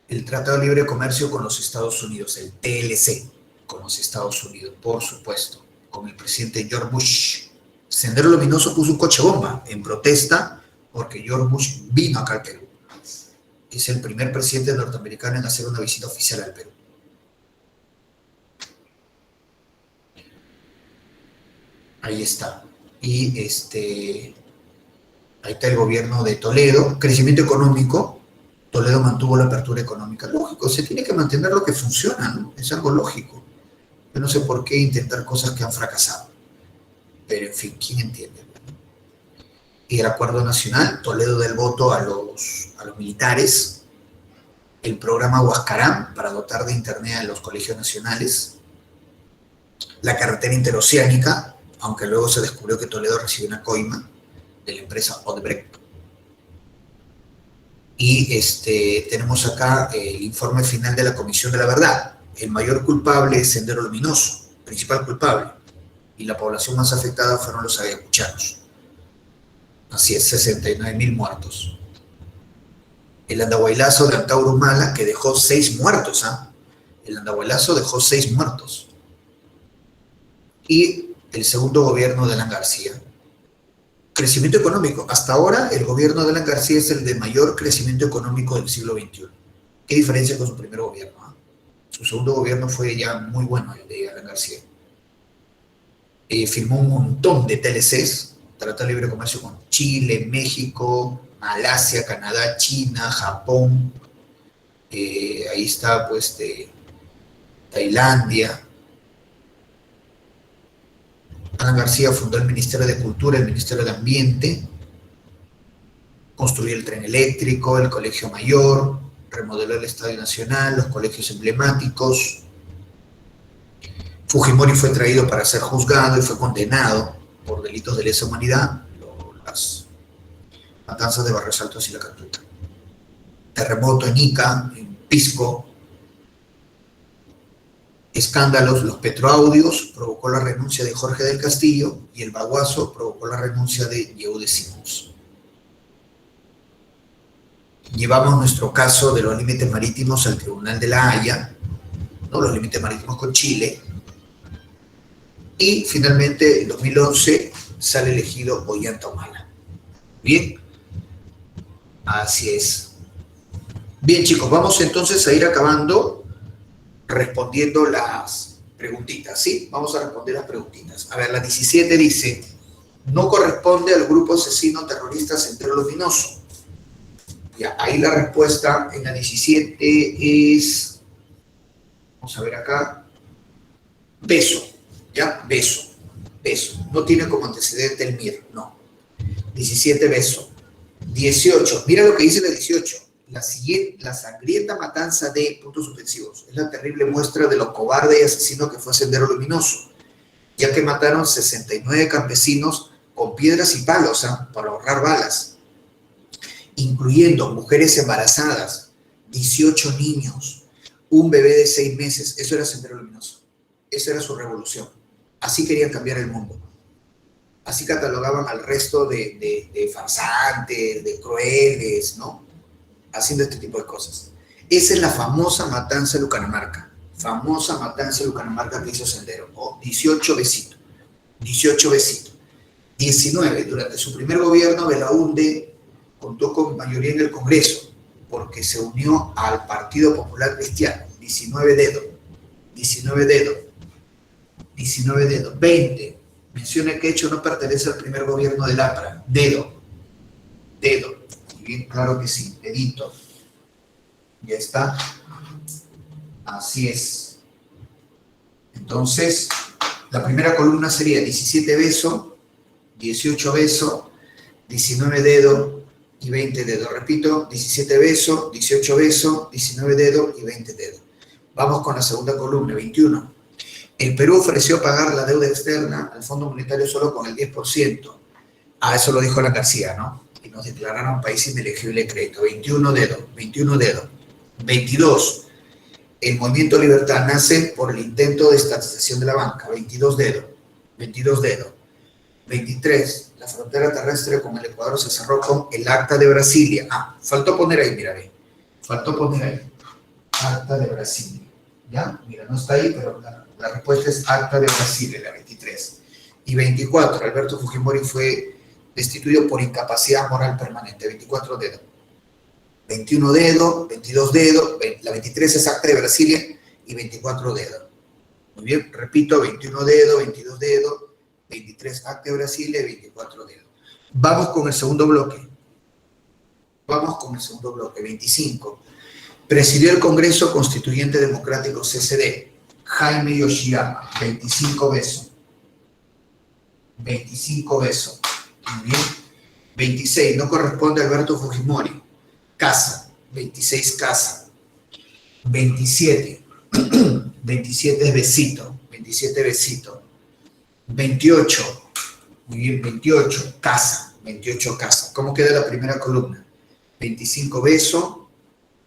El Tratado de Libre Comercio con los Estados Unidos, el TLC, con los Estados Unidos, por supuesto, con el presidente George Bush. Sendero Luminoso puso un coche bomba en protesta porque George Bush vino acá al Perú. Es el primer presidente norteamericano en hacer una visita oficial al Perú. Ahí está. Y ahí está el gobierno de Toledo. Crecimiento económico. Toledo mantuvo la apertura económica. Lógico, se tiene que mantener lo que funciona, ¿no? Es algo lógico. Yo no sé por qué intentar cosas que han fracasado. Pero, en fin, ¿quién entiende? Y el acuerdo nacional, Toledo del voto a los militares, el programa Huascarán para dotar de internet a los colegios nacionales, la carretera interoceánica, aunque luego se descubrió que Toledo recibió una coima de la empresa Odebrecht. Y tenemos acá el informe final de la Comisión de la Verdad. El mayor culpable es Sendero Luminoso, principal culpable, y la población más afectada fueron los ayacuchanos. Así es, 69.000 muertos. El andahuaylazo de Antauro Humala, que dejó 6 muertos, ¿ah? El andahuaylazo dejó 6 muertos. Y el segundo gobierno de Alan García. Crecimiento económico. Hasta ahora, el gobierno de Alan García es el de mayor crecimiento económico del siglo XXI. ¿Qué diferencia con su primer gobierno? Su segundo gobierno fue ya muy bueno, el de Alan García. Firmó un montón de TLCs, Tratado de Libre Comercio con Chile, México, Malasia, Canadá, China, Japón. Ahí está, pues, Tailandia. Alan García fundó el Ministerio de Cultura, el Ministerio de Ambiente, construyó el tren eléctrico, el Colegio Mayor, remodeló el Estadio Nacional, los colegios emblemáticos. Fujimori fue traído para ser juzgado y fue condenado por delitos de lesa humanidad, las matanzas de Barrios Altos y La Cantuta. Terremoto en Ica, en Pisco. Escándalos, los petroaudios provocó la renuncia de Jorge del Castillo y el baguazo provocó la renuncia de Yehude Simons. Llevamos nuestro caso de los límites marítimos al Tribunal de la Haya, ¿no? Los límites marítimos con Chile, y finalmente en 2011 sale elegido Ollanta Humala. Bien, así es. Bien, chicos, vamos entonces a ir acabando respondiendo las preguntitas, ¿sí? Vamos a responder las preguntitas. A ver, la 17 dice, no corresponde al grupo asesino terrorista Sendero Luminoso. Ya, ahí la respuesta en la 17 es, vamos a ver acá, Beso, ¿ya? Beso. No tiene como antecedente el MIR, no. 17, Beso. 18, mira lo que dice la 18. La sangrienta matanza de puntos suspensivos es la terrible muestra de lo cobarde y asesino que fue Sendero Luminoso, ya que mataron 69 campesinos con piedras y palos, para ahorrar balas, incluyendo mujeres embarazadas, 18 niños, un bebé de 6 meses. Eso era Sendero Luminoso. Esa era su revolución. Así querían cambiar el mundo. Así catalogaban al resto de farsantes, de crueles, ¿no? Haciendo este tipo de cosas. Esa es la famosa matanza de Lucanamarca. Famosa matanza de Lucanamarca que hizo Sendero. 18 besitos. 18 besitos. 19. Durante su primer gobierno, Belaúnde contó con mayoría en el Congreso porque se unió al Partido Popular Cristiano. 19 dedos. 19 dedos. 19 dedos. 20. Menciona que hecho no pertenece al primer gobierno del APRA. Dedo. Dedo. Bien, claro que sí, dedito. Ya está. Así es. Entonces, la primera columna sería 17 beso, 18 beso, 19 dedo y 20 dedos. Repito, 17 beso, 18 beso, 19 dedo y 20 dedos. Vamos con la segunda columna, 21. El Perú ofreció pagar la deuda externa al Fondo Monetario solo con el 10%. Ah, eso lo dijo la García, ¿no? Y nos declararon país inelegible de crédito. 21 dedos, 21 dedos. 22. El Movimiento Libertad nace por el intento de estatización de la banca. 22 dedos, 22 dedos. 23. La frontera terrestre con el Ecuador se cerró con el Acta de Brasilia. Ah, faltó poner ahí, mira, ve. Faltó poner ahí. Acta de Brasilia. ¿Ya? Mira, no está ahí, pero la respuesta es Acta de Brasilia, la 23. Y 24. Alberto Fujimori fue destituido por incapacidad moral permanente. 24 dedos. 21 dedos, 22 dedos, la 23 es Acta de Brasilia y 24 dedos. Muy bien, repito, 21 dedos, 22 dedos, 23 Acta de Brasilia y 24 dedos. Vamos con el segundo bloque. Vamos con el segundo bloque, 25. Presidió el Congreso Constituyente Democrático CCD, Jaime Yoshiyama, 25 besos. 25 besos. Muy bien. 26, no corresponde a Alberto Fujimori. Casa, 26 casa. 27, 27 es besito, 27 besito. 28, muy bien, 28, casa, 28 casa. ¿Cómo queda la primera columna? 25 beso,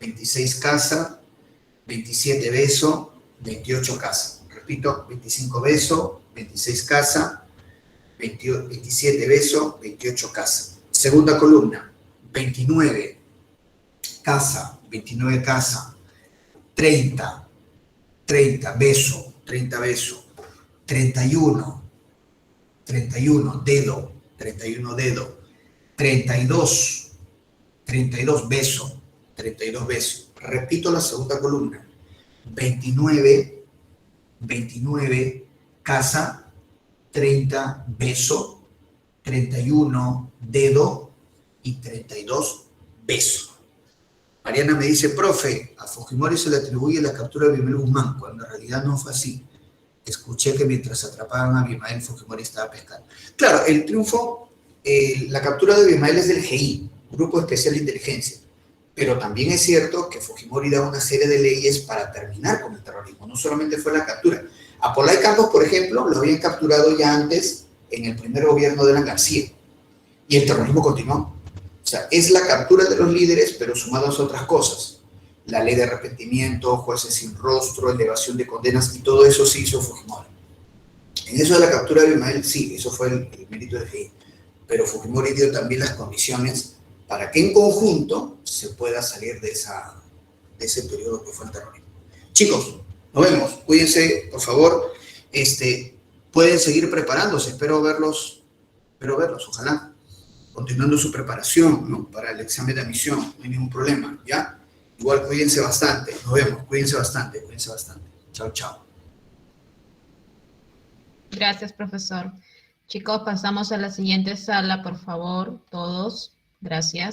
26 casa, 27 beso, 28 casa. Repito, 25 beso, 26 casa, 27 beso, 28 casa. Segunda columna, 29 casa, 29 casa, 30 beso, 30 beso, 31 dedo, 31 dedo, 32 beso, 32 beso. Repito la segunda columna, 29 casa, 30 beso, 31 dedo y 32 beso. Mariana me dice, profe, a Fujimori se le atribuye la captura de Abimael Guzmán, cuando en realidad no fue así. Escuché que mientras atrapaban a Abimael, Fujimori estaba pescando. Claro, el triunfo, la captura de Abimael es del GI, Grupo Especial de Inteligencia, pero también es cierto que Fujimori da una serie de leyes para terminar con el terrorismo, no solamente fue la captura. A Polay Campos, por ejemplo, lo habían capturado ya antes en el primer gobierno de Alan García, y el terrorismo continuó. O sea, es la captura de los líderes, pero sumados a otras cosas. La ley de arrepentimiento, jueces sin rostro, elevación de condenas, y todo eso sí hizo Fujimori. En eso de la captura de Abimael, sí, eso fue el mérito del GI. Pero Fujimori dio también las condiciones para que en conjunto se pueda salir de ese periodo que fue el terrorismo. Chicos, nos vemos. Cuídense, por favor. Pueden seguir preparándose. Espero verlos, ojalá. Continuando su preparación, ¿no? Para el examen de admisión, no hay ningún problema, ¿ya? Igual cuídense bastante, nos vemos, cuídense bastante. Chao, chao. Gracias, profesor. Chicos, pasamos a la siguiente sala, por favor, todos. Gracias.